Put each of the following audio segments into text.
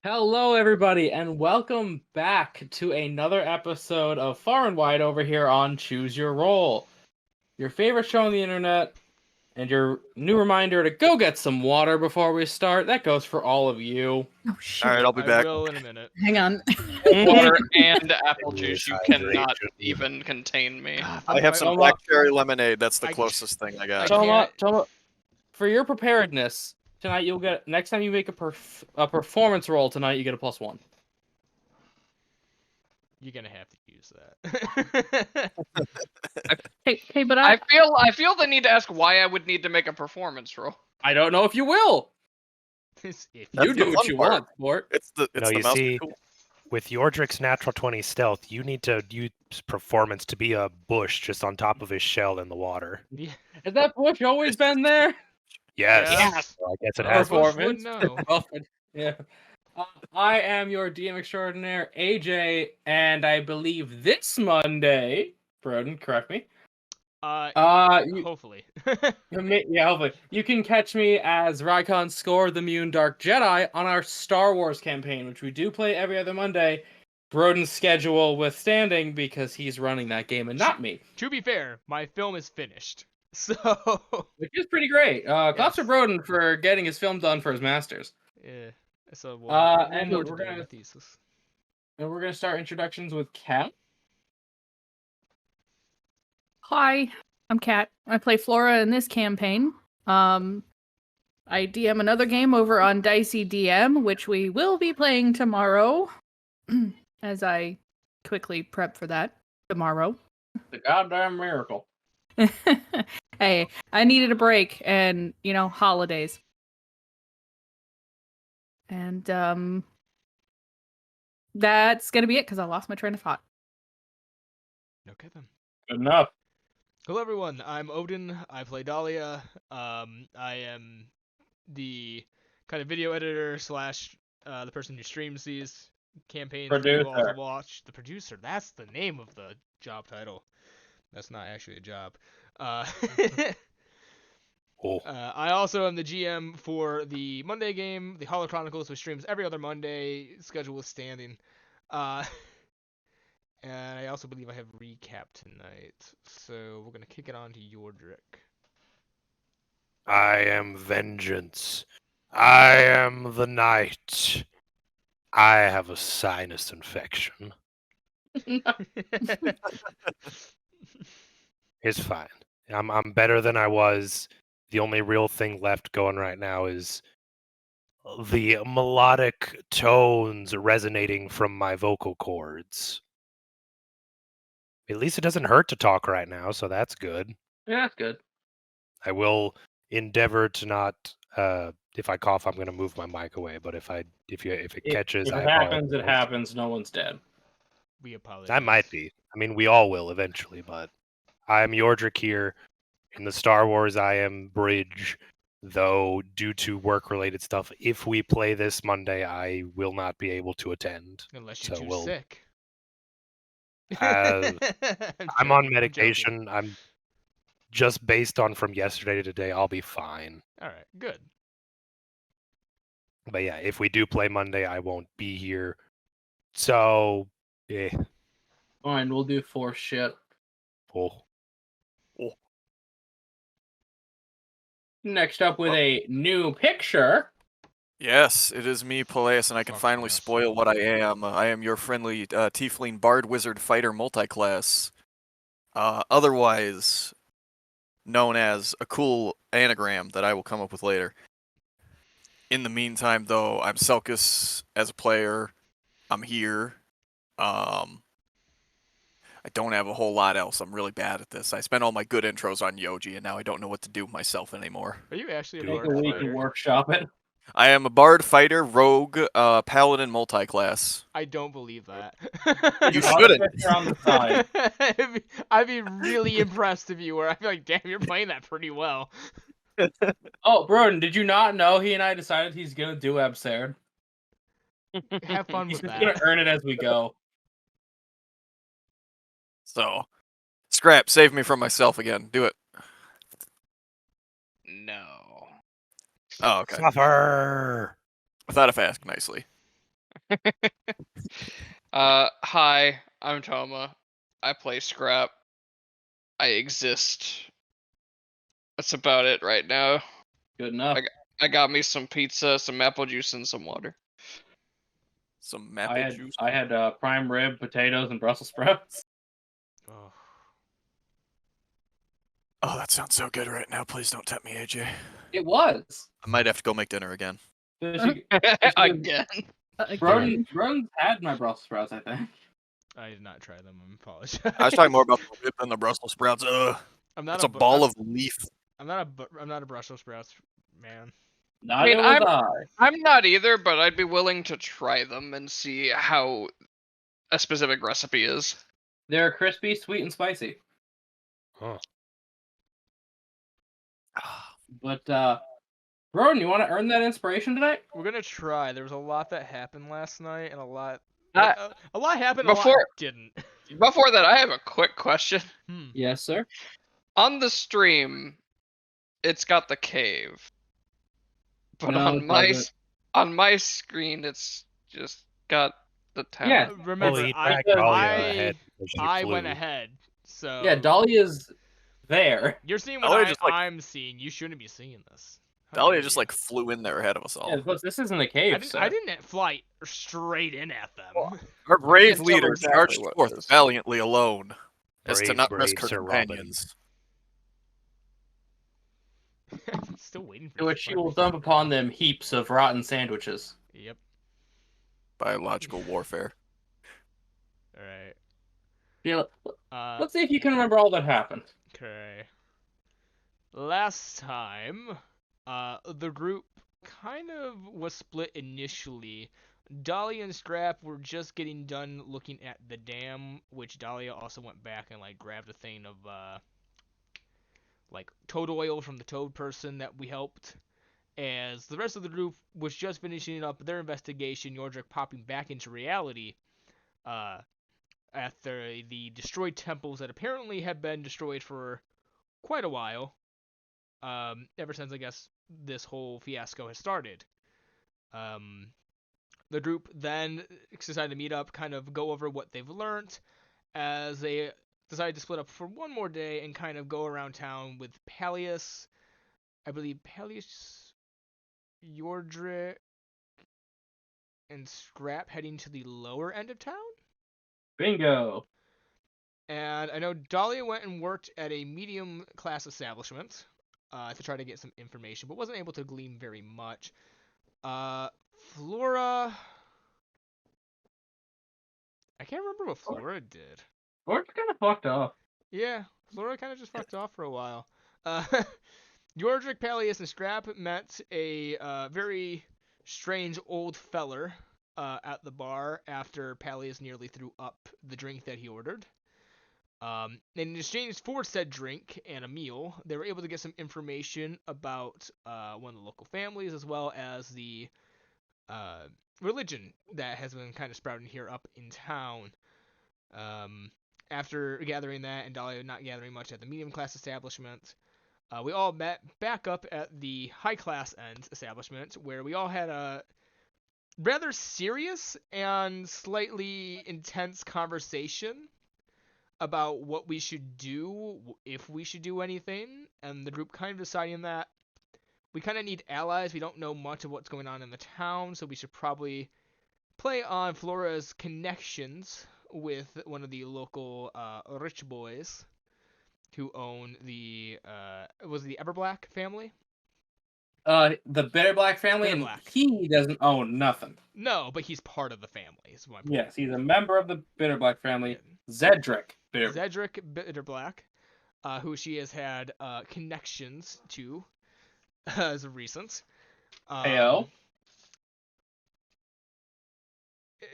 Hello, everybody, and welcome back to another episode of Far and Wide over here on Choose Your Roll, your favorite show on the internet, and your new reminder to go get some water before we start. That goes for all of you. Oh shit! All right, I'll be I back. will in a minute. Hang on. Water and apple juice. You Hydration. cannot even contain me. I have some my- black cherry lemonade. That's the I- closest thing I got. Toma, for your preparedness tonight, you'll get next time you make a performance roll tonight, you get a +1. You're gonna have to use that. Hey, but I feel the need to ask why I would need to make a performance roll. I don't know if you will. If You That's do the what fun you part. want, sport. It's the you mouse see, tool. with Yordrick's natural 20 stealth, you need to use performance to be a bush just on top of his shell in the water. Yeah. Has that bush always been there? Yes. Yes. Well, I guess it Or has. Bush Performance. would know. Yeah. I am your DM extraordinaire, AJ, and I believe this Monday, Broden, correct me. Hopefully. Hopefully you can catch me as Rykon Score the Mune Dark Jedi on our Star Wars campaign, which we do play every other Monday. Broden's schedule withstanding because he's running that game and not me, To be fair, my film is finished, so which is pretty great. Claps Yes. for Broden for getting his film done for his masters. yeah. So And more we're to do gonna- in the thesis. And we're gonna start introductions with Kat. hi, I'm Kat. I play Flora in this campaign. I DM another game over on Dicey DM, which we will be playing tomorrow. As I quickly prep for that tomorrow. The goddamn miracle. Hey, I needed a break, and holidays. And that's gonna be it because I lost my train of thought. Okay then. Good enough. Hello everyone, I'm Odin. I play Dahlia. I am the kind of video editor slash the person who streams these campaigns that you all Producer. watch. The producer. That's the name of the job title. That's not actually a job. Oh. I also am the GM for the Monday game, the Holochronicles, which streams every other Monday, schedule withstanding. And I also believe I have recap tonight. So we're gonna kick it on to Yordrick. I am vengeance. I am the night. I have a sinus infection. It's fine. I'm better than I was. The only real thing left going right now is the melodic tones resonating from my vocal cords. At least it doesn't hurt to talk right now, so that's good. Yeah, that's good. I will endeavor to not. If I cough, I'm going to move my mic away. But if it catches, If I it happens, it apologize. happens. No one's dead. We apologize. That might be. I mean, we all will eventually. But I'm Yordrick here. In the Star Wars, I am Bridge. Though, due to work-related stuff, if we play this Monday, I will not be able to attend. Unless you're So too we'll- sick. I'm joking, on joking. medication. I'm just based on from yesterday to today. I'll be fine. All right, good. But yeah, if we do play Monday, I won't be here. So, Fine, we'll do force shit. oh. Next up with a new picture. Yes, it is me, Peleus, and I can Fuck finally yes. spoil what I am. I am your friendly tiefling bard wizard fighter multiclass. Otherwise known as a cool anagram that I will come up with later. In the meantime, though, I'm Selkus as a player. I'm here. I don't have a whole lot else. I'm really bad at this. I spent all my good intros on Yoji, and now I don't know what to do with myself anymore. Are you actually a Take Take bard a week fighter? and workshop it. I am a bard fighter, rogue, paladin multiclass. I don't believe that. You I'll shouldn't. put it on the side. I'd be really impressed if you were. I'd be like, damn, you're playing that pretty well. Oh, Broden, did you not know he and I decided he's gonna do Absurd? Have fun He's with just gonna that. earn it as we go. So, Scrap, save me from myself again. Do it. No. Oh, okay. Suffer! I thought if I asked nicely. Hi, I'm Toma. I play Scrap. I exist. That's about it right now. Good enough. I got me some pizza, some apple juice, and some water. Some I maple had juice. I had prime rib, potatoes, and Brussels sprouts. Oh. Oh, that sounds so good right now. Please don't tempt me, AJ. It was. I might have to go make dinner again. Again. Again. Broden's had my Brussels sprouts, I think. I did not try them. I apologize. I was talking more about the rib than the Brussels sprouts. Ugh. I'm not It's a ball of leaf. I'm not a Brussels sprouts man. Neither was I. I'm not either, but I'd be willing to try them and see how a specific recipe is. They're crispy, sweet, and spicy. Huh. But Broden, you want to earn that inspiration tonight? We're gonna try. There was a lot that happened last night, and a lot happened. A lot Before- didn't. Before that, I have a quick question. Yes, sir. On the stream, it's got the cave, but No, it doesn't. on my screen, it's just got the town. Yeah. Remember, Well, he I dragged Dahlia ahead because she I went flew. ahead. So Yeah, Dahlia's there. you're seeing what Dahlia just, like- I'm seeing. You shouldn't be seeing this. How Dahlia dare just you. like flew in there ahead of us all. Yeah, plus this isn't a cave, I didn't fly straight in at them. Well, Her brave can't tell leader exactly charged what it forth is. valiantly alone, as to Brave, not brave risk her Sir Robin. companions. Still waiting for In this which she will fight. dump upon them heaps of rotten sandwiches. Yep. Biological warfare. All right. Yeah, Let's see if you can remember all that happened. Okay. Last time, the group kind of was split initially. Dahlia and Scrap were just getting done looking at the dam, which Dahlia also went back and like grabbed a thing of like toad oil from the toad person that we helped. As the rest of the group was just finishing up their investigation, Yordrick popping back into reality after the destroyed temples that apparently had been destroyed for quite a while. Ever since, I guess, this whole fiasco has started. The group then decided to meet up, kind of go over what they've learned, as they decided to split up for one more day and kind of go around town with Pallius. I believe Pallius, Yordrick, and Scrap heading to the lower end of town? Bingo. And I know Dahlia went and worked at a medium-class establishment to try to get some information, but wasn't able to glean very much. Flora... I can't remember what Flora did. Or kind of fucked off. Yeah, Flora kind of just fucked off for a while. Yordrick, Pallius, and Scrap met a very strange old feller at the bar after Pallius nearly threw up the drink that he ordered. And in exchange for said drink and a meal, they were able to get some information about one of the local families, as well as the religion that has been kind of sprouting here up in town. After gathering that, and Dahlia not gathering much at the medium-class establishment, we all met back up at the high-class end establishment, where we all had a rather serious and slightly intense conversation about what we should do, if we should do anything, and the group kind of deciding that we kind of need allies. We don't know much of what's going on in the town, so we should probably play on Flora's connections with one of the local rich boys who own the was it the Everblack family? The Bitter Black family, and Bitterblack. he doesn't own nothing. No, but he's part of the family. Is my point. Yes, he's a member of the Bitter Black family. Yeah. Zedric Bitter. Zedric Bitterblack, who she has had connections to as of recent. Heyo.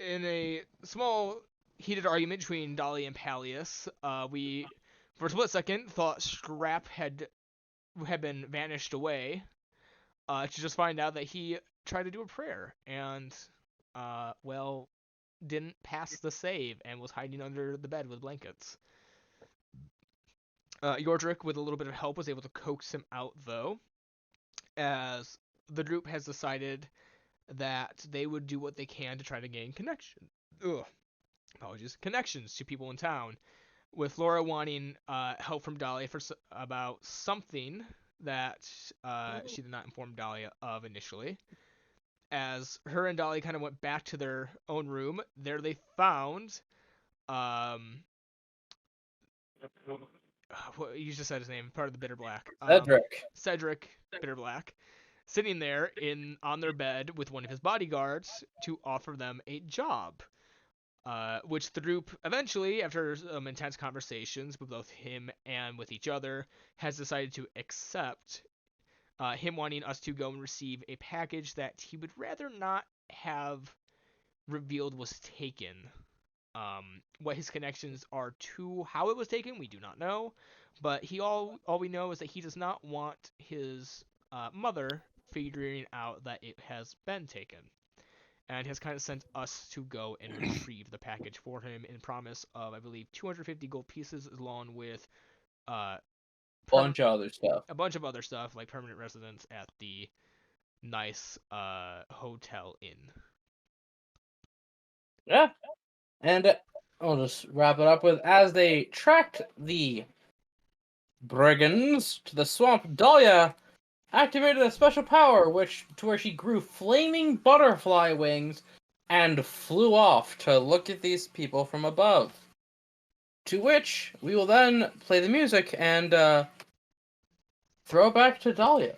In a small heated argument between Dahlia and Pallius, we, for a split second, thought Scrap had been vanished away, to just find out that he tried to do a prayer and, well, didn't pass the save and was hiding under the bed with blankets. Yordrick, with a little bit of help, was able to coax him out, though, as the group has decided that they would do what they can to try to gain connections to people in town, with Laura wanting help from Dahlia about something that she did not inform Dahlia of initially. As her and Dahlia kind of went back to their own room, there they found you just said his name, part of the Bitter Black. Cedric Bitter Black, sitting there on their bed with one of his bodyguards to offer them a job. Which the group eventually, after some intense conversations with both him and with each other, has decided to accept, him wanting us to go and receive a package that he would rather not have revealed was taken. What his connections are to how it was taken, we do not know, but all we know is that he does not want his mother figuring out that it has been taken, and has kind of sent us to go and retrieve the package for him in promise of, I believe, 250 gold pieces, along with a bunch of other stuff. A bunch of other stuff, like permanent residence at the nice hotel inn. Yeah. And I'll just wrap it up with, as they tracked the brigands to the swamp, Dahlia activated a special power, to where she grew flaming butterfly wings and flew off to look at these people from above. To which we will then play the music and throw it back to Dahlia.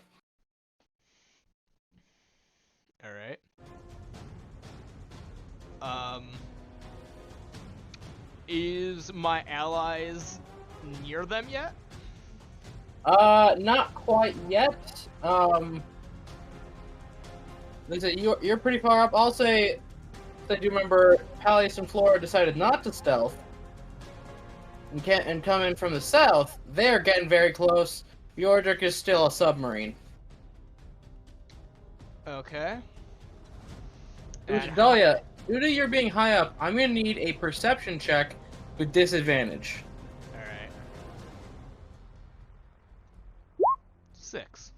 All right. Is my allies near them yet? Not quite yet. You're pretty far up. I'll say, I do remember Palace and Flora decided not to stealth and come in from the south. They're getting very close. Yordrick is still a submarine. Okay. Dahlia, due to your being high up, I'm gonna need a perception check with disadvantage. Alright. 6.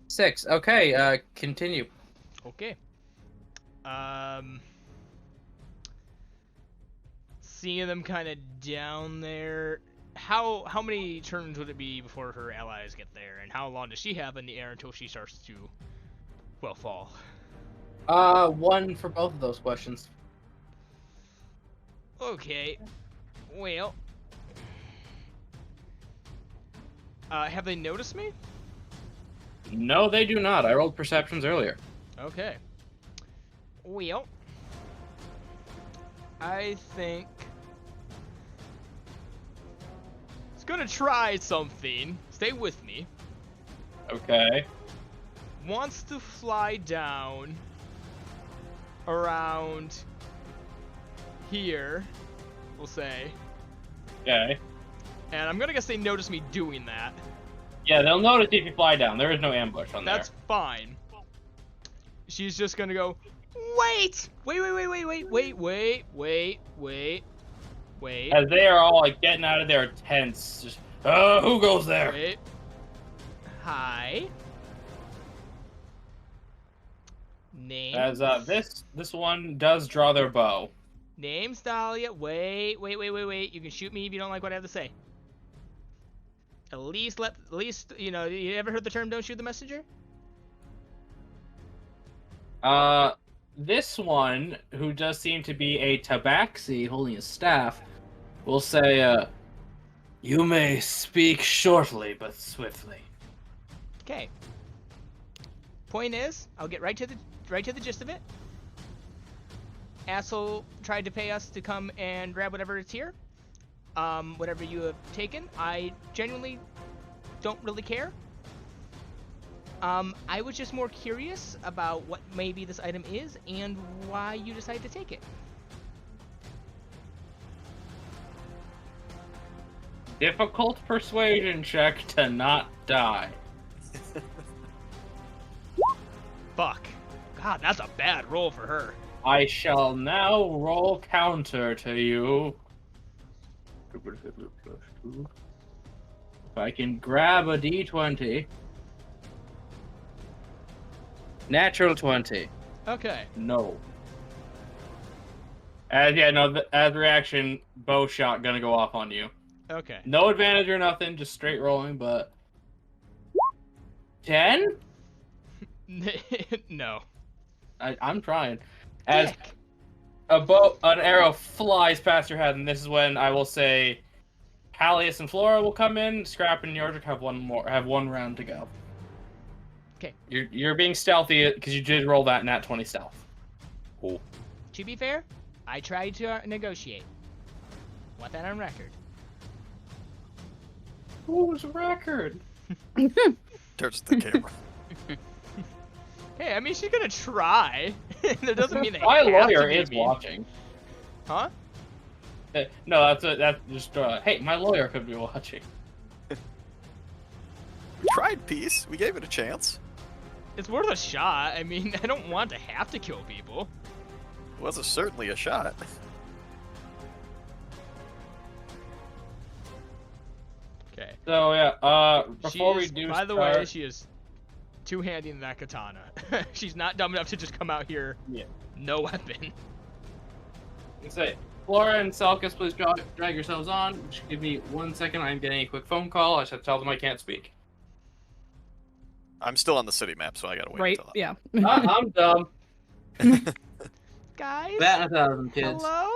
6. Okay, continue. Okay. Seeing them kind of down there, how many turns would it be before her allies get there, and how long does she have in the air until she starts to, well, fall? 1 for both of those questions. Okay. Well. Have they noticed me? No, they do not. I rolled perceptions earlier. Okay. Well, I think it's gonna try something. Stay with me. Okay. Wants to fly down around here, we'll say. Okay. And I'm gonna guess they notice me doing that. Yeah, they'll notice if you fly down. There is no ambush on That's fine. She's just gonna go, wait! Wait. As they are all like getting out of their tents, just, who goes there? Wait. Hi. Name. As this one does draw their bow. Name's Dahlia. Wait. You can shoot me if you don't like what I have to say. At least, you know, you ever heard the term "don't shoot the messenger"? This one, who does seem to be a tabaxi holding a staff, will say, you may speak shortly but swiftly. Okay. Point is, I'll get right to the gist of it. Asshole tried to pay us to come and grab whatever is here. Whatever you have taken, I genuinely don't really care. I was just more curious about what maybe this item is and why you decided to take it. Difficult persuasion check to not die. Fuck. God, that's a bad roll for her. I shall now roll counter to you. If I can grab a d20. Natural 20. Okay. No. As reaction, bow shot gonna go off on you. Okay. No advantage or nothing, just straight rolling, but 10? No. I'm trying. As Dick. an arrow flies past your head, and this is when I will say Hallius and Flora will come in. Scrap and Yordrick have one round to go. Okay. You're being stealthy because you did roll that nat 20 stealth. Cool. To be fair, I tried to negotiate. Want that on record. Who's record? Turns to the camera. Hey, I mean, she's gonna try. That doesn't mean they My have lawyer to be is mean. watching. Huh? No, that's just. Hey, my lawyer could be watching. We tried peace. We gave it a chance. It's worth a shot. I mean, I don't want to have to kill people. It was certainly a shot. Okay. So yeah, before we do, by the way, she is two-handing that katana. She's not dumb enough to just come out here. Yeah. No weapon. You say, Flora and Selkus, please drag yourselves on. Just give me 1 second. I'm getting a quick phone call. I should tell them I can't speak. I'm still on the city map, so I gotta wait Right? until Yeah. I'm dumb. Guys. Bat 1,000 kids. Hello.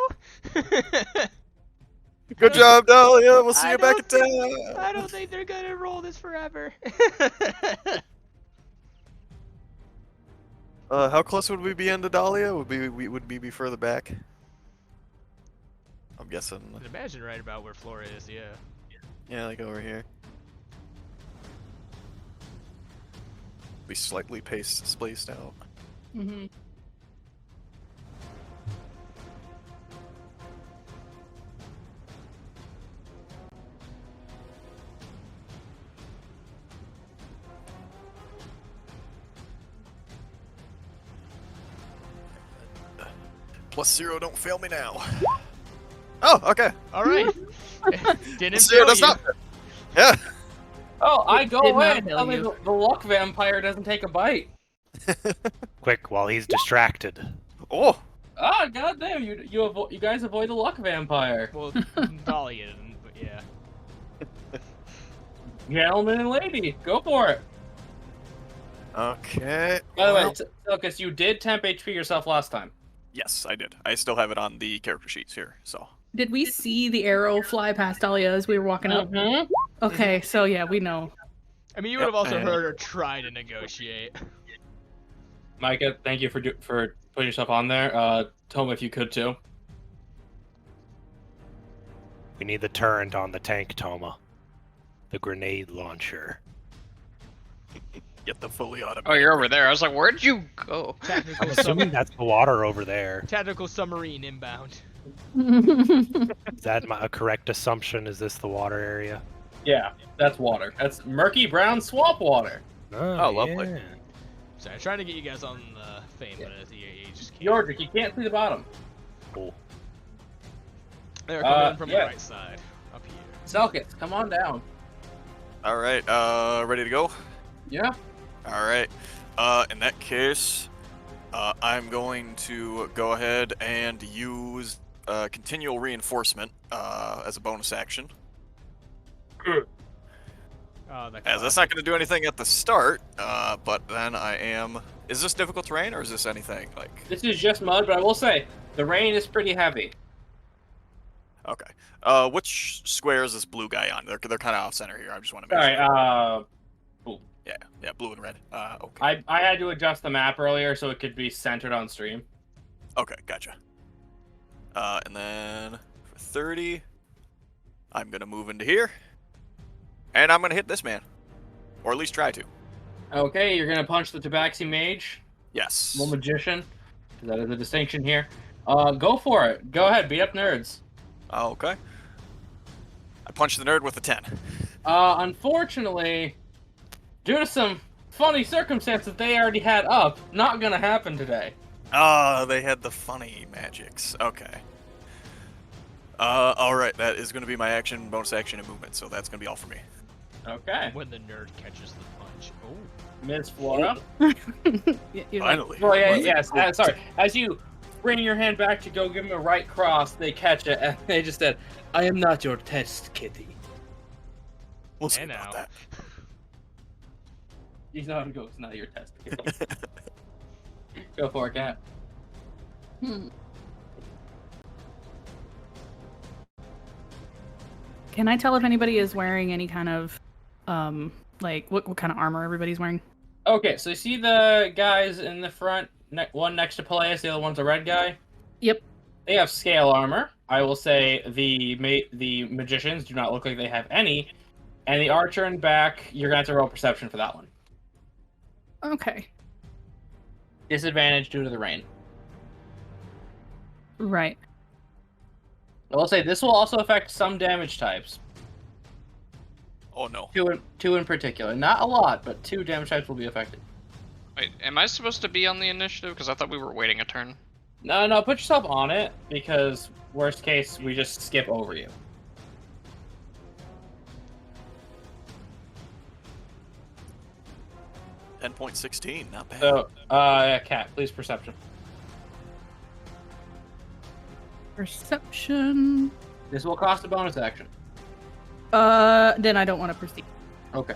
Good job, Dahlia. We'll see I you back don't at 10. I don't think they're gonna roll this forever. How close would we be into Dahlia? Would we be further back? I'm guessing. I'd imagine right about where Flora is, yeah. Yeah, like over here. Be slightly spaced out. Mm-hmm. +0, don't fail me now. Oh, okay. All right. Didn't +0 fail does you. not. Yeah. Oh, I go Did away not and fail tell me you. the luck vampire doesn't take a bite. Quick, while he's distracted. Oh. Ah, goddamn! You guys avoid the luck vampire. Well, Dahlia didn't, but yeah. Gentleman and lady, go for it. Okay. By the way, well, Selkus, you did temp HP yourself last time. yes, I did. I still have it on the character sheets here, so. Did we see the arrow fly past Dahlia as we were walking up? Mhm. Okay, so yeah, we know. I mean, you would have Yep, also and- heard her try to negotiate. Micah, thank you for putting yourself on there. Toma, if you could too. We need the turret on the tank, Toma. The grenade launcher. Get the fully automatic. Oh, you're over there. I was like, where'd you go? Tactical, Assuming that's the water over there. tactical submarine inbound. Is that a correct assumption? Is this the water area? Yeah, that's water. That's murky brown swamp water. Oh, lovely. yeah. Sorry, I'm trying to get you guys on the thing, Yeah. but you just can't. Yordrick, you can't see the bottom. Cool. They're coming from yeah. the right side, up here. Selkus, come on down. All right. Ready to go? Yeah. All right. In that case, I'm going to go ahead and use continual reinforcement as a bonus action. Oh, that As that's not going to do anything at the start, but then I am. Is this difficult terrain or is this anything like? This is just mud, but I will say the rain is pretty heavy. Okay. Which square is this blue guy on? They're kind of off center here. I just want to make Sorry. sure. Yeah, blue and red. Okay. I had to adjust the map earlier so it could be centered on stream. Okay, gotcha. And then for 30, I'm gonna move into here, and I'm gonna hit this man, or at least try to. Okay, you're gonna punch the Tabaxi mage, Yes. little magician. That is a distinction here. Go for it. Go ahead, beat up nerds. Okay. I punched the nerd with a 10. Unfortunately, due to some funny circumstances they already had up, not gonna happen today. Oh, they had the funny magics. Okay. All right. That is gonna be my action, bonus action, and movement. So that's gonna be all for me. Okay. When the nerd catches the punch. Oh. Miss Flora. Finally. Oh yeah, yes. Sorry. As you bring your hand back to go give him a right cross, they catch it, and they just said, "I am not your test kitty." We'll see And about now. that. You know how it goes. Not your test kitty. Go for it, Cat. Can I tell if anybody is wearing any kind of, like, what kind of armor everybody's wearing? Okay, so you see the guys in the front, one next to Peleus, the other one's a red guy? Yep. They have scale armor. I will say the magicians do not look like they have any. And the archer in back, you're going to have to roll perception for that one. Okay. Disadvantage due to the rain. Right. I will say this will also affect some damage types. Oh no. Two in particular. Not a lot, but 2 damage types will be affected. Wait, am I supposed to be on the initiative? Because I thought we were waiting a turn. No, put yourself on it, because worst case, we just skip over you. .16, not bad. So, Cat, please perception. Perception. This will cost a bonus action. Then I don't want to perceive. Okay.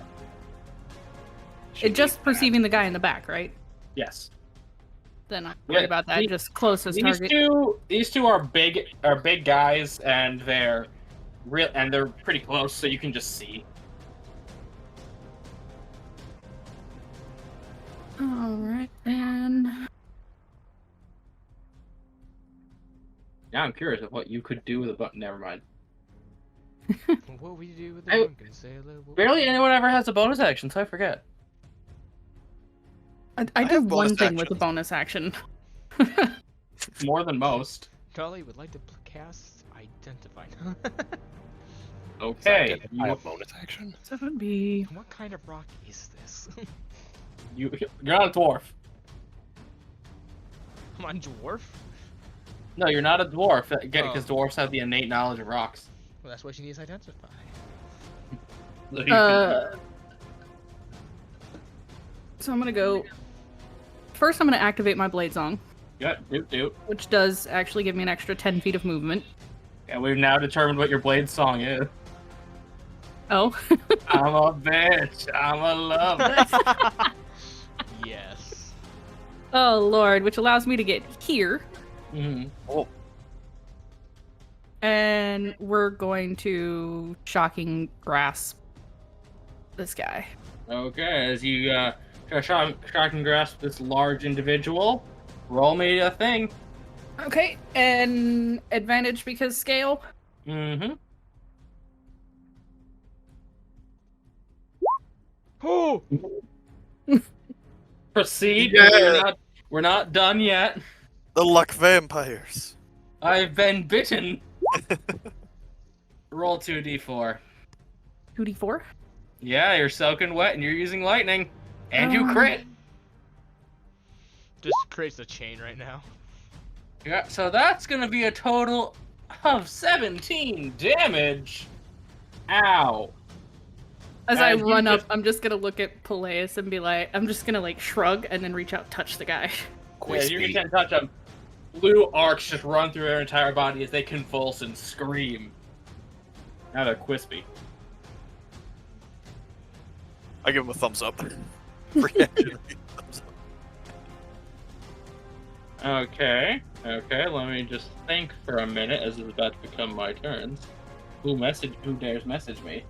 It just perceiving the guy in the back, right? Yes. Then I'm worried about that. Just closest target. These two are big guys, and they're pretty close, so you can just see. All right, then. Now I'm curious of what you could do with a button. Never mind. What we do with the pumpkin sailor? Barely anyone ever has a bonus action, so I forget. I do have bonus one thing with a actions. bonus action. More than most. Dolly would like to cast Identify. Okay. I have bonus action. So that would be. What kind of rock is this? You're not a dwarf. I'm on dwarf? No, you're not a dwarf. Because dwarfs have the innate knowledge of rocks. Well, that's why she needs Identify. So you can- So I'm gonna go. First, I'm gonna activate my blade song, Yeah, do. which does actually give me an extra 10 feet of movement. And we've now determined what your blade song is. Oh. I'm a bitch. I'm a lover. Yes. Oh lord, which allows me to get here, Mm-hmm. Oh, and we're going to shocking grasp this guy. okay, as you shock and grasp this large individual, roll me a thing. Okay, and advantage because scale. Mm-hmm. Oh! Proceed. Yeah. We're not done yet. The luck vampires. I've been bitten. Roll 2d4. 2d4. Yeah, you're soaking wet and you're using lightning. And you crit. Just creates a chain right now. Yeah, so that's gonna be a total of 17 damage. Ow. As I you run up, just- I'm just gonna look at Peleus and be like, I'm just gonna like shrug and then reach out, touch the guy. Yeah, you can't touch them. Blue arcs just run through their entire body as they convulse and scream. Now they're quispy. I give him a thumbs up. Reaction. Thumbs up. Okay, let me just think for a minute as it's about to become my turns. Who dares message me?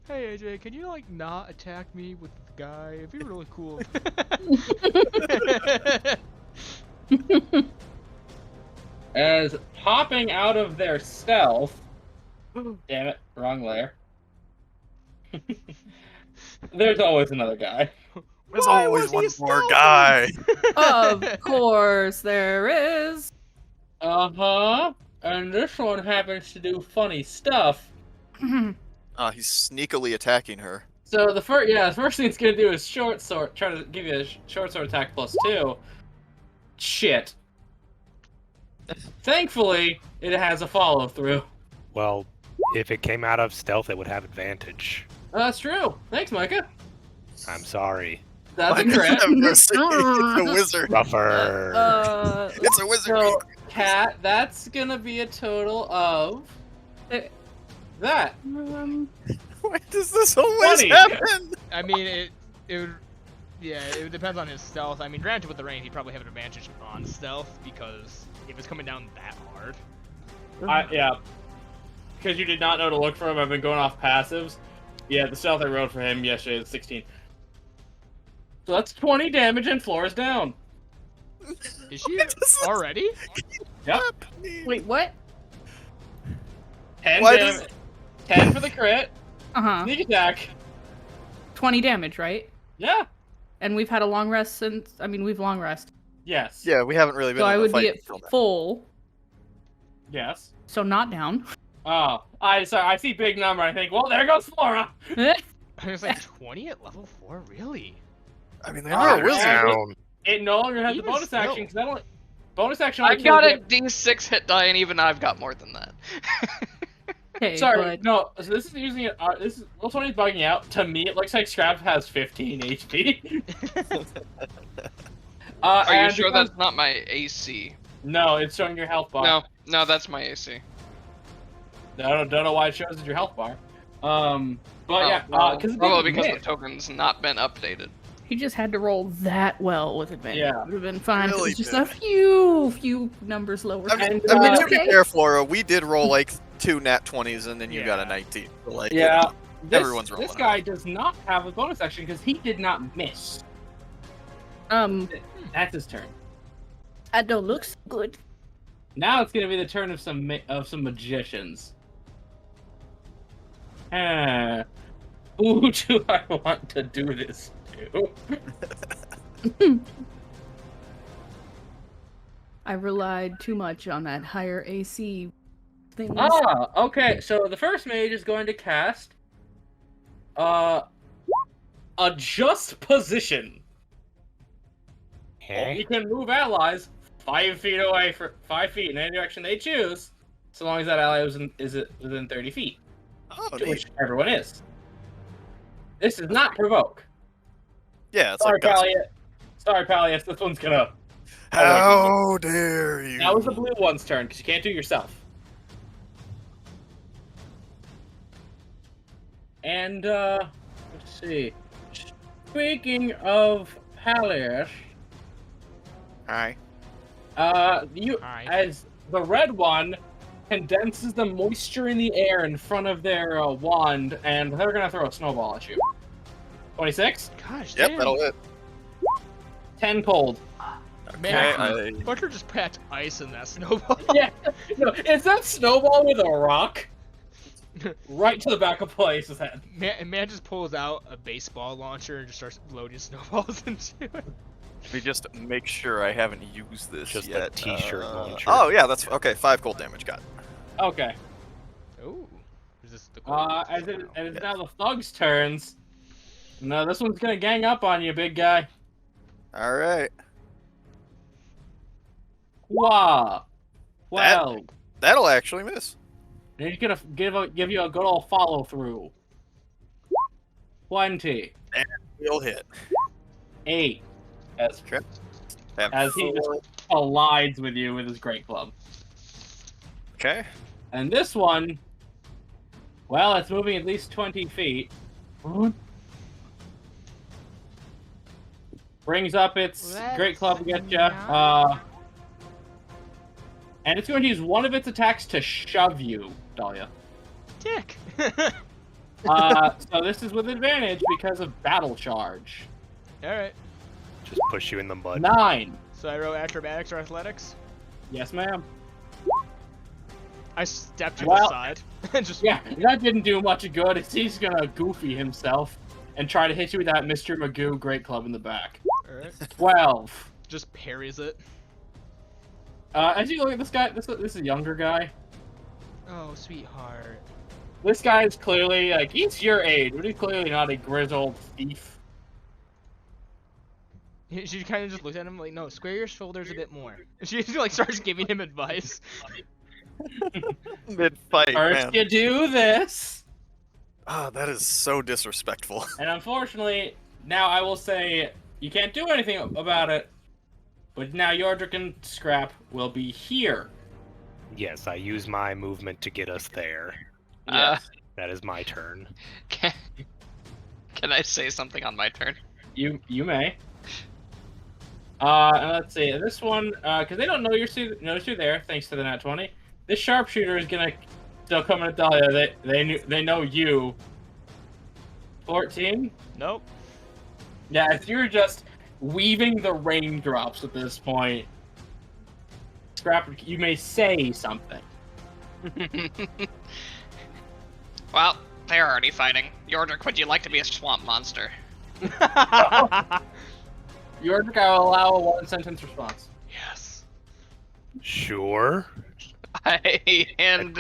Hey AJ, can you like not attack me with the guy? It'd be really cool. As popping out of their stealth. Damn it, wrong layer. There's always another guy. There's Why always was he one more stealthy? guy. Of course there is. Uh-huh. And this one happens to do funny stuff. He's sneakily attacking her. So the first thing it's gonna do is short sword. Try to give you a short sword attack +2. Shit. Thankfully, it has a follow through. Well, if it came out of stealth, it would have advantage. That's true. Thanks, Micah. I'm sorry. That's a Micah's crit. it's a wizard. Rougher. It's a wizard. So, Cat, that's gonna be a total of that. Why does this always 20. happen? I mean, it would depend on his stealth. I mean, granted, with the range, he'd probably have an advantage on stealth because if it's coming down that hard. Yeah. Because you did not know to look for him, I've been going off passives. Yeah, the stealth I rolled for him yesterday is 16. So that's 20 damage and Flora's down. Is she already? Yep. Wait, what? 10 Why damage. 10 for the crit. Uh-huh. Sneak attack. 20 damage, right? Yeah. And we've had a long rest since... I mean, we've long rest. Yes. Yeah, we haven't really been So in I a would fight be at until now. full, Yes. so not down. Oh, I see big number. I think, well, there goes Flora. I was like 20 at level 4, really? I mean, they are a Alright. wizard. Down. It no longer has the Even bonus still. action because only bonus action. I Only got kills a D6 hit die, and even I've got more than that. Okay, Sorry, but no. So this is using it. This is Roll 20 is bugging out. To me, it looks like Scrap has 15 HP. Are you and sure because- that's not my AC? No, it's showing your health bar. No, that's my AC. I don't know why it shows as your health bar. But yeah, well, because probably because the token's not been updated. he just had to roll that well with advantage. Yeah. It would have been fine. If it Really was just did. a few numbers lower. I mean, And, to be okay. fair, Flora, we did roll like 2 nat 20s and then you got a Yeah. 19. So, like, Yeah, everyone's rolling This guy does not have a bonus action because he did not miss. That's his turn. That don't look so good. Now it's gonna be the turn of some magicians. Who do I want to do this to? I relied too much on that higher AC thing. Okay. So the first mage is going to cast adjust position. Okay. You can move allies 5 feet away for 5 feet in any direction they choose, so long as that ally is within 30 feet, Oh, to neat. which everyone is. This is not provoke. Yeah, it's Sorry, like guys, Pallius. Sorry, Pallius. This one's gonna. how dare you? That was the blue one's turn because you can't do it yourself. And let's see. Speaking of Pallius, Alright. Aye. as the red one condenses the moisture in the air in front of their wand, and they're gonna throw a snowball at you. 26, Gosh, Yep, damn. that'll hit. 10 cold. Man, Okay, Butcher just packed ice in that snowball. Yeah, no, it's that snowball with a rock right to the back of Pallius' head. Man just pulls out a baseball launcher and just starts loading snowballs into it. Let me just make sure I haven't used this Just a yet. t-shirt launcher. Oh, yeah, that's okay. 5 cold damage, got it. Okay. Ooh. Is this the As it's now the thugs' turns. No, this one's gonna gang up on you, big guy. Alright. Wow. Well, That'll actually miss. he's gonna give you a good old follow through. 20. He'll hit. 8. As Okay. As he just collides with you with his great club. Okay. And this one, well, it's moving at least 20 feet. Brings up its great club to get you. And it's going to use one of its attacks to shove you, Dahlia. Dick. So this is with advantage because of battle charge. Alright. Just push you in the mud. 9. So I roll acrobatics or athletics. Yes, ma'am. I stepped to Well- the side. and just Yeah, that didn't do much good. He's gonna goofy himself and try to hit you with that Mr. Magoo great club in the back. Alright. 12. Just parries it. As you look at this guy, this is a younger guy. Oh, sweetheart. This guy is clearly, like, he's your age, but he's clearly not a grizzled thief. She kind of just looked at him like, no, square your shoulders a bit more. She like starts giving him advice. Mid-fight, First man. you do this. Ah, that is so disrespectful. And unfortunately, now I will say you can't do anything about it. But now Yordrick and Scrap will be here. Yes, I use my movement to get us there. Yes. That is my turn. Can I say something on my turn? You may. And let's see. This one, because they don't know you're there, thanks to the nat 20. This sharpshooter is gonna still come at Dahlia. They know you. 14. Nope. Yeah, you're just weaving the raindrops at this point. Scrap, you may say something. Well, they're already fighting. Yordrick, would you like to be a swamp monster? Yordrick, I will allow a one-sentence response. Yes. Sure. I hand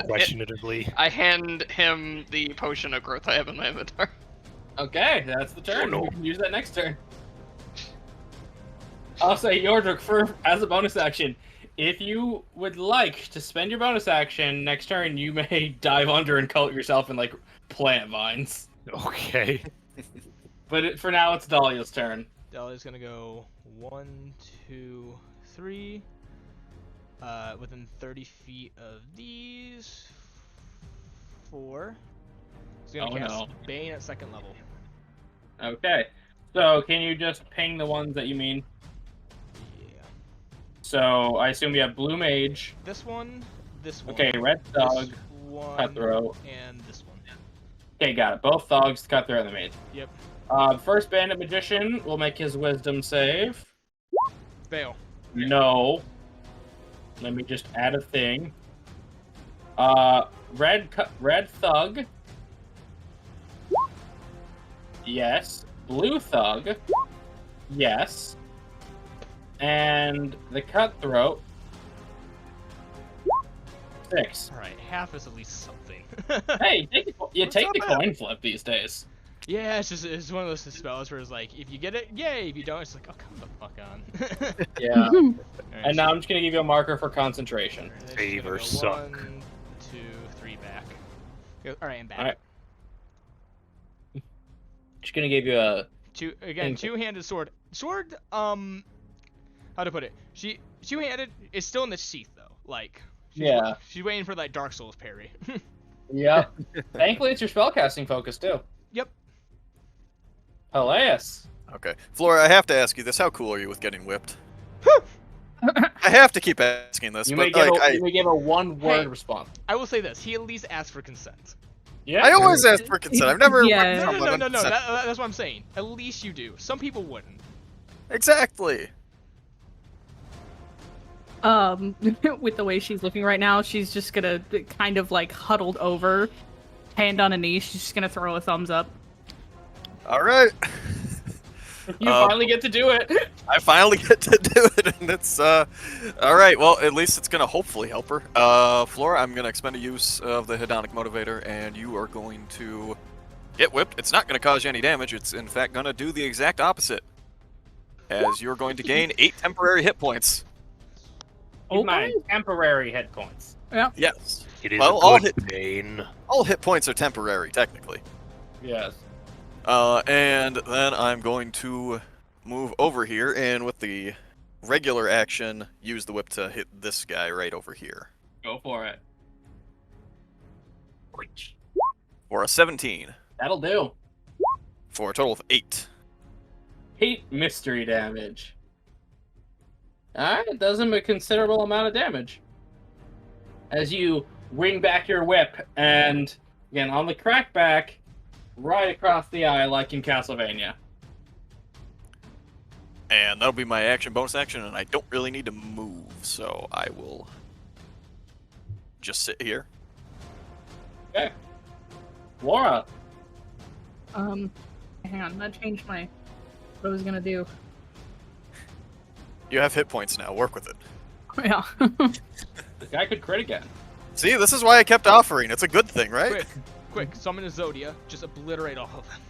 him the potion of growth I have in my inventory. Okay, that's the turn. Oh, no. We can use that next turn. I'll say Yordrick, as a bonus action, if you would like to spend your bonus action next turn, you may dive under and coat yourself in, like, plant vines. Okay. But for now, it's Dahlia's turn. Dahlia's gonna go 1, 2, 3. Within 30 feet of these. 4. He's gonna cast Bane at 2nd level. Okay. So, can you just ping the ones that you mean? Yeah. So, I assume we have Blue Mage. This one, this one. Okay, Red Thug, this one, Cutthroat. and this one. Okay, got it. Both Thugs, Cutthroat, and the Mage. Yep. First Bandit Magician will make his Wisdom save. Fail. No. Let me just add a thing. Red Thug. Yes. Blue Thug. Yes. And the Cutthroat. 6. Alright, half is at least something. Hey, take the coin flip these days. Yeah, it's one of those spells where it's like, if you get it, yay! If you don't, it's like, oh, come the fuck on. Yeah. Right, And now I'm just gonna give you a marker for concentration. Favor suck. 1, 2, 3 back. Alright, I'm back. Alright. Just gonna give you a Two-handed sword. Sword, how to put it? Two-handed is still in the sheath though. Like, she's waiting for that Dark Souls parry. Yep. Thankfully, it's your spellcasting focus too. Yep. Hilarious. Okay. Flora, I have to ask you this. How cool are you with getting whipped? I have to keep asking this, You but may give a one-word Hey. response. I will say this: he at least asked for consent. Yeah. I always ask for consent. I've never. Yeah. whipped someone No. on consent. That's what I'm saying. At least you do. Some people wouldn't. Exactly. With the way she's looking right now, she's just gonna kind of like huddled over, hand on a knee. She's just gonna throw a thumbs up. All right. You finally get to do it. I finally get to do it, and it's all right. Well, at least it's gonna hopefully help her. Flora, I'm gonna expend a use of the hedonic motivator, and you are going to get whipped. It's not gonna cause you any damage. It's in fact gonna do the exact opposite, as you're going to gain 8 temporary hit points. Keep in mind, temporary hit points. Yeah. Yes. It is Well, a good pain. All hit points are temporary, technically. Yes. And then I'm going to move over here, and with the regular action, use the whip to hit this guy right over here. Go for it. For a 17. That'll do. For a total of 8. 8 mystery damage. Alright, it does him a considerable amount of damage. As you wing back your whip, and again, on the crackback, right across the eye like in Castlevania. And that'll be my action, bonus action, and I don't really need to move, so I will just sit here. Okay. Laura. Hang on, that changed what I was gonna do. You have hit points now, work with it. Yeah. The guy could crit again. See, this is why I kept offering. It's a good thing, right? Quick, summon a Zodia. Just obliterate all of them.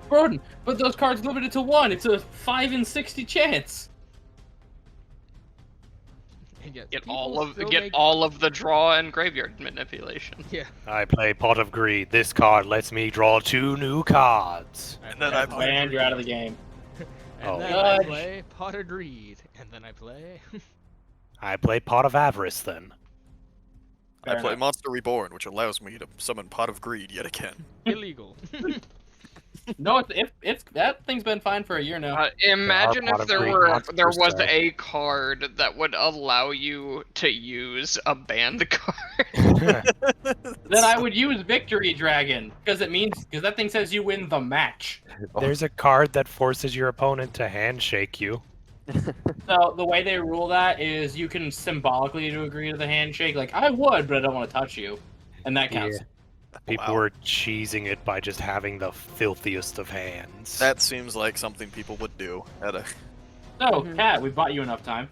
Broden, but those cards limited to 1. It's a 5 in 60 chance. Yeah, Get people all of still get make- all of the draw and graveyard manipulation. Yeah. I play Pot of Greed. This card lets me draw 2 new cards. And then I play play- Pot of And you're out of the Greed. game. And Oh. then I Fudge. play Pot of Greed. And then I play. I play Pot of Avarice then. I Fair play enough. Monster Reborn, which allows me to summon Pot of Greed yet again. Illegal. No, it's that thing's been fine for a year now. Imagine Pot if of there Greed were monsters, there was so- a card that would allow you to use a banned card. Then I would use Victory Dragon because that thing says you win the match. There's a card that forces your opponent to handshake you. So the way they rule that is you can symbolically to agree to the handshake. Like I would, but I don't want to touch you, and that counts. People Wow. were cheesing it by just having the filthiest of hands. That seems like something people would do at a. So, Kat, we bought you enough time.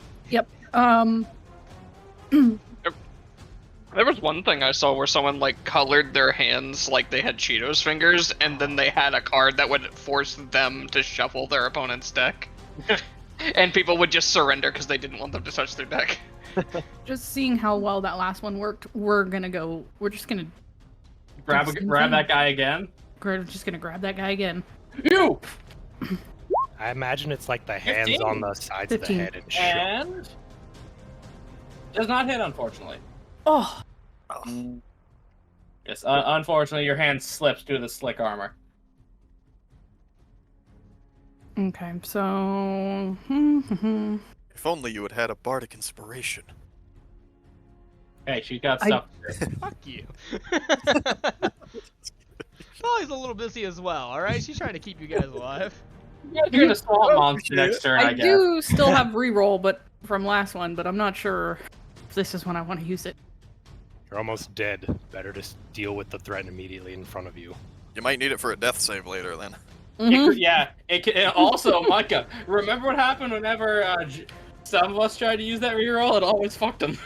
There was one thing I saw where someone like colored their hands like they had Cheetos fingers, and then they had a card that would force them to shuffle their opponent's deck. And people would just surrender because they didn't want them to touch their deck. Just seeing how well that last one worked, we're just gonna Grab that guy again. grab that guy again. You I imagine it's like the hands 15. on the sides of the 15. head and shit. and does not hit, unfortunately. Oh, Yes, unfortunately, your hand slips due to the slick armor. okay. So, If only you had had a bardic inspiration. Hey, she got stuff. Fuck you. Molly's a little busy as well, alright? She's trying to keep you guys alive. You're gonna swamp monster next turn, I I guess. do still have reroll, but from last one, but I'm not sure if this is when I want to use it. You're almost dead. Better to deal with the threat immediately in front of you. You might need it for a death save later then. Yeah. Also, Micah, remember what happened whenever some of us tried to use that reroll? It always fucked them.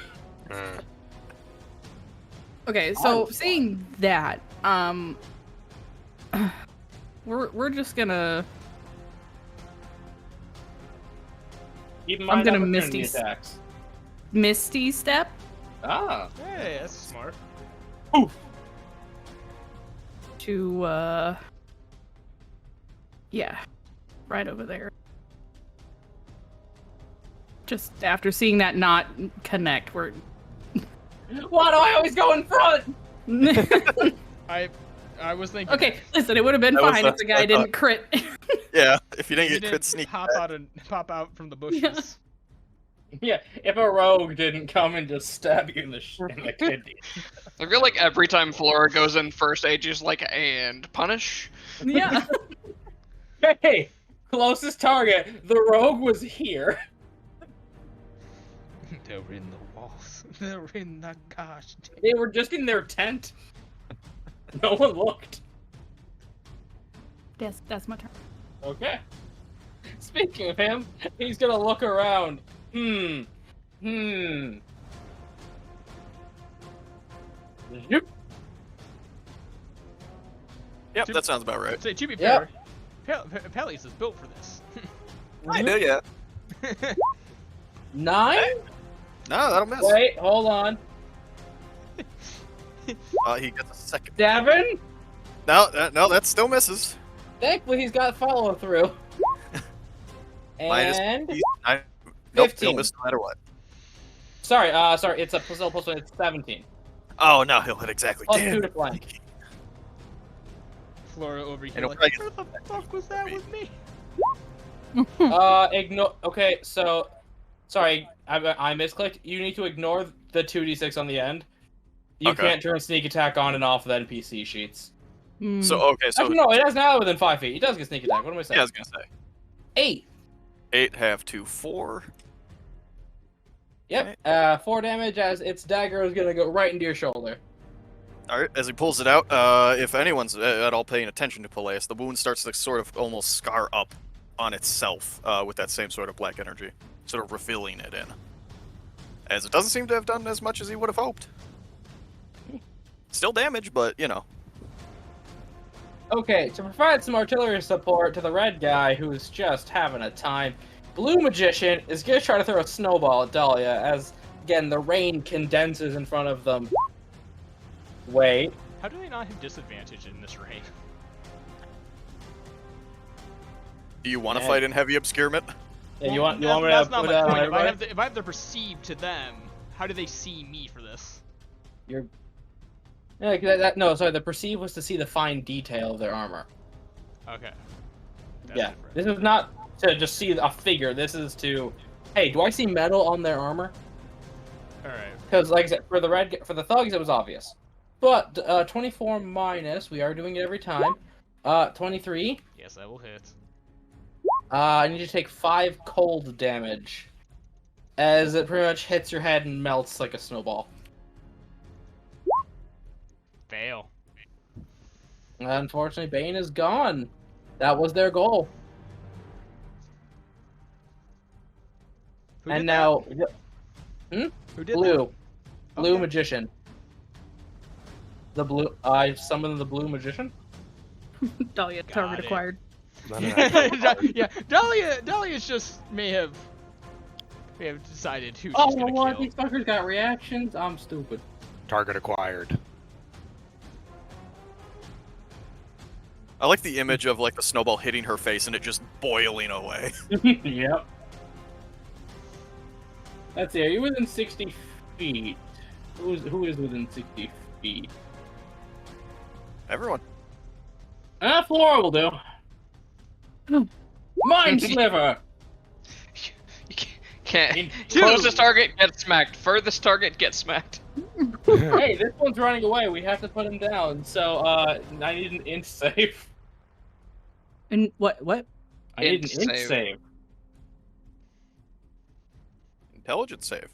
Okay, so seeing that, we're just gonna. Keep in I'm mind gonna opportunity Misty attacks. Misty Step Ah. Hey, that's smart. to yeah, right over there. Just after seeing that not connect, we're Why do I always go in front? I was thinking. okay. Listen, it would have been That was fine the- if the guy I didn't crit. Yeah, if you didn't You get crit didn't sneak. pop out from the bushes. Yeah. Yeah, if a rogue didn't come and just stab you in the kidney. I feel like every time Flora goes in first age, she's like, and punish. Yeah. Hey, closest target. The rogue was here. They're in the walls. They're in the gosh. They were just in their tent. No one looked. That's my turn. Okay. Speaking of him, he's gonna look around. Zoop. Yep, that sounds about right. Say, to be Yep. fair, Peleus is built for this. I know, yeah. 9? No, that'll miss. Wait, hold on. He gets a second. 7? No, that still misses. Thankfully, he's got follow through. Minus And Nope, 15. he'll miss no matter what. sorry, it's a still plus 1. It's 17. Oh no, he'll hit exactly. Plus Damn. 2 to flank. Flora over here, It'll like, probably where the fuck was that with me? Ignore. Okay, so sorry, I misclicked. You need to ignore the 2d6 on the end. You Okay. can't turn sneak attack on and off of the NPC sheets. So okay, so Actually, no, it has now within 5 feet. It does get sneak attack. What am I saying? yeah, I was gonna say 8. 8 have 2, 4. Yep. 4 damage as its dagger is gonna go right into your shoulder. All right, as he pulls it out, if anyone's at all paying attention to Peleus, the wound starts to sort of almost scar up on itself with that same sort of black energy, sort of refilling it in. As it doesn't seem to have done as much as he would have hoped. Still damage, but you know. Okay, to provide some artillery support to the red guy who's just having a time, Blue Magician is gonna try to throw a snowball at Dahlia as Again, the rain condenses in front of them. Wait. How do they not have disadvantage in this rain? Do you want to Yeah. fight in heavy obscurement? Yeah, you want me to That's not put my that on point. everybody? If I have to perceive to them, how do they see me for this? You're... Yeah, the perceive was to see the fine detail of their armor. Okay. That's Yeah, different. this is not to just see a figure. This is to, hey, do I see metal on their armor? All right. Because, like I said, for the thugs, it was obvious. But 24 minus, we are doing it every time. 23. Yes, I will hit. I need to take 5 cold damage, as it pretty much hits your head and melts like a snowball. Fail. Unfortunately, Bane is gone. That was their goal. Who And did now, that? Who did blue. that? Blue Okay. magician. The blue. I summoned the blue magician. Dahlia, Got target it. acquired. Yeah, Dahlia's just may have decided who she's Oh, gonna what? kill. These fuckers got reactions? I'm stupid. Target acquired. I like the image of like the snowball hitting her face and it just boiling away. Yep. Let's see, are you within 60 feet? Who is within 60 feet? Everyone. Flora will do. Mind Sliver! You can't. In Closest two. target gets smacked. Furthest target gets smacked. Hey, this one's running away. We have to put him down. So, I need an int save. And what? I need Int an int save. save. Intelligence save.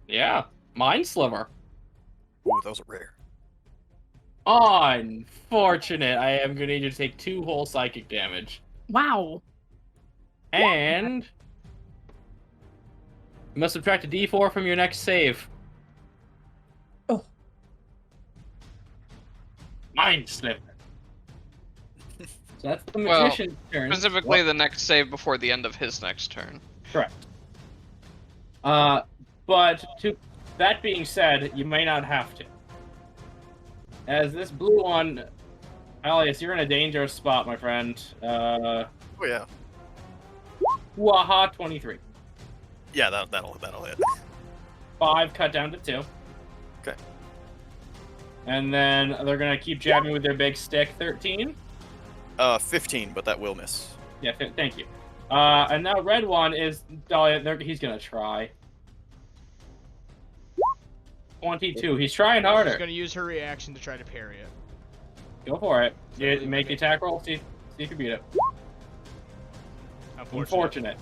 Yeah. Mind Sliver. Ooh, those are rare. Unfortunate. I am going to need you to take 2 whole psychic damage. Wow. And you must subtract a d4 from your next save. Oh. Mind Sliver. So that's the Well, magician's turn. Specifically, the next save before the end of his next turn. Correct. But to that being said, you may not have to. As this blue one, Alias, you're in a dangerous spot, my friend. Oh yeah. Waha 23. Yeah, that'll hit. 5 cut down to 2. Okay. And then they're gonna keep jabbing with their big stick. 13. 15, but that will miss. Yeah, thank you. And now red one is Dahlia. He's gonna try. 22. He's trying She's harder. gonna use her reaction to try to parry it. Go for it. So You leave make it the attack roll. See if you beat it. Unfortunate.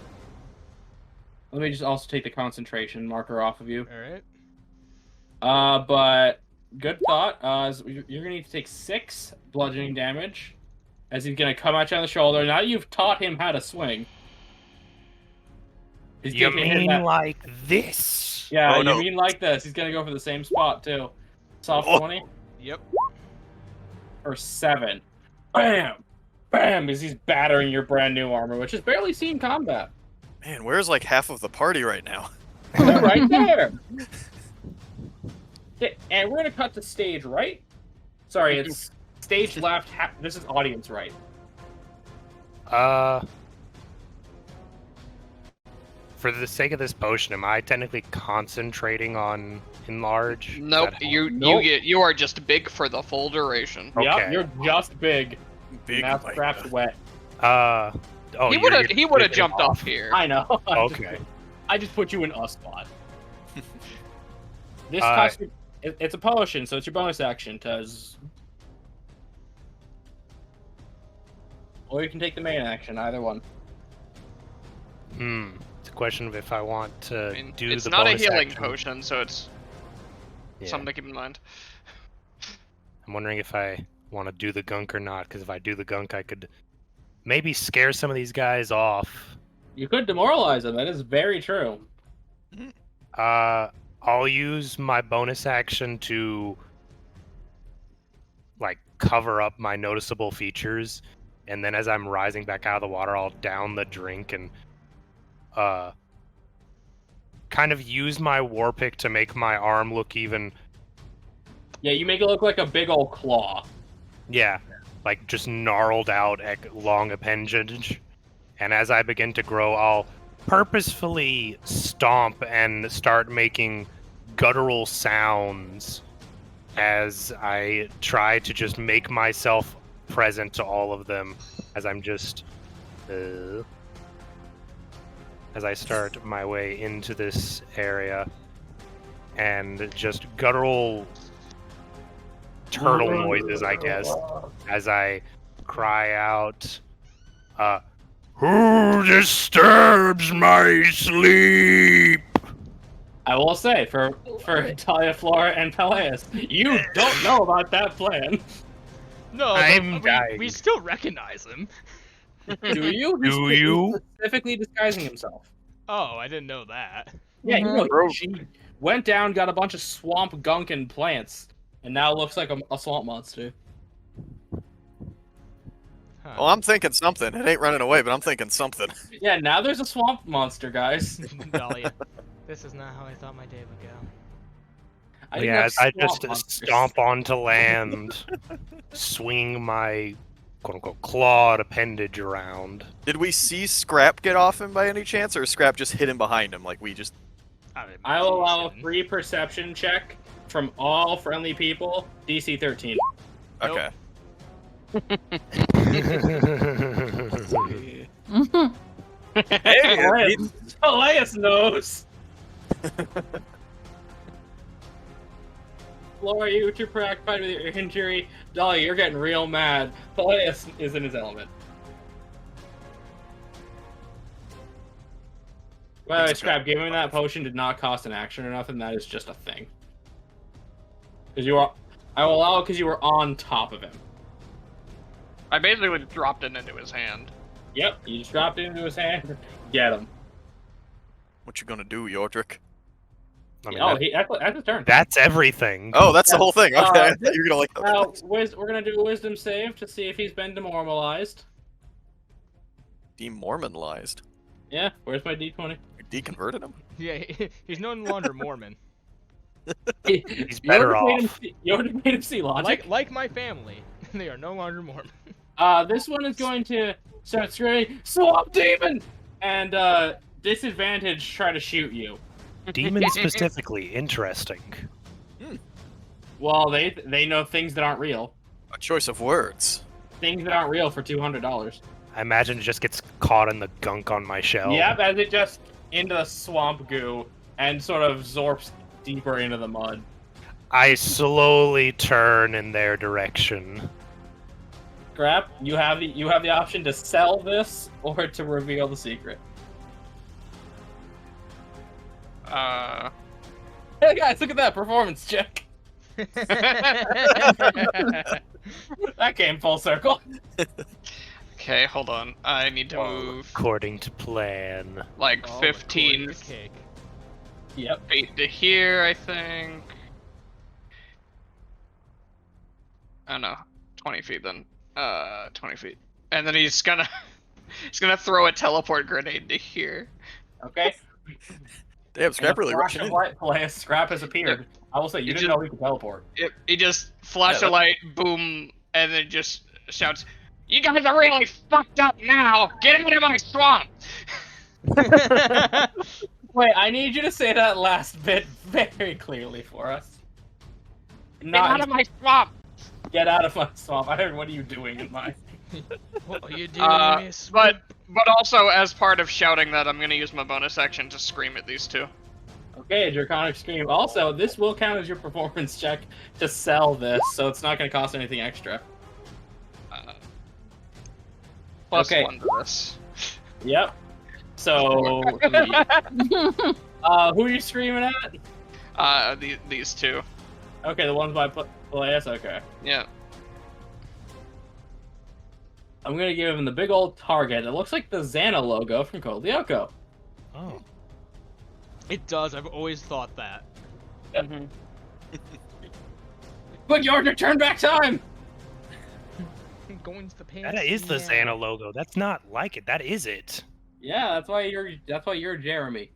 Let me just also take the concentration marker off of you. All right. But good thought. You're gonna need to take 6 bludgeoning damage, as he's gonna come at you on the shoulder. Now you've taught him how to swing. He's You gonna hit mean that- like this? Yeah, Oh, you no. mean like this. He's gonna go for the same spot too. Soft Oh. 20 Yep. or 7. Bam! Bam! As he's battering your brand new armor, which is barely seen combat. Man, where's like half of the party right now? They're right there. Okay, and we're gonna cut to stage right. Sorry, it's stage left. This is audience right. For the sake of this potion, am I technically concentrating on enlarge? Does Nope, that help? Nope. you are just big for the full duration. Okay. Yep, you're just big. Big Mouth like straps that. wet. Oh, he you're would have getting he would have taken jumped off here. I know. Okay. I just put you in a spot. This Uh, costs you, it's a potion, so it's your bonus action. Or you can take the main action, either one. It's a question of if I want to I mean, do it's the not a bonus healing action. potion, so it's Yeah. something to keep in mind. I'm wondering if I want to do the gunk or not, because if I do the gunk, I could maybe scare some of these guys off. You could demoralize them. That is very true. I'll use my bonus action to like cover up my noticeable features, and then as I'm rising back out of the water, I'll down the drink and kind of use my war pick to make my arm look even. Yeah, you make it look like a big old claw. Yeah, like just gnarled out long appendage. And as I begin to grow, I'll purposefully stomp and start making guttural sounds as I try to just make myself present to all of them as I'm just as I start my way into this area and just guttural turtle noises, I guess, as I cry out, who disturbs my sleep? I will say, for Talia, Flora, and Peleus, you don't know about that plan. No, I'm but dying. we still recognize him. Do you? Do He's you? specifically disguising himself. Oh, I didn't know that. Yeah, you know, Bro. she went down, got a bunch of swamp gunk and plants, and now looks like a swamp monster. Huh. Well, I'm thinking something. It ain't running away, but I'm thinking something. Yeah, now there's a swamp monster, guys. Dahlia, this is not how I thought my day would go. I didn't Yeah, have as I swamp just monsters. stomp onto land, swing my quote-unquote clawed appendage around. Did we see Scrap get off him by any chance, or Scrap just hit him behind him like we just... I will allow a free perception check from all friendly people, DC 13. Okay. Hey, Elias knows! Laura, you too preoccupied with your injury. Dolly, you're getting real mad. Elias is in his element. By the way, Scrap, giving that potion did not cost an action or nothing. That is just a thing. Because you are, I will allow it because you were on top of him. I basically dropped it into his hand. Yep, you just dropped it into his hand. Get him. what you gonna do, Yordrick? I mean, That's his turn. that's everything. Oh, that's the whole thing. Okay, I Uh, thought you were gonna like... Now, we're gonna do a wisdom save to see if he's been demoralized. Demormonized. Yeah, where's my D20? You deconverted him? Yeah, he's no longer Mormon. He's better off. You already made him see logic. Like my family, they are no longer Mormon. This one is going to start screaming, "Swamp demon!" and disadvantage try to shoot you. Demon specifically, interesting. Well, they know things that aren't real. A choice of words. Things that aren't real for $200. I imagine it just gets caught in the gunk on my shell. Yep, as it just into the swamp goo and sort of zorps deeper into the mud. I slowly turn in their direction. Scrap, you have the option to sell this or to reveal the secret. Hey guys, look at that performance check. That came full circle. Okay, hold on. I need to move According to plan. like Oh, 15 quarter cake. Yep. feet to here, I think. Oh no, 20 feet then. 20 feet. And then he's gonna throw a teleport grenade to here. Okay. Damn, Scrap really Flash rushing of in. light play, Scrap has appeared. I will say, you It didn't just- know we could teleport. He just flash Yeah, a light, boom, and then just shouts, "You guys are really fucked up now! Get out of my swamp!" Wait, I need you to say that last bit very clearly for us. Get out of my swamp! Get out of my swamp. I heard, what are you doing in my... What are you doing, Miss? But also as part of shouting that, I'm gonna use my bonus action to scream at these two. Okay, Draconic Scream. Also, this will count as your performance check to sell this, so it's not going to cost anything extra. Plus Okay. 1 to this. Yep. So, who are you screaming at? These two. Okay, the ones by Peleus? Okay. Yeah. I'm going to give him the big old target. It looks like the Xana logo from Code Lyoko. Oh. It does. I've always thought that. Mm-hmm. Quick, Yordner, turn back time! Going to the pants. That is the Xana logo. That's not like it. That is it. Yeah, that's why you're Jeremy.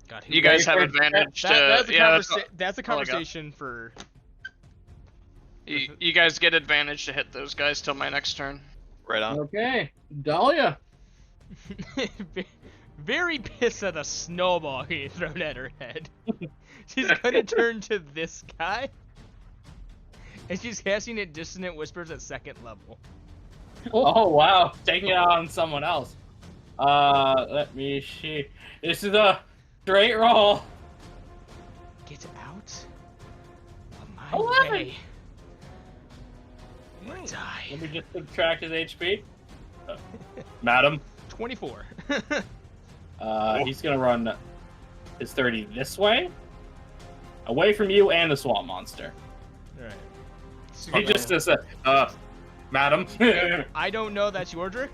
God, You guys have Ready for- advantage to. That's a yeah, that's all- that's a all I got. conversation for. You guys get advantage to hit those guys till my next turn. Right on. Okay, Dahlia. Very pissed at the snowball he thrown at her head. She's gonna turn to this guy, and she's casting it Dissonant Whispers at 2nd level. Oh wow, taking it out on someone else. Let me see. This is a straight roll. Get out of my 11. way. Or die. Let me just subtract his HP. Madam. 24. He's gonna run his 30 this way, away from you and the swamp monster. Alright. He just says, madam. I don't know that's Yordrick,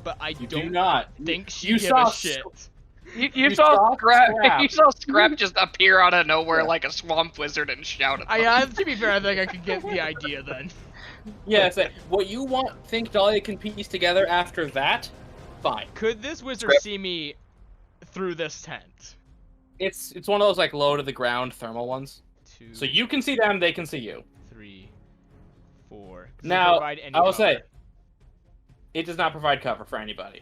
but I You don't do not. think she You gives saw a shit. You saw saw Scrap. Scrap. You saw Scrap just appear out of nowhere like a swamp wizard and shout at them. To be fair, I think I could get the idea then. Yeah, it's like, what you think Dahlia can piece together after that, fine. Could this wizard Scrap. see me through this tent? It's one of those like low to the ground thermal ones. 2, So you can see them, they can see you. 3, 4. Does it Now, provide any I will cover? say, it does not provide cover for anybody.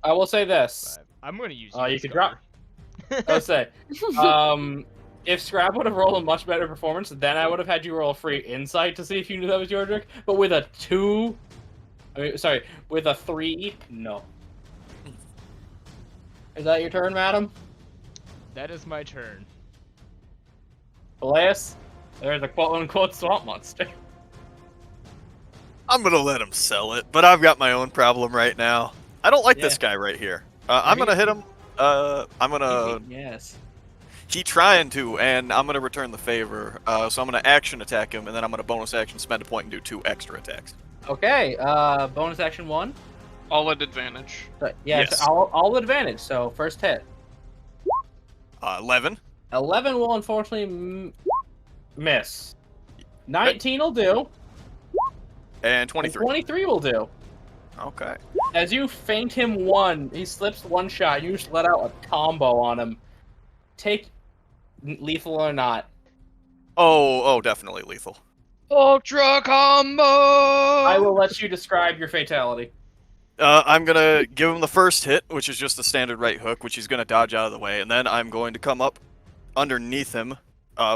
I will say this. 5. I'm gonna use. You as could cover. I will say, if Scrap would have rolled a much better performance, then I would have had you roll a free insight to see if you knew that was Yordrick. But with a 2, with a 3, no. Is that your turn, madam? That is my turn. Elias? There's a quote-unquote swamp monster. I'm gonna let him sell it, but I've got my own problem right now. I don't like this Yeah. guy right here. I'm gonna hit him. I'm gonna Yes. keep trying to, and I'm gonna return the favor. So I'm gonna action attack him, and then I'm gonna bonus action spend a point and do 2 extra attacks. Okay, bonus action 1. All at advantage. But yeah, Yes. it's all advantage, so first hit. 11. 11 will unfortunately miss. 19 will do. And And 23. 23 will do. Okay. As you feint him one, he slips one shot. You just let out a combo on him. Take lethal or not. Oh, definitely lethal. Ultra combo. I will let you describe your fatality. I'm gonna give him the first hit, which is just the standard right hook, which he's gonna dodge out of the way, and then I'm going to come up underneath him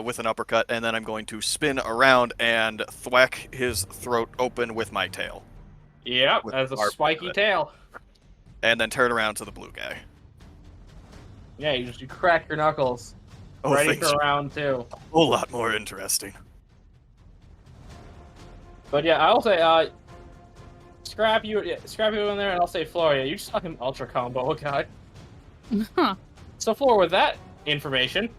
with an uppercut, and then I'm going to spin around and thwack his throat open with my tail, Yep, With as a our spiky bullet. tail. and then turn around to the blue guy. Yeah, you crack your knuckles. Oh, Ready things for are round 2. a whole lot more interesting. But yeah, I'll say, scrap you in there, and I'll say, Floria, you just fucking ultra combo a guy. Huh. So, Flora, with that information,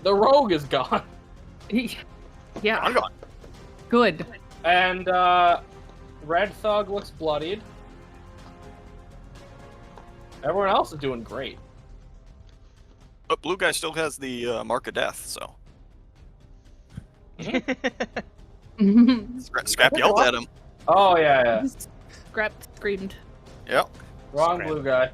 the rogue is gone, Yeah, I'm gone. good. and Red Thug looks bloodied. Everyone else is doing great. But blue guy still has the mark of death, so Scrap yelled at him. Oh yeah. Scrap screamed. Yep, Wrong Scrap. blue guy.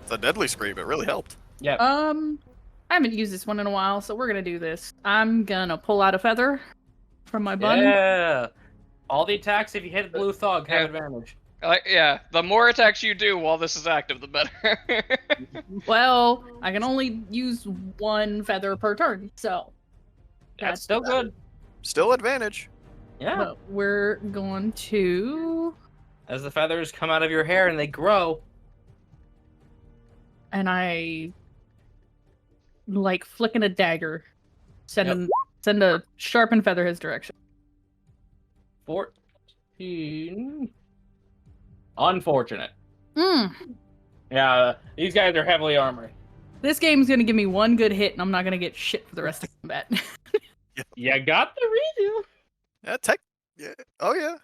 it's a deadly scream. It really helped. Yeah. I haven't used this one in a while, so we're gonna do this. I'm gonna pull out a feather from my bun. Yeah. All the attacks, if you hit blue thug, have Yeah. advantage. Yeah, the more attacks you do while this is active, the better. Well, I can only use one feather per turn, so That's still good. Still advantage. Yeah. but we're going to, As the feathers come out of your hair and they grow. and I like flicking a dagger, send a sharpened feather his direction. 14. Unfortunate. Mm. Yeah, these guys are heavily armored. This game's gonna give me one good hit, and I'm not gonna get shit for the rest of combat. You got the redo. Yeah, yeah. Oh yeah.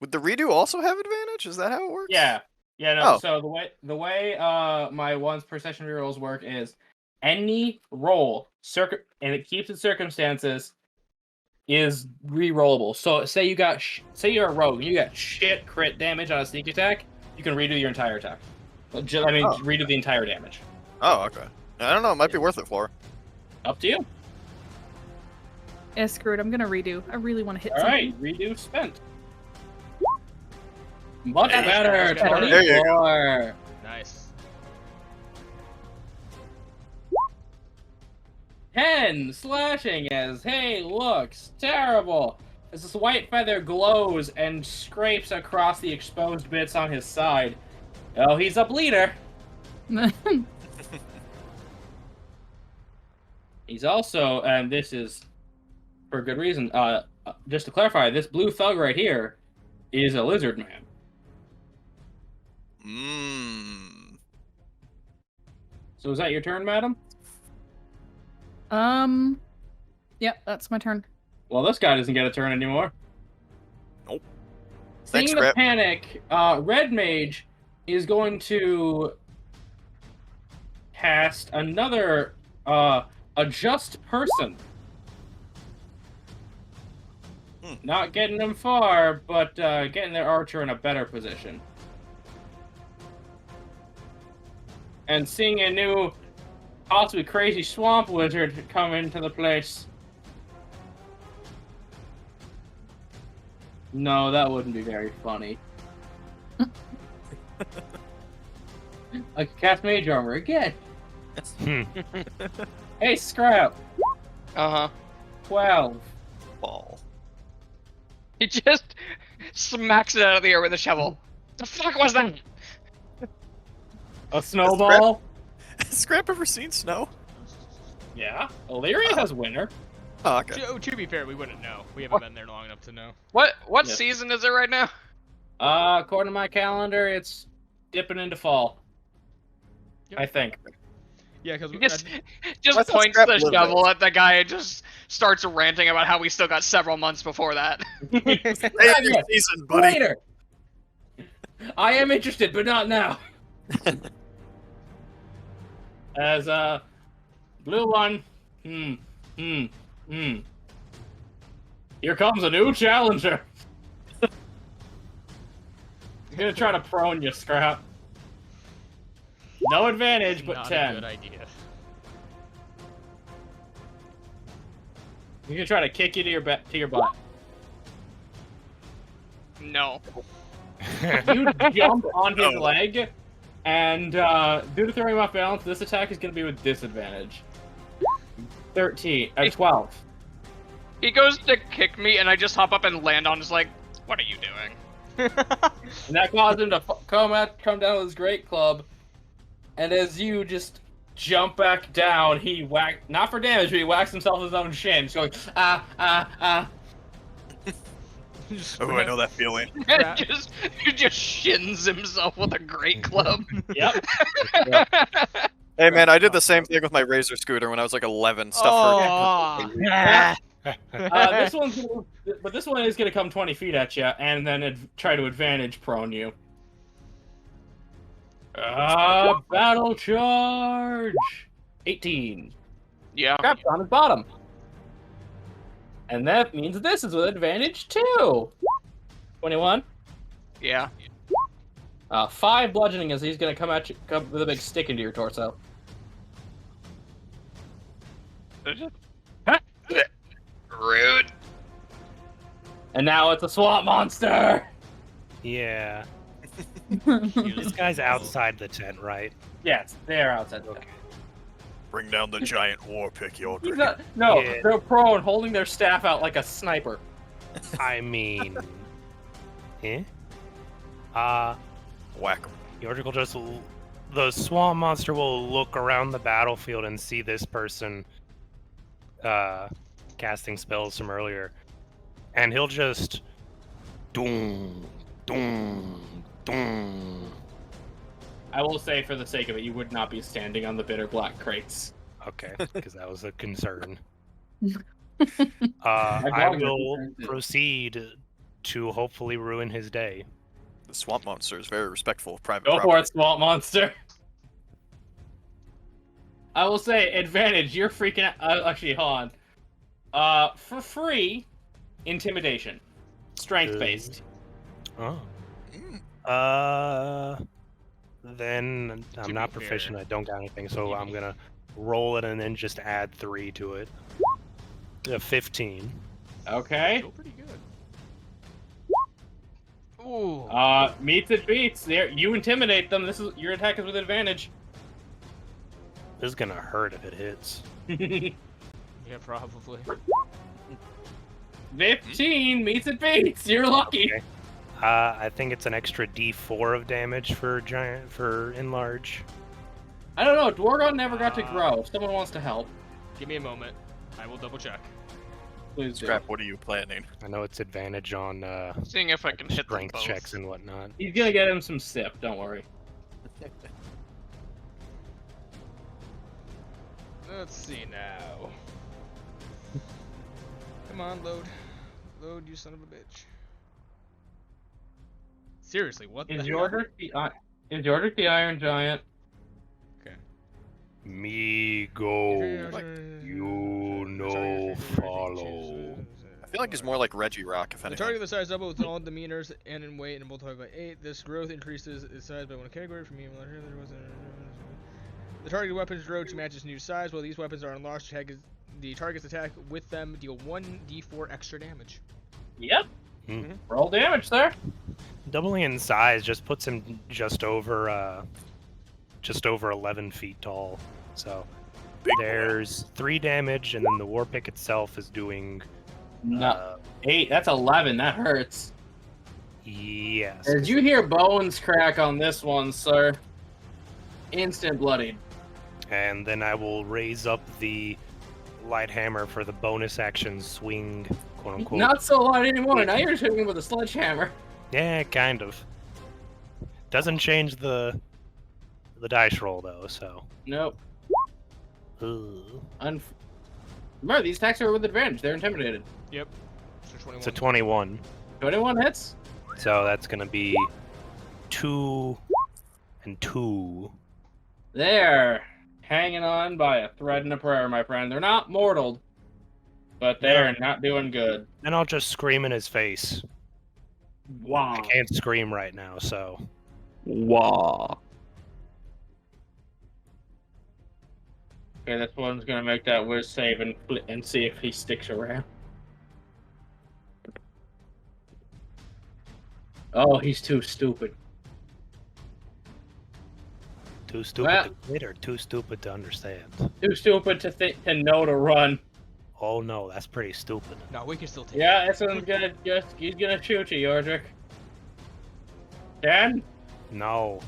Would the redo also have advantage? Is that how it works? Yeah. Yeah, no. Oh. So the way my once per session rerolls work is any roll and it keeps its circumstances is re-rollable. So say you got say you're a rogue, you got shit crit damage on a sneak attack, you can redo your entire attack. Redo the entire damage. Oh, okay. I don't know. It might be worth it, Flora. Up to you. Yeah, screw it. I'm gonna redo. I really want to hit All something. right, redo spent. Much Yeah, better. that's better. There you go. 24. Nice. 10 slashing as Hay looks terrible as this white feather glows and scrapes across the exposed bits on his side. Oh, he's a bleeder. He's also, and this is for good reason, just to clarify, this blue thug right here is a lizard man. Mmm. So is that your turn, madam? Yep, that's my turn. Well, this guy doesn't get a turn anymore. Nope. Seeing Thanks, the Scrap. panic, Red Mage is going to cast another adjust person. Not getting them far, but getting their archer in a better position. And seeing a new, possibly crazy swamp lizard come into the place. No, that wouldn't be very funny. I could cast Mage Armor again. Hmm. Hey, Scrap. Uh huh. 12. Ball. He just smacks it out of the air with a shovel. The fuck was that? A snowball? Has Scrap ever seen snow? Yeah. Illyria has winter. Oh, okay. To be fair, we wouldn't know. We haven't been there long enough to know. What Yes. season is it right now? According to my calendar, it's dipping into fall. Yep. I think. Yeah, because He Why just does points Scrap the live shovel there? at the guy and just starts ranting about how we still got several months before that. Hey, your season, buddy. Later. I am interested, but not now. As blue one. Here comes a new challenger. He's gonna try to prone you, Scrap. No advantage, but not 10. a good idea. He's gonna try to kick you to your butt. No. You jump on his No. leg, and due to throwing him off balance, this attack is going to be with disadvantage. 12. He goes to kick me and I just hop up and land on his leg. What are you doing? And that caused him to come down with his great club. And as you just jump back down, he not for damage, but he whacks himself with his own shin. Just going, Oh, I know that feeling. Yeah. he just shins himself with a great club. Yep. Hey, man, I did the same thing with my Razor scooter when I was like 11. Stuff Oh. This one is gonna come 20 feet at you, and then try to advantage prone you. Battle charge. 18. Yeah. Scrap's on his bottom. And that means this is with advantage too. 21. Yeah. 5 bludgeoning as he's gonna come at you with a big stick into your torso. Rude. And now it's a swamp monster. Yeah. This guy's outside the tent, right? Yes, they're outside. Okay. Bring down the giant war pick, He's Yordle. not, no, Yeah. they're prone, holding their staff out like a sniper. I mean, eh? Whack 'em. Yordle just the swamp monster will look around the battlefield and see this person casting spells from earlier, and he'll just doom doom doom. I will say, for the sake of it, you would not be standing on the bitter black crates. Okay, because that was a concern. I've I always will been concerned, too. proceed to hopefully ruin his day. The swamp monster is very respectful of private Go for property. it, swamp monster. I will say, advantage, you're freaking out. Actually, hold on. For free, Intimidation. Strength based. Oh. Then To I'm be not fair. proficient. I don't got anything, so I'm gonna roll it and then just add 3 to it. 15. Okay. Still pretty good. Ooh. Meets it beats. There, you intimidate them. This is your attack is with advantage. This is gonna hurt if it hits. Yeah, probably. 15 meets it beats. You're lucky. Okay. I think it's an extra D4 of damage for enlarge. I don't know. Dwargon never got to grow. If someone wants to help, Give me a moment. I will double check. please do. Scrap, what are you planning? I know it's advantage on Seeing if I can hit them strength both. checks and whatnot. He's gonna get him some sip. Don't worry. Let's see now. Come on, load. Load, you son of a bitch. Seriously, what the Is hell? Yordrick the Iron Giant? Okay. Me go, you no follow. I feel like he's more like Reggie Rock, if The anything. target of the size double with all demeanors and in weight and multiplied by 8. This growth increases its size by 1 category from medium. The target weapons grow to match its new size. While these weapons are enlarged, the target's attack with them deal 1d4 extra damage. Yep. Hmm. Roll damage, sir. Doubling in size just puts him just over 11 feet tall. So Big boy. there's 3 damage, and then the war pick itself is doing No. 8. That's 11. That hurts. yes. As you hear bones crack on this one, sir. Instant bloodied. And then I will raise up the light hammer for the bonus action swing, quote unquote. Not so light anymore. Now you're shooting him with a sledgehammer. Yeah, kind of. Doesn't change the dice roll though, so. Nope. Ugh. Remember, these attacks are with advantage. They're intimidated. Yep. So 21. It's a 21. 21 hits. So that's gonna be 2 and 2. They're hanging on by a thread and a prayer, my friend. They're not mortal, but they're not doing good. Then I'll just scream in his face. Wow. I can't scream right now, so. Wow. Okay, this one's gonna make that whiz save and see if he sticks around. Oh, he's too stupid. Too stupid Well- to quit or too stupid to understand? Too stupid to know to run. Oh no, that's pretty stupid. No, we can still take Yeah, this one's he's gonna shoot you, Yordrick. Dan, No.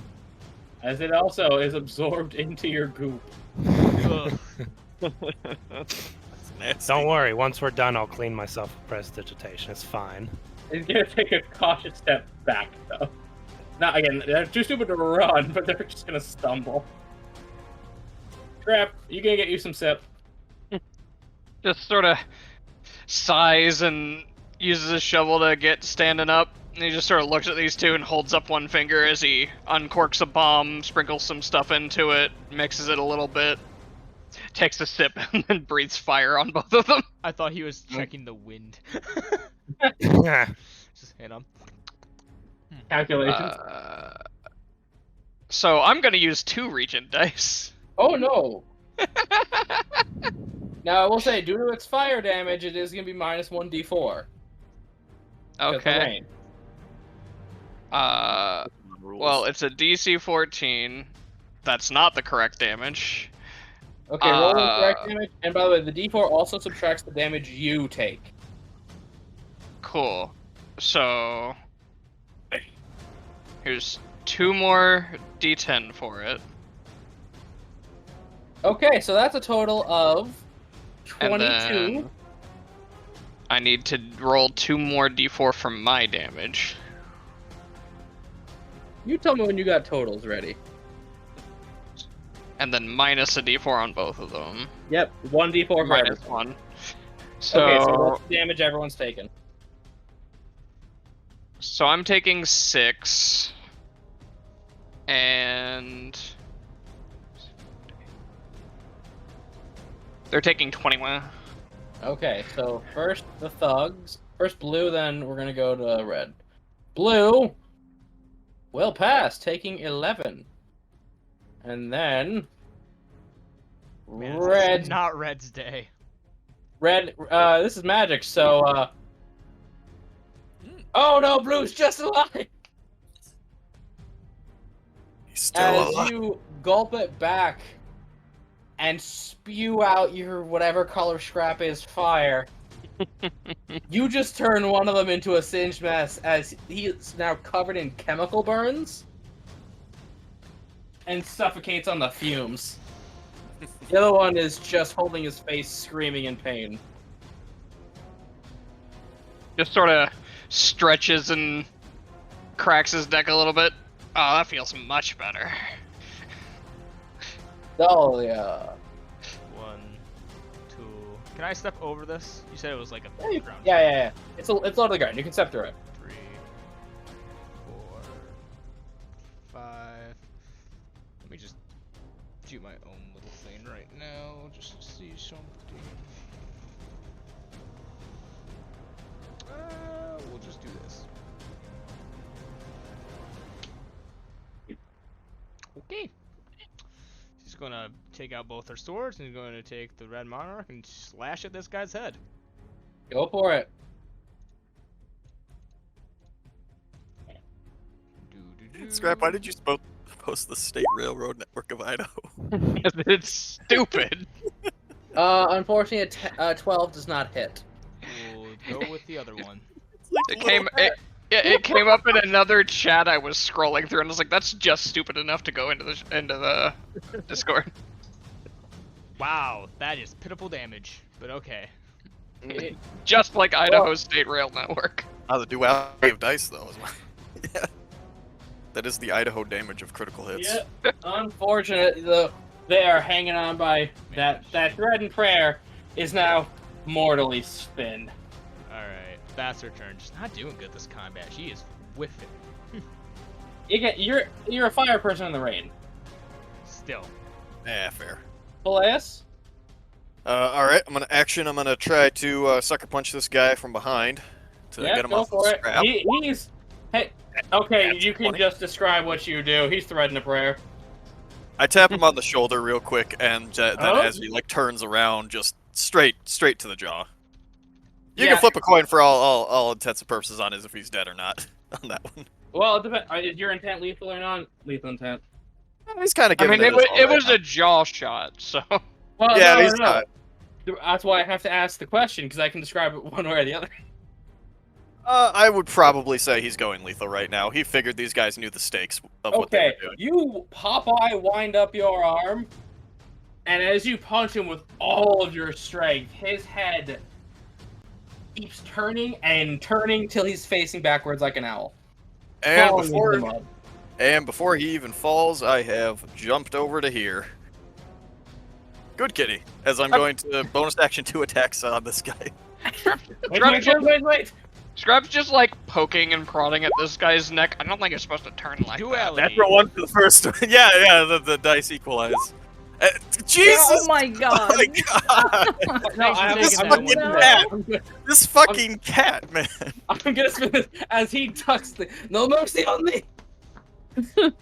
as it also is absorbed into your goop. it. That's nasty. Don't worry, once we're done, I'll clean myself with prestidigitation. It's fine. He's gonna take a cautious step back, though. Not again, they're too stupid to run, but they're just gonna stumble. Crap, you gonna get you some sip. Just sort of sighs and uses his shovel to get standing up. And he just sort of looks at these two and holds up one finger as he uncorks a bomb, sprinkles some stuff into it, mixes it a little bit, takes a sip, and then breathes fire on both of them. I thought he was checking the wind. Just hit him. Calculations. So I'm gonna use 2 regent dice. Oh no! Now I will say, due to its fire damage, it is gonna be minus 1d4. 'cause of the Okay. rain. Well, it's a DC 14. That's not the correct damage. Okay, roll the correct damage. And by the way, the d4 also subtracts the damage you take. Cool. So here's 2 more D10 for it. Okay, so that's a total of And 22. then I need to roll 2 more D4 for my damage. You tell me when you got totals ready. And then minus a D4 on both of them. Yep, 1d4 for Minus everyone. 1. So, Okay, so what's the damage everyone's taken? so I'm taking 6. And they're taking 21. Okay, so first the thugs. First blue, then we're gonna go to red. Blue will pass, taking 11. And then Man, this red. is not Red's day. Red. This is magic. So. Oh no, blue's just alive. He's still As alive. you gulp it back and spew out your whatever color scrap is fire, you just turn one of them into a singed mess as he is now covered in chemical burns and suffocates on the fumes. The other one is just holding his face, screaming in pain. Just sort of stretches and cracks his neck a little bit. Oh, that feels much better. Oh yeah. 1, 2. Can I step over this? You said it was like a ground. Yeah. It's low to the ground. You can step through it. 3, 4, 5. Let me just do my own little thing right now, just to see something. We'll just do this. Okay. She's gonna take out both her swords and going to take the red monarch and slash at this guy's head. Go for it. Scrap, why did you post the State Railroad Network of Idaho? It's stupid. Unfortunately, 12 does not hit. We'll go with the other one. It came up in another chat I was scrolling through, and I was like, "That's just stupid enough to go into the Discord." Wow, that is pitiful damage, but okay. Just like Idaho State Rail Network. Oh, the duality of dice, though. Yeah. That is the Idaho damage of critical hits. Yeah. Unfortunately, they are hanging on by that thread and prayer is now mortally spinned. Alright, that's her turn. Just not doing good this combat. She is whiffing. You're a fire person in the rain. Still. Yeah, fair. Peleus? Alright, I'm gonna try to sucker punch this guy from behind to get him go off for the it. scrap. He's... Hey, okay, That's you can 20. just describe what you do. He's threading a prayer. I tap him on the shoulder real quick, and then Oh. as he turns around, just straight to the jaw. You Yeah. can flip a coin for all intents and purposes on if he's dead or not on that one. Well, it depends. Is your intent lethal or non-lethal intent? He's kind of I giving mean, it. it was a jaw shot, so. Well, Yeah, no, he's no. not. That's why I have to ask the question, because I can describe it one way or the other. I would probably say he's going lethal right now. He figured these guys knew the stakes of what they Okay, were doing. you Popeye wind up your arm, and as you punch him with all of your strength, his head keeps turning and turning till he's facing backwards like an owl. And falling into the mud. before he even falls, I have jumped over to here. Good kitty, as I'm going to bonus action 2 attacks on this guy. Wait. Scrap's just like poking and prodding at this guy's neck. I don't think it's supposed to turn like that. Duality. Natural 1 for the first one. Yeah, the dice equalize. Jesus! Oh my god. Oh my god! No, I have This I'm fucking gonna- cat. I'm gonna- This fucking cat, man. I'm gonna spin this as he ducks the no mercy on me. Oh,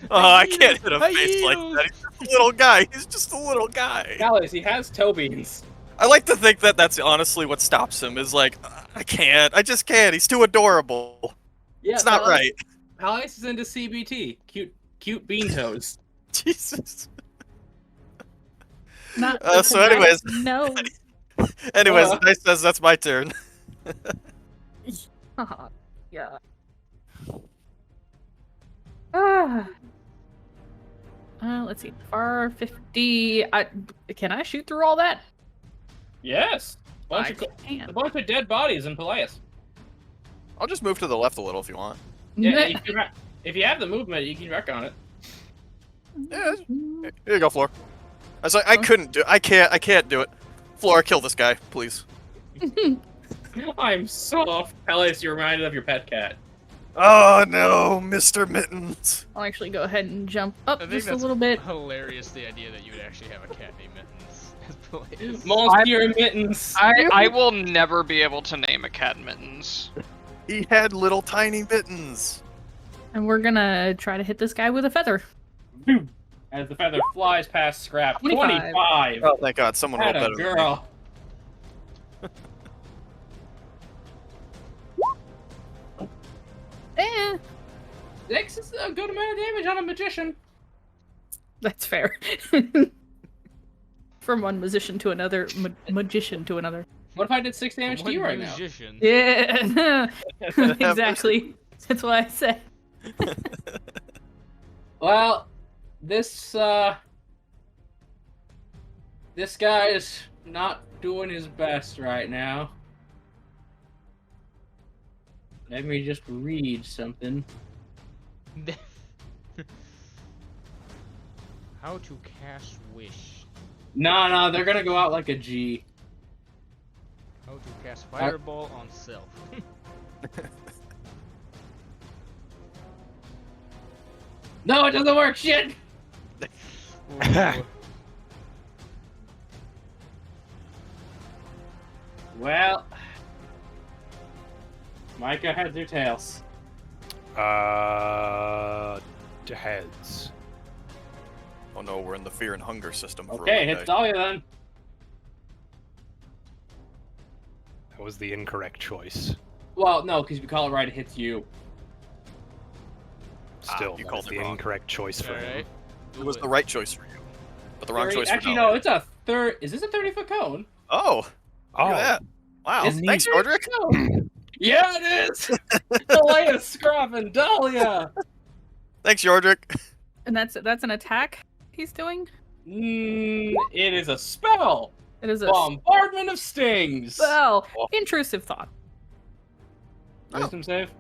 I can't hit a face like yield. that. He's just a little guy. He's just a little guy. Gallus, he has toe beans. I like to think that that's honestly what stops him. Is like, I can't. I just can't. He's too adorable. Yeah, It's not right. Gallus is into CBT. Cute bean toes. Jesus. Not So anyways. No. Anyways, the dice says that's my turn. Yeah. Ah. Let's see. Far 50. Can I shoot through all that? Yes. I A can. bunch of dead bodies in Peleus. I'll just move to the left a little if you want. Yeah, if you have the movement, you can wreck on it. Yeah. Here you go, Floor. I was like, I couldn't do. I can't do it. Flora, kill this guy, please. I'm soft. Peleus, you're reminded of your pet cat. Oh no, Mr. Mittens. I'll actually go ahead and jump up I think just a that's little bit. hilarious, the idea that you would actually have a cat named Mittens. Monsieur Mittens. I will never be able to name a cat Mittens. He had little tiny mittens. And we're gonna try to hit this guy with a feather. As the feather flies past Scrap. 25. 25. Oh, thank God, someone rolled Atta better than me. girl. Eh, 6 is a good amount of damage on a magician. that's fair. From one musician to another, magician to another. What if I did 6 damage to you right now? Magician. Yeah, exactly. That's what I said. Well, this guy is not doing his best right now. Let me just read something. How to cast Wish. No, they're gonna go out like a G. How to cast Fireball on self. No, it doesn't work. Shit. Ooh. Well, Micah, heads or tails? Heads. Oh no, we're in the fear and hunger system. For Okay, one hits day. Dahlia then. That was the incorrect choice. Well, no, because if you call it right, it hits you. Still, you that called was it the wrong. incorrect choice for him. Alright. It was the right choice for you, but the wrong 30 choice Actually, for no, Dahlia. it's a third. Is this a 30-foot cone? Oh, Oh, look at that. Wow, Is it thanks, a Roderick. 30-foot cone? Yeah, it is. Dahlia, Scrap, and Dahlia. Thanks, Yordrick. And that's an attack he's doing? It is a spell. It is a Bombardment of stings. spell. Oh. Intrusive thought. Wisdom save.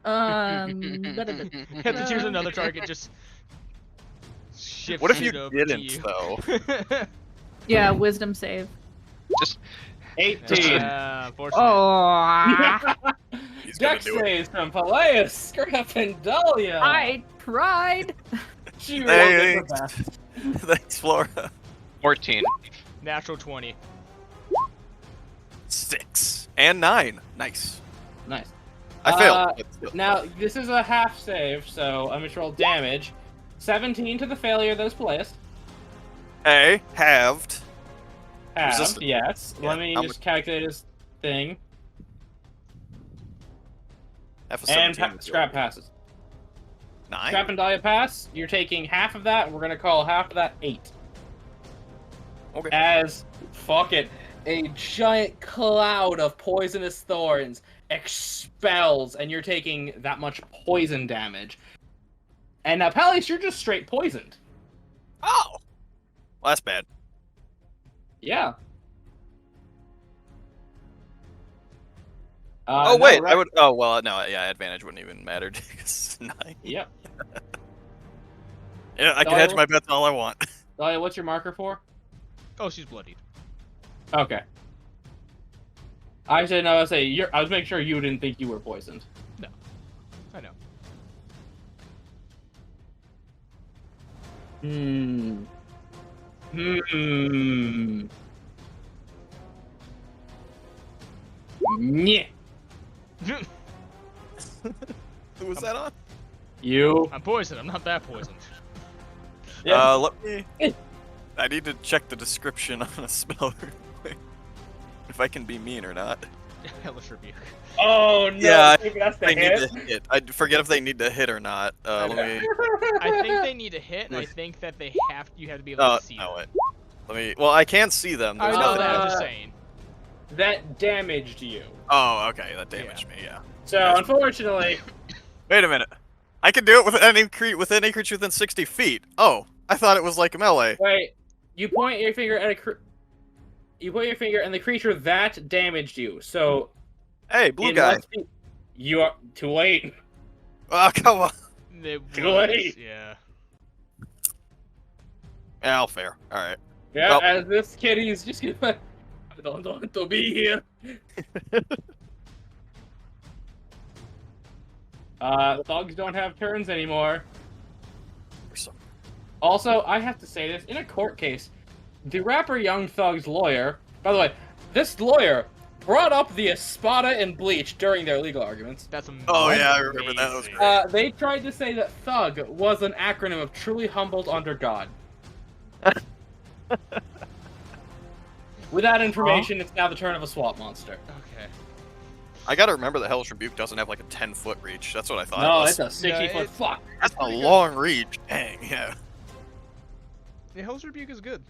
Have to choose another target, just shift What if you it up didn't, to you. though? Yeah, wisdom save. Just 18. Unfortunate. Oh, He's gonna Dex do it. saves from Peleus, Scrap, and Dahlia. I tried. She rolled it the Thanks. best. Thanks, Flora. 14. Natural 20. 6 and 9. Nice. Nice. I failed. but still. Now, this is a half save, so I'm going to roll damage. 17 to the failure that is Peleus. A halved. Half, Resist- yes. Yeah, Let me how just calculate his thing. Half of And 17. Scrap passes. 9. Scrap and Dahlia pass. You're taking half of that, and we're going to call half of that 8. Okay. As, fuck it, a giant cloud of poisonous thorns expels, and you're taking that much poison damage. And now, Peleus, you're just straight poisoned. Oh. Well, that's bad. Yeah. Oh no, wait, right- I would. Oh well, no, yeah, advantage wouldn't even matter because 9. Yep. Yeah, I can Dahlia, hedge my bets all I want. Dahlia, what's your marker for? Oh, she's bloodied. Okay. I said no. I was saying I was making sure you didn't think you were poisoned. I know. Hmm. Yeah. Who was that on? You. I'm poisoned. I'm not that poisoned. Yeah. Let me. I need to check the description on a spell real quick. If I can be mean or not. Hellish Rebuke. Oh no. Yeah, Maybe that's the They need hit. to hit. I forget if they need to hit or not. Let me. I think they need to hit, and I think that you have to be able Oh, to see no, them. wait. Let me. Well, I can see them. I There's know nothing- that. I'm just saying. That damaged you. Oh, okay, that damaged me. Yeah. So unfortunately, Wait a minute. I can do it with any creature within 60 feet. Oh, I thought it was like melee. wait. You point your finger at you point your finger, and the creature that damaged you. So Hey, blue it guy. must be- You are too late. Oh, come on. It Too was, late. yeah. Yeah, fair. All right. Yeah, Well- as this kitty's just gonna. I don't want to be here. Dogs don't have turns anymore. Also, I have to say this, in a court case, the rapper Young Thug's lawyer, by the way, this lawyer brought up the Espada and Bleach during their legal arguments. That's amazing. Oh, yeah, I remember that. That was great. They tried to say that Thug was an acronym of truly humbled under God. With that information, it's now the turn of a swamp monster. Okay. I gotta remember that Hellish Rebuke doesn't have like a 10-foot reach. That's what I thought. No, it was. it's a 60-foot fuck. That's a long reach. Dang, yeah. Yeah, Hell's Rebuke is good.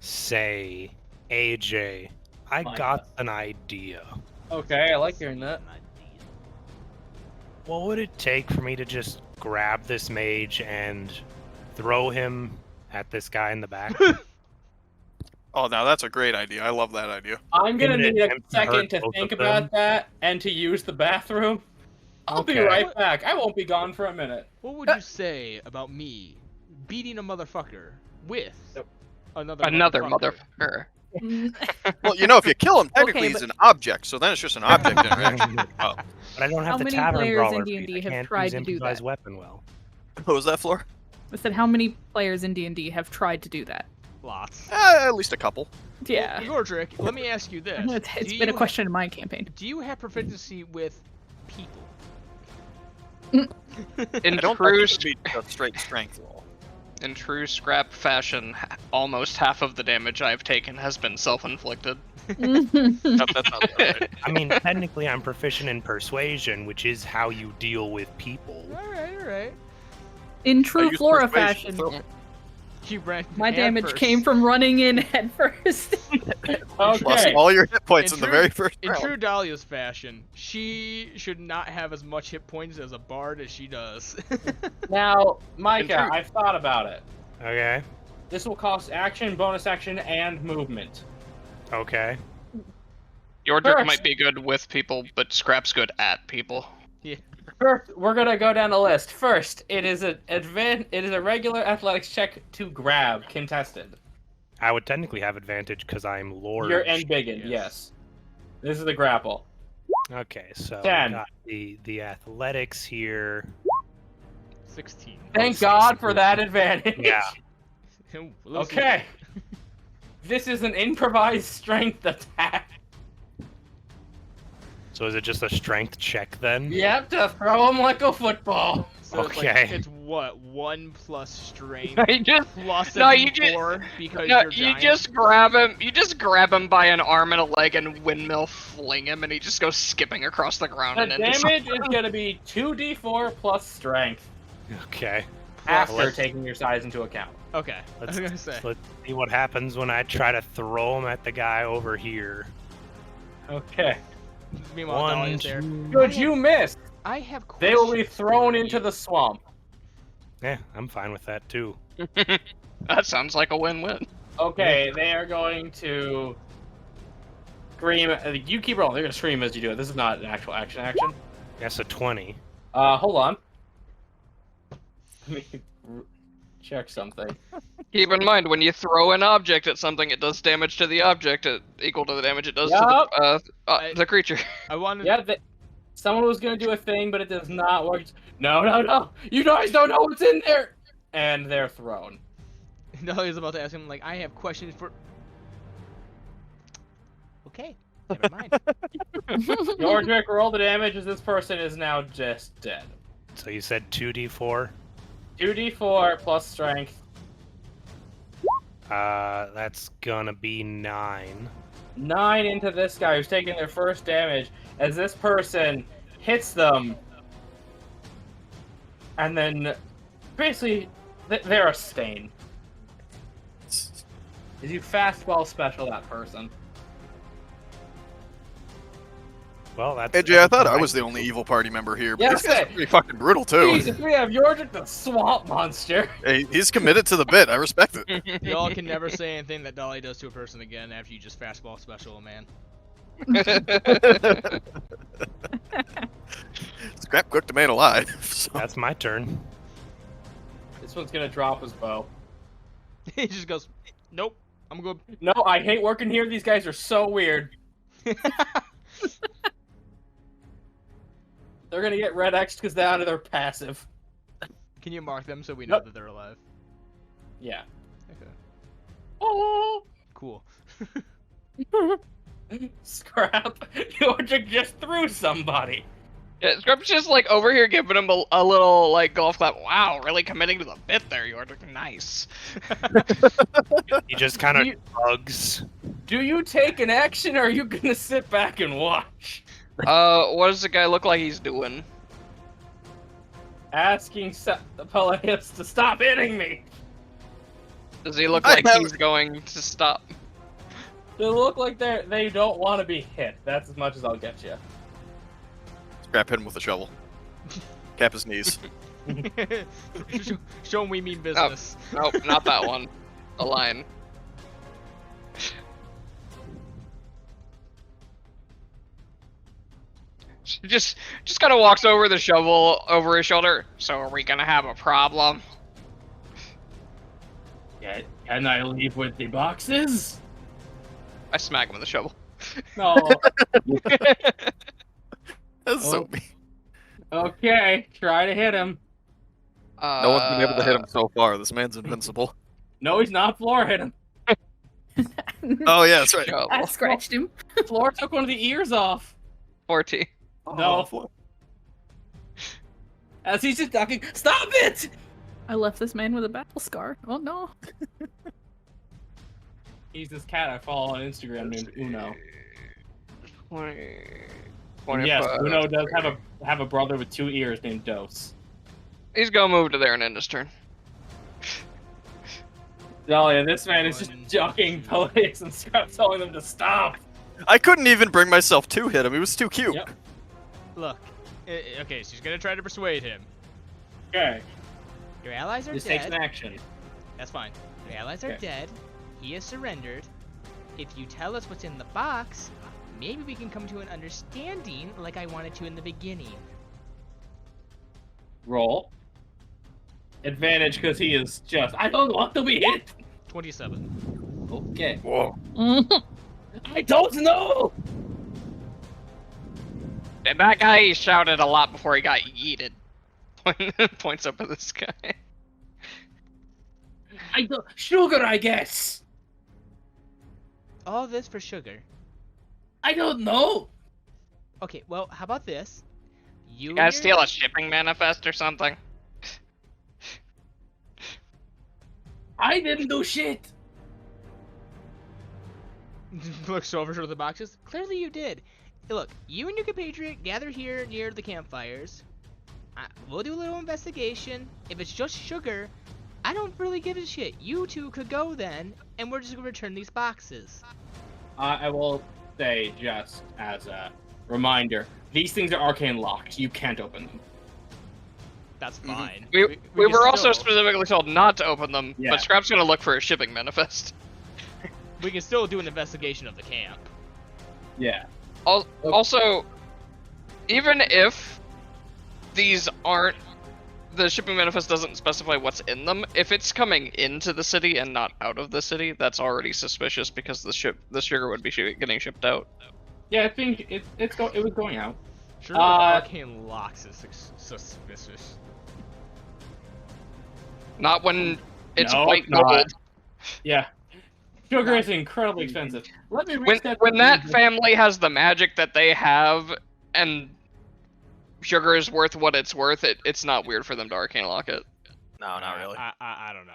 Say, AJ, I My got an idea. Okay, I like hearing that. What would it take for me to just grab this mage and throw him at this guy in the back? Oh, now that's a great idea. I love that idea. I'm gonna In an need a attempt to second hurt to both think of about them? that and to use the bathroom. I'll be Okay. right back. I won't be gone for a minute. What would you say about me beating a motherfucker with another motherfucker. Well, you know, if you kill him, technically Okay, he's but- an object, so then it's just an object interaction. Oh. But I don't have How the many tavern players brawler in feat. D&D I have can't tried use to do improvised that? weapon well. What was that, Floor? I said, how many players in D&D have tried to do that? Lots. At least a couple. Yeah. Yordrick, let me ask you this. It's Do been a you- question in my campaign. Do you have proficiency with people? In I don't true, think it would be a straight strength roll. in true scrap fashion, almost half of the damage I've taken has been self-inflicted. That sounds right. I mean, technically I'm proficient in persuasion, which is how you deal with people. Alright. In I true use Flora persuasion fashion, to throw- You ran my head damage first. came from running in head first. Lost Okay. all your hit points in the true- very first In round. true Dahlia's fashion, she should not have as much hit points as a bard as she does. Now, Micah, True. I've thought about it. Okay. This will cost action, bonus action, and movement. Okay. Yordrick First. might be good with people, but Scrap's good at people. First, we're gonna go down the list. First, it is a regular athletics check to grab contested. I would technically have advantage because I'm Lord. You're embiggened, Yes. yes. This is the grapple. Okay, so 10. got the athletics here. 16. Thank God for that advantage. Yeah. Okay. This is an improvised strength attack. So is it just a strength check then? You have to throw him like a football. So it's like, Okay. it's what? 1 plus strength You just plus a No, you just- D4 because no, you're you giant? just grab him. You just grab him by an arm and a leg and windmill fling him, and he just goes skipping across the ground. The and into damage is going to be 2d4 plus strength Okay. after let's- taking your size into account. Okay. I Let's, was gonna say. let's see what happens when I try to throw him at the guy over here. Okay. Meanwhile, One, Dahlia's there. two. Good, you missed. I have They will be questions thrown for into you. the swamp. Yeah, I'm fine with that too. That sounds like a win-win. Okay, they are going to scream. You keep rolling. They're going to scream as you do it. This is not an actual action. Yes, a 20. Hold on. Let me check something. Keep in mind, when you throw an object at something, it does damage to the object equal to the damage it does Yup. to the creature. I wanted. Yeah, someone was going to do a thing, but it does not work. No. You guys don't know what's in there. And they're thrown. Dahlia's about to ask him, like, I have questions for. Okay. Never mind. Yordrick, roll the damage as this person is now just dead. So you said 2d4? 2d4 plus strength. That's gonna be 9. 9 into this guy who's taking their first damage as this person hits them. And then, basically, they're a stain. As you fastball special that person. Well, that's... AJ, I thought I was the only evil party member here, but Yeah, these guys are okay. pretty fucking brutal too. Jesus, we have Yordrick the swamp monster. Hey, he's committed to the bit. I respect it. Y'all can never say anything that Dahlia does to a person again after you just fastball special a man. Scrap cooked a man alive. So. That's my turn. This one's gonna drop his bow. He just goes, nope, I'm good. No, I hate working here. These guys are so weird. They're gonna get red X'd because they're out of their passive. Can you mark them so we know Nope. that they're alive? Yeah. Okay. Oh, Cool. Scrap! Yordrick just threw somebody. Yeah, Scrap's just like over here giving him a little like golf clap. Wow, really committing to the bit there, Yordrick. Nice. He just kind of Do you- shrugs. Do you take an action, or are you gonna sit back and watch? What does the guy look like he's doing? Asking Peleus to stop hitting me. Does he look I like have- he's going to stop? They look like they don't want to be hit. That's as much as I'll get you. Scrap hit him with a shovel. Cap his knees. Show him we mean business. Nope, not that one. A line. She just kind of walks over the shovel over his shoulder. So are we gonna have a problem? Yeah, can I leave with the boxes? I smack him with the shovel. No. That's so Oh. mean. Okay, try to hit him. No one's been able to hit him so far. This man's invincible. No, he's not. Floor hit him. Oh yeah, that's right. Shovel. I scratched him. Floor took one of the ears off. 40. No. Oh, As he's just talking, stop it! I left this man with a battle scar. Oh no. He's this cat I follow on Instagram named Uno. 20. And yes, 25. Uno does have a brother with 2 ears named Dose. He's gonna move to there and end his turn. Oh yeah, this man is just jogging Peleus and Scrap telling them to stop. I couldn't even bring myself to hit him. He was too cute. Yep. Look. Okay, she's gonna try to persuade him. Okay, Your allies are this takes dead. an action. That's fine. Your allies are Okay. dead. He has surrendered. If you tell us what's in the box, maybe we can come to an understanding like I wanted to in the beginning. Roll. Advantage because he is just. I don't want to be hit. 27. Okay. Whoa. I don't know. That guy shouted a lot before he got yeeted. Points up at this guy. I don't. Sugar, I guess. All this for sugar. I don't know. Okay, well, how about this? You You guys and steal a shipping manifest or something? I didn't do shit. Looks over to the boxes. Clearly you did. Hey, look, you and your compatriot gather here near the campfires. We'll do a little investigation. If it's just sugar, I don't really give a shit. You two could go then, and we're just gonna return these boxes. I will say, just as a reminder, these things are arcane locked. You can't open them. That's fine. We can were also still- specifically told not to open them, Yeah. but Scrap's gonna look for a shipping manifest. We can still do an investigation of the camp. Yeah. Also, even if these aren't, the shipping manifest doesn't specify what's in them. If it's coming into the city and not out of the city, that's already suspicious because the sugar would be getting shipped out. Yeah, I think it was going out. Sure, arcane locks is suspicious. Not when it's No, white it's not. gold. Yeah. Sugar is incredibly expensive. Let me When reset that the- family has the magic that they have, and sugar is worth what it's worth, it's not weird for them to arcane lock it. No, not really. I don't know.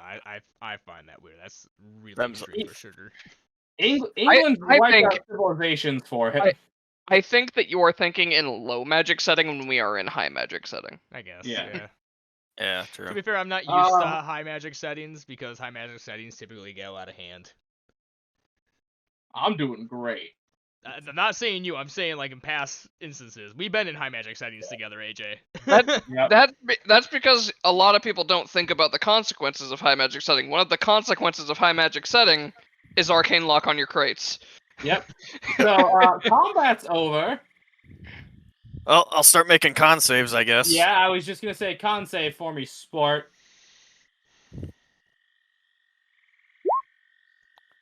I find that weird. That's really Them's- extreme for sugar. England's I wiped think- out civilizations for it. I think that you are thinking in low magic setting when we are in high magic setting. I guess. Yeah. Yeah, To be true. fair, I'm not used to high magic settings because high magic settings typically get out of hand. I'm doing great. I'm not saying you. I'm saying like in past instances, we've been in high magic settings together, AJ. Yep. That's because a lot of people don't think about the consequences of high magic setting. One of the consequences of high magic setting is arcane lock on your crates. Yep. So combat's over. Well, I'll start making con saves, I guess. Yeah, I was just gonna say con save for me, sport.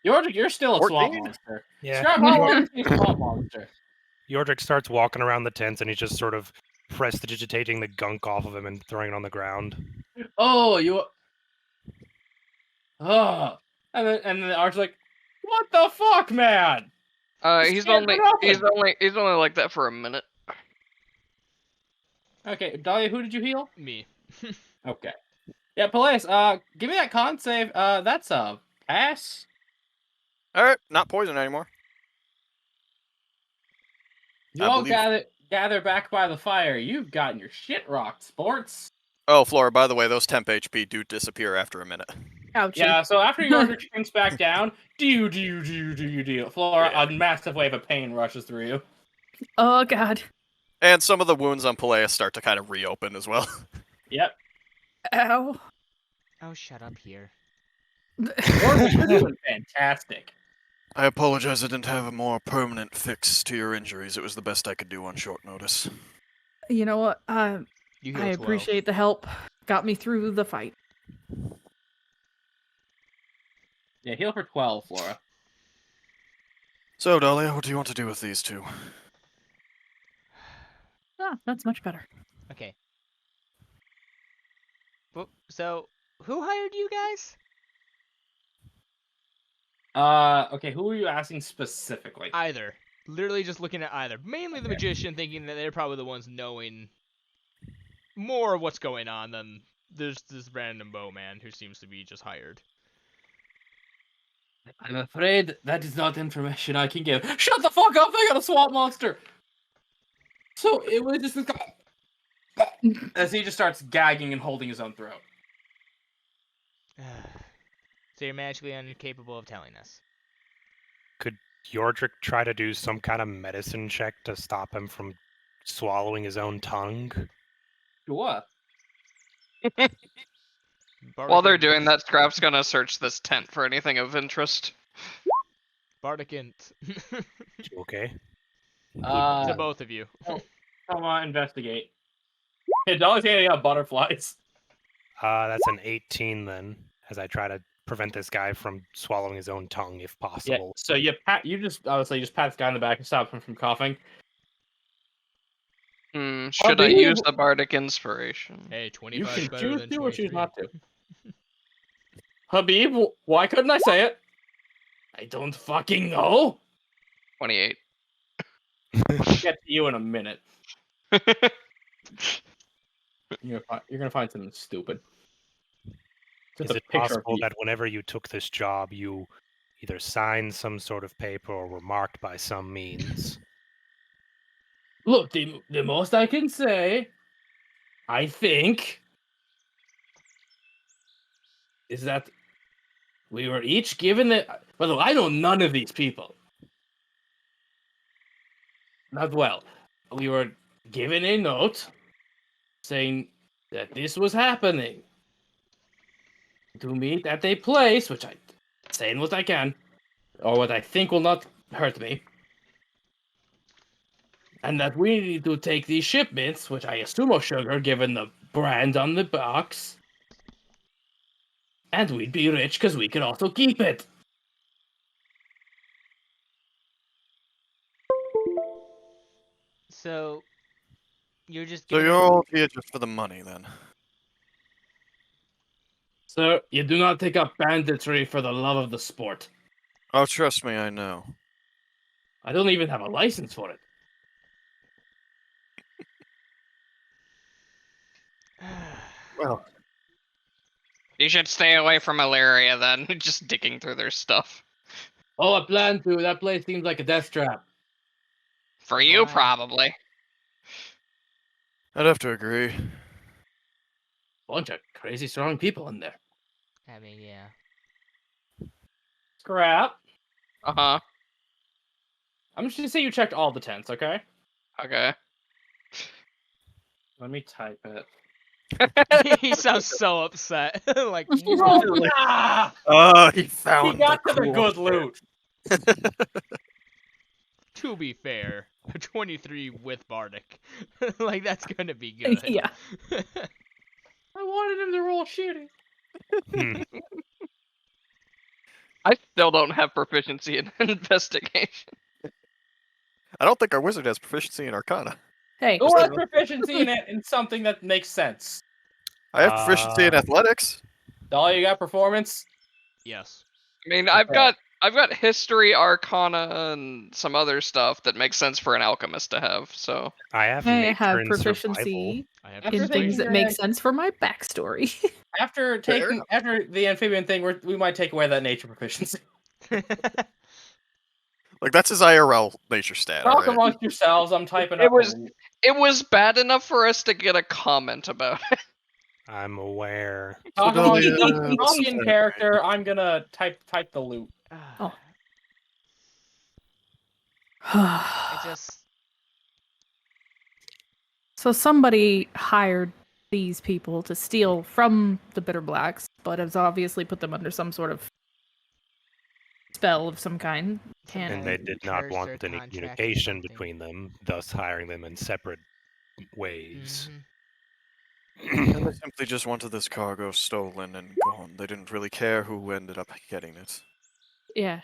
You're still a swamp 14? monster. Yeah. Scrap, how long is a swamp monster? Yordrick starts walking around the tents and he's just sort of prestidigitating the gunk off of him and throwing it on the ground. Oh, you. Oh, And then the Arch's like, what the fuck, man? This He's can't only happen. he's only like that for a minute. Okay, Dahlia, who did you heal? Me. Okay. Yeah, Peleus, give me that con save. That's a pass. All right, not poison anymore. You I all believe- gather back by the fire. You've gotten your shit rocked, sports. Oh, Flora, by the way, those temp HP do disappear after a minute. Ouchie. Yeah, so after Yordle shrinks back down, do. Flora, Yeah. a massive wave of pain rushes through you. Oh god. And some of the wounds on Peleus start to kind of reopen as well. Yep. Ow. Oh, shut up here. Yordle, you're doing fantastic. I apologize I didn't have a more permanent fix to your injuries. It was the best I could do on short notice. You know what? You I heal 12. appreciate the help. Got me through the fight. Yeah, heal for 12, Flora. So, Dahlia, what do you want to do with these two? Ah, that's much better. Okay. So, who hired you guys? Okay, who are you asking specifically? Either. Literally just looking at either. Mainly the magician, thinking that they're probably the ones knowing more of what's going on than there's this random bowman who seems to be just hired. I'm afraid that is not information I can give. Shut the fuck up! I got a swamp monster! So it was just this guy. As he just starts gagging and holding his own throat. So you're magically incapable of telling us. Could Yordrick try to do some kind of medicine check to stop him from swallowing his own tongue? What? While they're doing that, Scrap's gonna search this tent for anything of interest. Bardicant. Okay. To both of you. Come on, investigate. Hey, Dolly's handing out butterflies. That's an 18 then, as I try to prevent this guy from swallowing his own tongue if Yeah, possible. so you pat this guy in the back and stop him from coughing. Should I use the bardic inspiration? Hey, You 25 can better choose than to or 23. choose not to. Habib, why couldn't I say it? I don't fucking know. 28. I'll get to you in a minute. You're gonna find something stupid. Just Is a it picture of possible you. that whenever you took this job, you either signed some sort of paper or were marked by some means? Look, the most I can say, I think, is that we were each given it. By the way, I know none of these people. Not well. We were given a note saying that this was happening. To meet at a place, which I saying what I can, or what I think will not hurt me. And that we need to take these shipments, which I assume are sugar given the brand on the box. And we'd be rich because we could also keep it. So, you're just So giving you're all here just for the money, then? Sir, you do not take up banditry for the love of the sport. Oh, trust me, I know. I don't even have a license for it. Well, You should stay away from malaria then, just digging through their stuff. Oh, I plan to. That place seems like a death trap. For you, Why? probably. I'd have to agree. Bunch of crazy strong people in there. I mean, yeah. Scrap. Uh-huh. I'm just gonna say you checked all the tents, okay? Okay. Let me type it. He sounds so upset. Like, Ah! Oh, he He found got the to the cool good shit. loot. to be fair, a 23 with Bardic. Like, that's gonna be good. Yeah. I wanted him to roll shitty. Hmm. I still don't have proficiency in investigation. I don't think our wizard has proficiency in Arcana. Hey, Who has proficiency in it in something that makes sense? I have proficiency in athletics. Dolly, you got performance? Yes. I mean, Okay. I've got history, arcana, and some other stuff that makes sense for an alchemist to have. So I have I nature have and survival. proficiency I have After in things thinking that your make head- sense for my backstory. After the amphibian thing, we might take away that nature proficiency. Like that's his IRL nature stat. Talk Alright. amongst yourselves. I'm typing It up. was- it was bad enough for us to get a comment about it. I'm aware. Talk amongst Fidelia, I'll be in character. I'm gonna type the loot. Oh. I just So somebody hired these people to steal from the Bitter Blacks, but has obviously put them under some sort of spell of some kind. Can't. And they did not curse want or any contract or communication something. between them, thus hiring them in separate ways. Mhm. And they simply just wanted this cargo stolen and gone. They didn't really care who ended up getting it. Yeah.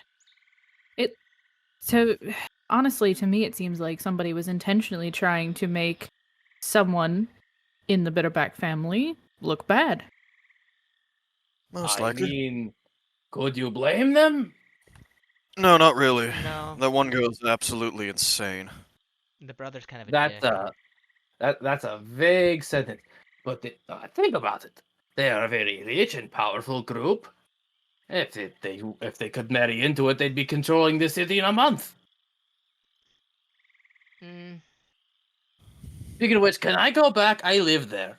So honestly, to me, it seems like somebody was intentionally trying to make someone in the Bitterback family look bad. Most I likely. mean, could you blame them? No, not really. No, That one girl is absolutely insane. the brother's kind of a That's dick. that's a vague sentence. But think about it. They are a very rich and powerful group. If they could marry into it, they'd be controlling the city in a month. Mm, Speaking of which, can I go back? I live there.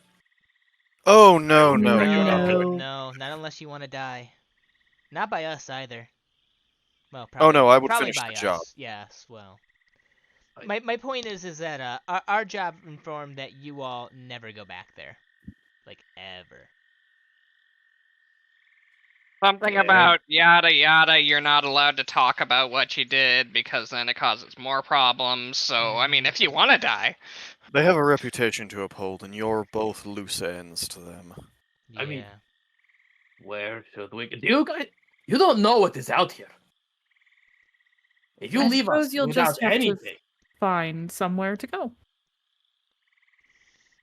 Oh no, would no. bring you up to it. No. no, not unless you want to die. Not by us either. Well, Oh probably, no, I would probably finish by the job. us. Yes, well. My point is that our job informed that you all never go back there, like ever. Something Yeah. about yada yada. You're not allowed to talk about what you did because then it causes more problems. So I mean, if you want to die, They have a reputation to uphold, and you're both loose ends to them. Yeah. I mean, where should we go? You don't know what is out here. If you I leave us suppose you'll without just have to anything, find somewhere to go.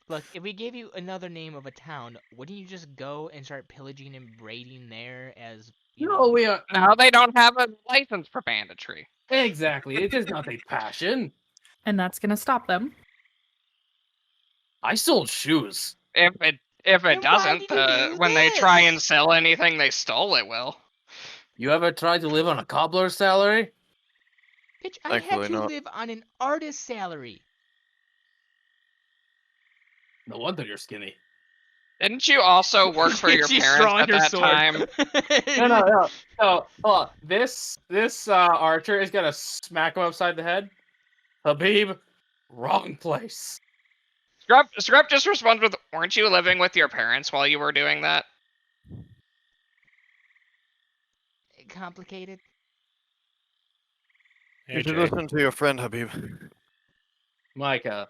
Look, if we gave you another name of a town, wouldn't you just go and start pillaging and raiding there as you no, know? we are now they don't have a license for banditry. exactly. It is not a passion. And that's going to stop them. I sold shoes. If it Then why doesn't, did you do when they try this? and sell anything they stole, it will. You ever tried to live on a cobbler's salary? Bitch, I had Thankfully to not. live on an artist's salary. No wonder you're skinny. Didn't you also work for your She's parents drawing at her that sword. time? No. Hold on. This archer is gonna smack him upside the head. Habib, wrong place. Scrub just responds with, "Weren't you living with your parents while you were doing that?" Complicated. You should AJ, listen to your friend, Habib. Micah.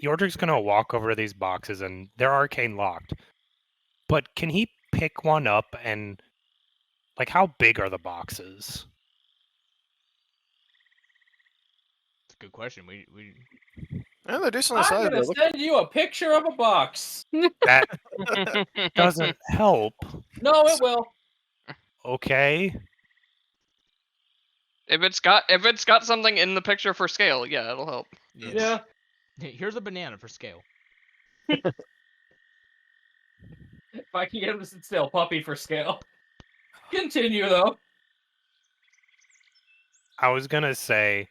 Yordrick's gonna walk over to these boxes and they're arcane locked. But can he pick one up and like how big are the boxes? It's a good question. We Yeah, they're decently I'm sized. gonna Though. send you a picture of a box. That doesn't help. No, it will. Okay. If it's got something in the picture for scale, yeah, it'll help. Yeah. Here's a banana for scale. If I can get him to sit still, puppy for scale. Continue though. I was gonna say,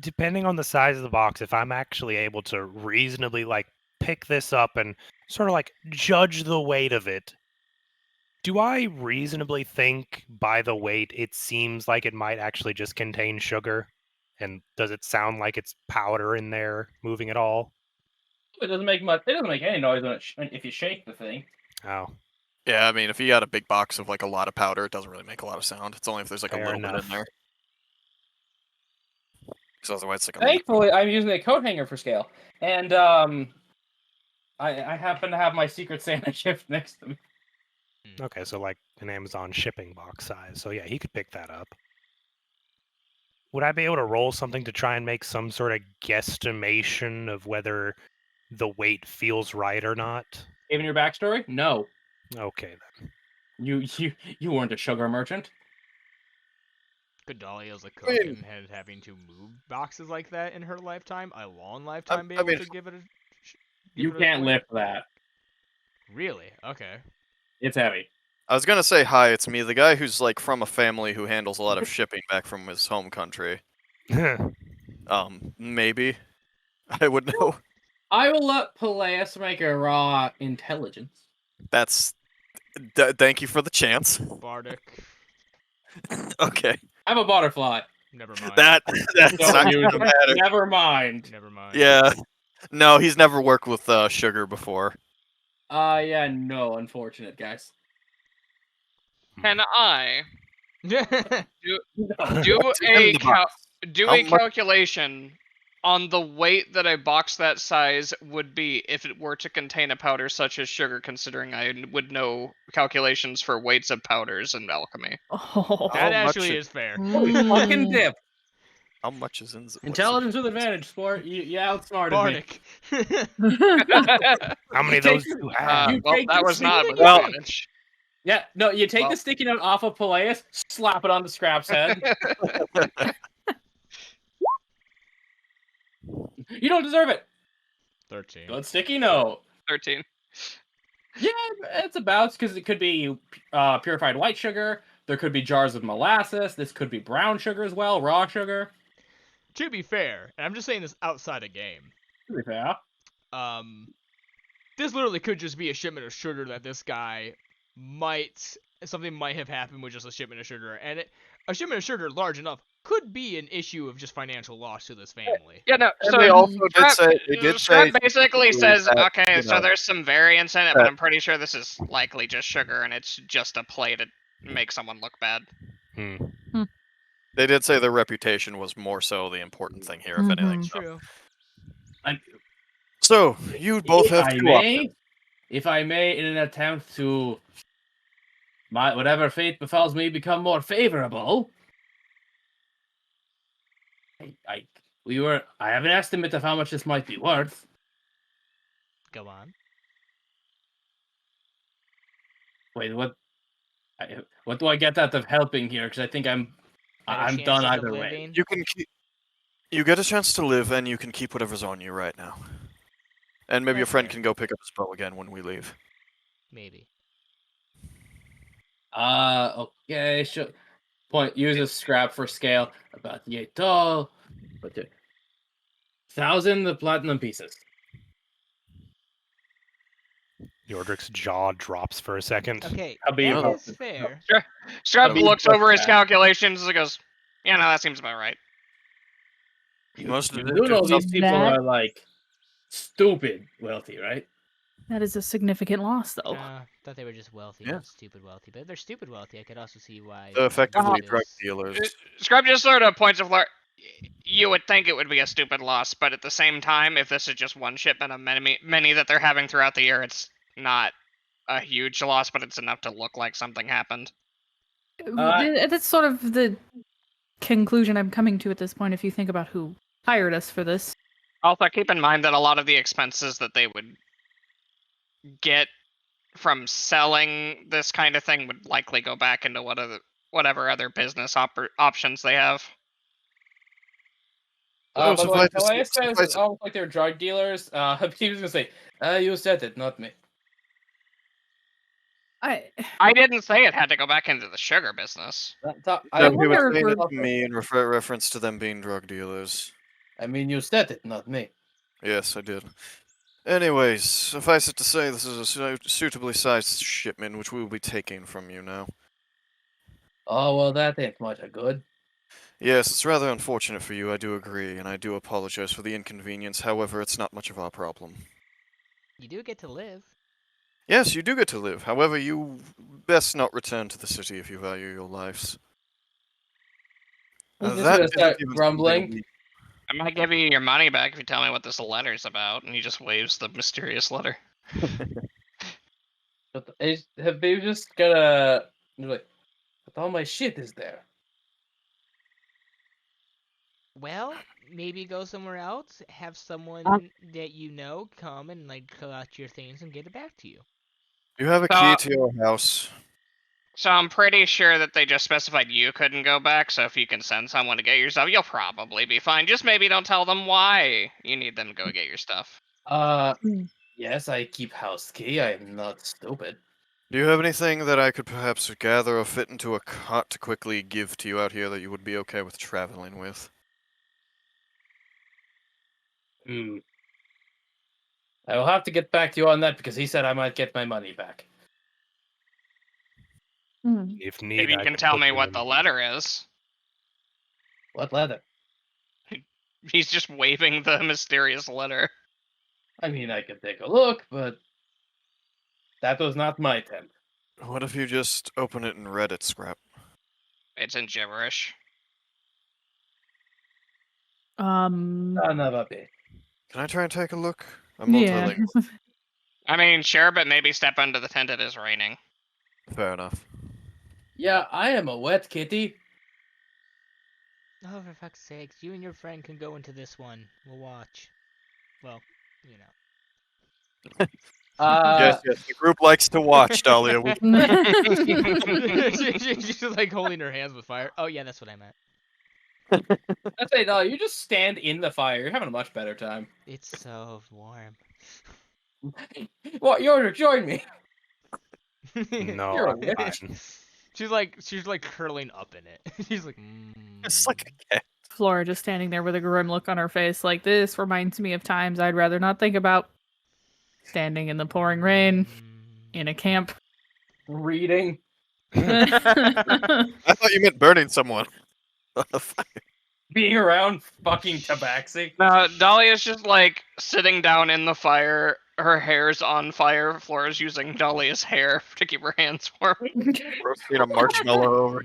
depending on the size of the box, if I'm actually able to reasonably like pick this up and sort of like judge the weight of it, do I reasonably think by the weight it seems like it might actually just contain sugar? And does it sound like it's powder in there moving at all? It doesn't make much. It doesn't make any noise if you shake the thing. Oh, Yeah, I mean, if you got a big box of like a lot of powder, it doesn't really make a lot of sound. It's only if there's like a Fair little bit enough. in there. Because otherwise, it's like a little. Thankfully, I'm using a coat hanger for scale, and I happen to have my Secret Santa gift next to me. okay, so like an Amazon shipping box size. So yeah, he could pick that up. Would I be able to roll something to try and make some sort of guesstimation of whether the weight feels right or not? Given your backstory, no. Okay then. You weren't a sugar merchant. Could Dahlia as a I cook mean- and having to move boxes like that in her lifetime, a long lifetime, be I able mean- to give it a? You give it a can't swing? lift that. Really? Okay. It's heavy. I was gonna say hi, it's me, the guy who's like from a family who handles a lot of shipping back from his home country. Maybe. I would know. I will let Peleus make a raw intelligence. That's... thank you for the chance. Bardic. Okay. I'm a butterfly. Never mind. That's Don't not use gonna them. matter. Never mind. Never mind. Yeah. No, he's never worked with sugar before. Yeah, no, unfortunate, guys. Can I do What's in a the box? do How a much- calculation on the weight that a box that size would be if it were to contain a powder such as sugar, considering I would know calculations for weights of powders in alchemy. Oh. That How much actually it- is fair. Holy fucking dip. How much is in... what's the- Intelligence with advantage, sport. You outsmarted me. Bardic. How many of Take those the- do you have? You Well, take that the was not sticky with Well- advantage. Yeah, no, you take Well- the sticky note off of Peleus, slap it on the scrap's head. You don't deserve it. 13. Good sticky note. 13. Yeah, it's about because it could be purified white sugar. There could be jars of molasses. This could be brown sugar as well, raw sugar. To be fair, and I'm just saying this outside a game. To be fair. This literally could just be a shipment of sugar that this guy something might have happened with just a shipment of sugar, and a shipment of sugar large enough could be an issue of just financial loss to this family. Yeah, no. And So they also did Scrap- say... They did Scrap say... basically says, that, okay, you so know, there's some variance in it, but that- I'm pretty sure this is likely just sugar, and it's just a play to make someone look bad. Hmm. They did say their reputation was more so the important thing here, if anything. Mhm. So, True. so you both have two options. If I may, in an attempt to whatever fate befalls me become more favorable, I have an estimate of how much this might be worth. Go on. Wait, what? What do I get out of helping here? Because I think I'm Better done chances of either way. living? You can keep... You get a chance to live, and you can keep whatever's on you right now. And maybe your That's friend fair. can go pick up his bow again when we leave. Maybe. Okay, sure. Use a scrap for scale. About the 8 tall. But 1,000 the platinum pieces. Yordrick's jaw drops for a second. Okay, I'll be that your is fair. Scrap So- looks over his Yeah. calculations and goes, yeah, no, that seems about right. Most You of it do know is these people That- are like stupid wealthy, right? That is a significant loss, though. Thought they were just wealthy, Yeah. not stupid wealthy. But if they're stupid wealthy, I could also see why. effectively this- drug dealers. Scrap just sort of points of you would think it would be a stupid loss, but at the same time, if this is just one shipment of many that they're having throughout the year, it's not a huge loss, but it's enough to look like something happened. That's sort of the conclusion I'm coming to at this point. If you think about who hired us for this, Also, keep in mind that a lot of the expenses that they would get from selling this kind of thing would likely go back into whatever other business options they have. Oh, But so like if I just- Elias so if says, I it's almost like they're drug dealers. He was gonna say, "You said it, not me." I didn't say it had to go back into the sugar business. I No, he was wonder if saying it we're- to me in reference to them being drug dealers. I mean, you said it, not me. Yes, I did. Anyways, suffice it to say, this is a suitably sized shipment which we will be taking from you now. Oh well, that ain't much of good. Yes, it's rather unfortunate for you, I do agree, and I do apologize for the inconvenience. However, it's not much of our problem. You do get to live. Yes, you do get to live. However, you best not return to the city if you value your lives. He's just That gonna isn't start even grumbling. something we- I might give you your money back if you tell me what this letter's about. And he just waves the mysterious letter. But have they just gonna like, but all my shit is there. Well, maybe go somewhere else. Have someone that you know come and like collect your things and get it back to you. You have a key to your house. So I'm pretty sure that they just specified you couldn't go back, so if you can send someone to get your stuff, you'll probably be fine. Just maybe don't tell them why you need them to go get your stuff. Yes, I keep house key. I am not stupid. Do you have anything that I could perhaps gather or fit into a cot to quickly give to you out here that you would be okay with traveling with? Hmm. I will have to get back to you on that because he said I might get my money back. If need, Maybe you I can could tell put me them what in- the letter is. What leather? He's just waving the mysterious letter. I mean, I could take a look, but that was not my tent. What if you just open it and read it, Scrap? It's in gibberish. Um. Son of a bitch. Can I try and take a look? I'm multilingual. I mean, sure, but maybe step under the tent. It is raining. Fair enough. Yeah, I am a wet kitty. Oh, for fuck's sakes, you and your friend can go into this one. We'll watch. Well, you know. Yes, the group likes to watch, Dahlia. She's just like holding her hands with fire. Oh yeah, that's what I meant. I say, no, you just stand in the fire. You're having a much better time. It's so warm. What? You want to join me? No, You're a I'm witch. fine. She's like curling up in it. She's like, It's like a cat. Flora just standing there with a grim look on her face, like, this reminds me of times I'd rather not think about. Standing in the pouring rain, in a camp. Reading. I thought you meant burning someone. Being around fucking tabaxi. No, Dahlia's just like sitting down in the fire. Her hair's on fire. Flora's using Dahlia's hair to keep her hands warm. Roasting a marshmallow over.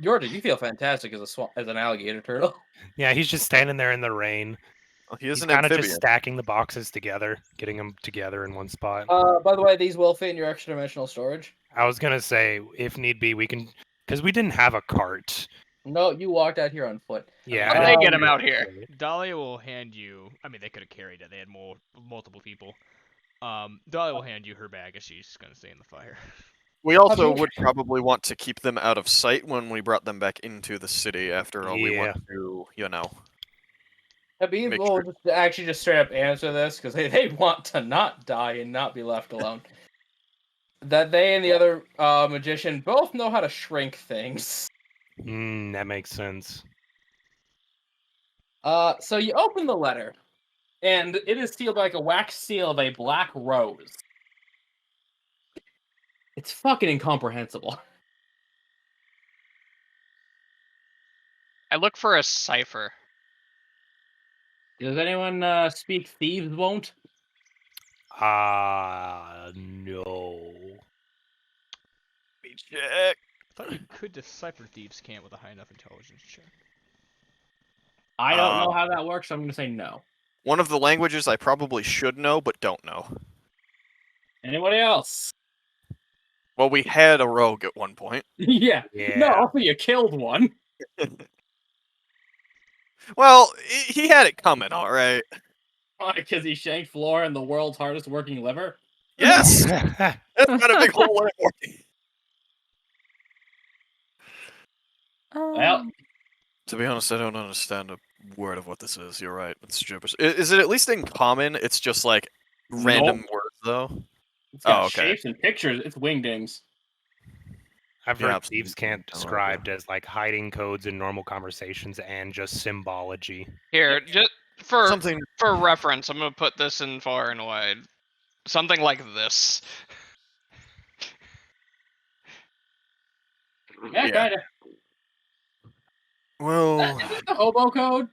Jordan, you feel fantastic as an alligator turtle. Yeah, he's just standing there in the rain. Well, he is He's an kind of amphibian. just stacking the boxes together, getting them together in one spot. By the way, these will fit in your extra dimensional storage. I was gonna say, if need be, we can, because we didn't have a cart. No, you walked out here on foot. Yeah, How I do they didn't get do him out that. here? Dahlia will hand you. I mean, they could have carried it. They had multiple people. Dahlia will hand you her bag as she's gonna stay in the fire. We also Okay. would probably want to keep them out of sight when we brought them back into the city. After all, we want to, you know. Habib Make will sure. just straight up answer this because they want to not die and not be left alone. That they and the other magician both know how to shrink things. That makes sense. So you open the letter, and it is sealed like a wax seal of a black rose. It's fucking incomprehensible. I look for a cipher. Does anyone speak thieves won't? No. Let me check. I thought you could decipher thieves can't with a high enough intelligence check. I don't know how that works, so I'm going to say no. One of the languages I probably should know, but don't know. Anybody else? Well, we had a rogue at one point. Yeah. Yeah. No, also you killed one. Well, he had it coming, all right. Because he shanked Flora and the world's hardest working liver. Yes, that's got a big hole in it. Well, To be honest, I don't understand a word of what this is. You're right. It's gibberish. Is it at least in common? It's just like random words, though. it's got okay. shapes and pictures. It's wingdings. I've Yeah, heard thieves can't absolutely. described as like hiding codes in normal conversations and just symbology. Here, just for Something. for reference, I'm gonna put this in far and wide. Something like this. Yeah, Yeah. kind of. Well, Is it the hobo code?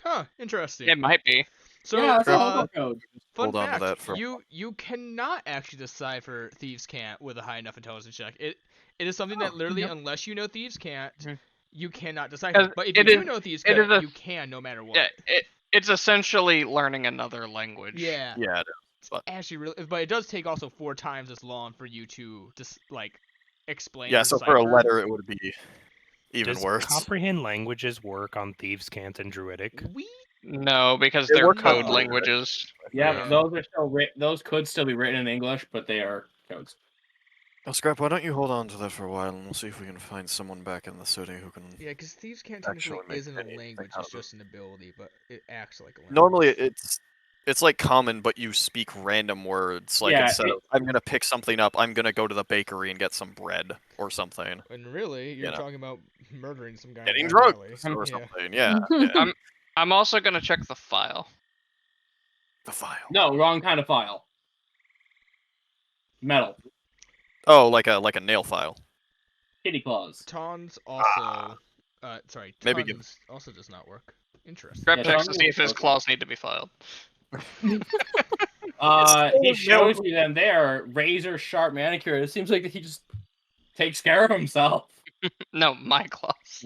Huh? Interesting. It might be. So, yeah, it's the hobo code. fun hold on to fact: that for a you cannot actually decipher thieves can't with a high enough intelligence check. It is something that literally, unless you know thieves can't, you cannot decipher. But if you do know thieves can't, you can no matter what. Yeah, it's essentially learning another language. Yeah. yeah. It is. It's actually really, but it does take also 4 times as long for you to just like explain. Yeah. or So for a decipher. letter, it would be even Does worse. comprehend languages work on thieves can't and druidic? We No, because They they're were code No. languages. Yeah, Yeah. those are still those could still be written in English, but they are codes. Oh, Scrap, why don't you hold on to that for a while, and we'll see if we can find someone back in the city who can... Yeah, because Thieves' Cant technically Actually make isn't a anything language, out it's of it. just an ability, but it acts like a language. Normally, it's like common, but you speak random words. Like Yeah, instead of I'm gonna pick something up, I'm gonna go to the bakery and get some bread or something. And really, you're know. talking about murdering some guy Getting in back alley. drugs or Yeah. something. Yeah. I'm also gonna check the file. The file. No, wrong kind of file. Metal. Oh, like a nail file. Kitty claws. Tons also... sorry, Maybe give- tons also does not work. Interesting. Grab Yeah, checks Tom, to see if his okay. claws need to be filed. He shows you them there, razor sharp manicure. It seems like he just takes care of himself. No, my claws.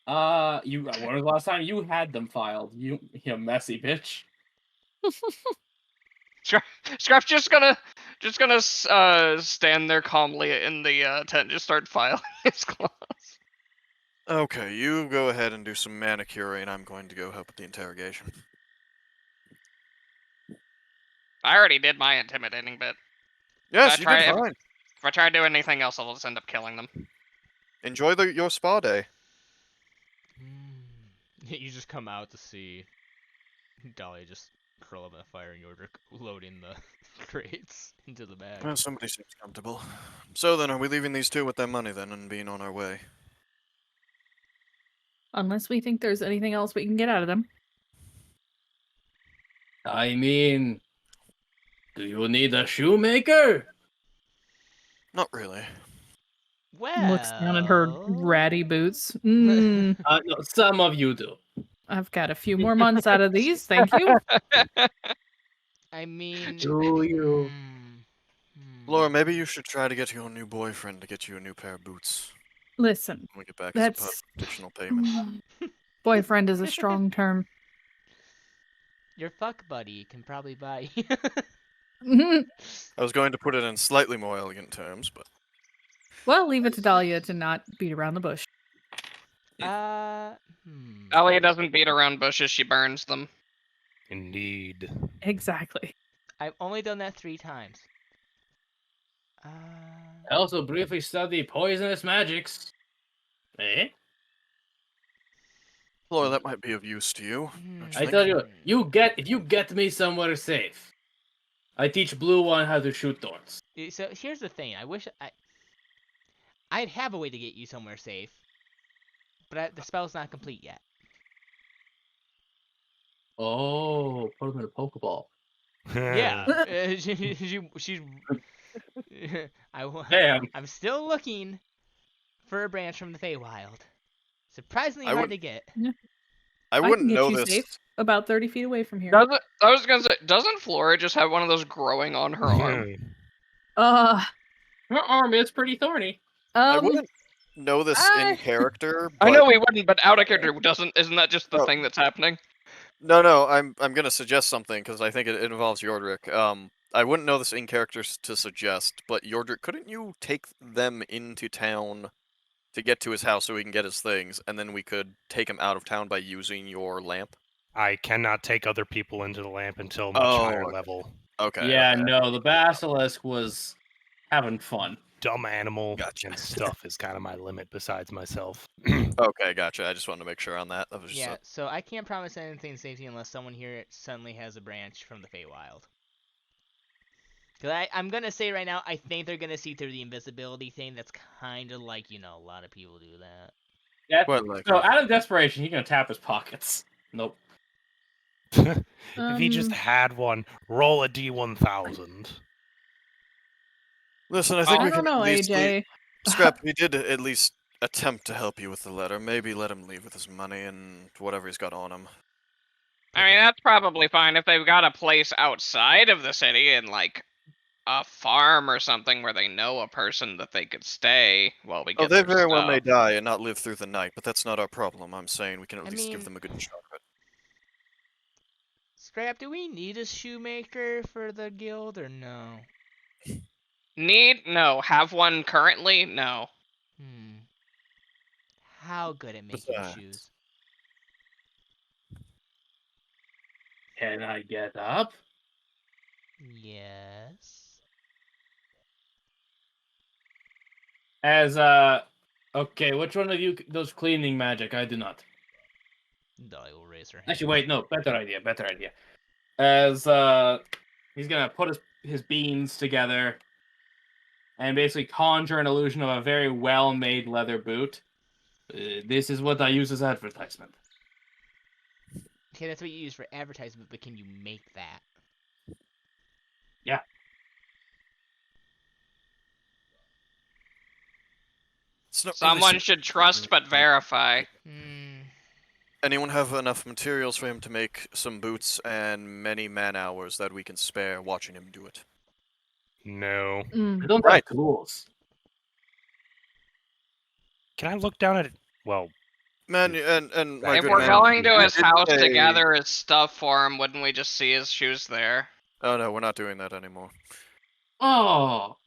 When was the last time you had them filed? You messy bitch. Scrap's just gonna stand there calmly in the tent and just start filing his claws. Okay, you go ahead and do some manicuring. I'm going to go help with the interrogation. I already did my intimidating bit. Yes, I you try did it- fine. If I try to do anything else, I'll just end up killing them. Enjoy your spa day. You just come out to see Dahlia just curl up in a fire and you're loading the crates into the bag. Well, somebody seems comfortable. So then, are we leaving these two with their money then and being on our way? Unless we think there's anything else we can get out of them. I mean, do you need a shoemaker? Not really. Well, Looks down at her ratty boots. Mm, No, some of you do. I've got a few more months out of these, thank you. I mean, Do you? Laura, maybe you should try to get your new boyfriend to get you a new pair of boots Listen, when we get back as a that's additional payment. boyfriend is a strong term. Your fuck buddy can probably buy. I was going to put it in slightly more elegant terms, but Well, leave it to Dahlia to not beat around the bush. Alia doesn't beat around bushes, she burns them. Indeed. Exactly. I've only done that 3 times. I also briefly studied poisonous magics. Eh? Laura, that might be of use to you. I tell you, if you get me somewhere safe, I teach Blue One how to shoot thorns. So here's the thing. I wish I'd have a way to get you somewhere safe, but the spell's not complete yet. Oh, put him in a Pokeball. Yeah, she's. Damn. I'm still looking for a branch from the Feywild. Surprisingly I hard would- to get. I can wouldn't get know you this. safe about 30 feet away from here. I was gonna say, doesn't Flora just have one of those growing on her arm? Her arm is pretty thorny. I wouldn't know this in character. But... I know we wouldn't, but out of character isn't that just the Oh. thing that's happening? No, I'm gonna suggest something because I think it involves Yordrick. I wouldn't know this in characters to suggest, but Yordrick, couldn't you take them into town to get to his house so he can get his things, and then we could take him out of town by using your lamp? I cannot take other people into the lamp until much higher okay. level. Okay. Yeah, okay. no, the basilisk was having fun. Dumb animal Gotcha. and stuff is kind of my limit besides myself. Okay, gotcha. I just wanted to make sure on that. That was just Yeah, so I can't promise anything safety unless someone here suddenly has a branch from the Feywild. Because I'm going to say right now, I think they're going to see through the invisibility thing. That's kind of like, a lot of people do that. Yeah. Well, like, So out of desperation, he's gonna tap his pockets. Nope. If he just had one, roll a D1000. listen, I think I we don't can know, at least AJ. Scrap, we did at least attempt to help you with the letter. Maybe let him leave with his money and whatever he's got on him. I mean, that's probably fine if they've got a place outside of the city and like a farm or something where they know a person that they could stay while we get Oh, they their very well may stuff. die and not live through the night, but that's not our problem. I'm saying we can at I least give mean- them a good shot of it. Scrap, do we need a shoemaker for the guild or no? No. Have one currently? No. How good at making Besides- shoes. Can I get up? Yes. As okay, which one of you does cleaning magic? I do not. Dolly will raise her hand. Actually, wait, no, better idea. As he's gonna put his beans together and basically conjure an illusion of a very well-made leather boot. This is what I use as advertisement. Okay, that's what you use for advertisement, but can you make that? Yeah. It's not really Someone should trust but verify. Hmm. Anyone have enough materials for him to make some boots and many man-hours that we can spare watching him do it? No. I don't Right. have tools. Can I look down at it? Well, Man, and my If good we're man, going to you his did house to say- gather his stuff for him, wouldn't we just see his shoes there? Oh no, we're not doing that anymore. Oh,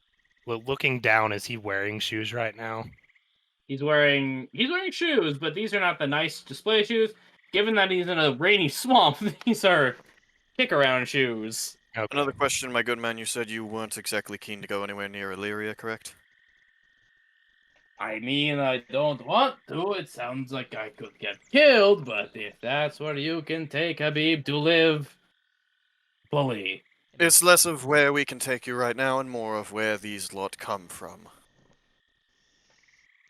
looking down, is he wearing shoes right now? he's wearing shoes, but these are not the nice display shoes. Given that he's in a rainy swamp, these are kick-around shoes. Okay. Another question, my good man. You said you weren't exactly keen to go anywhere near Illyria, correct? I mean, I don't want to. It sounds like I could get killed, but if that's where you can take Habib to live, bully. It's less of where we can take you right now and more of where these lot come from.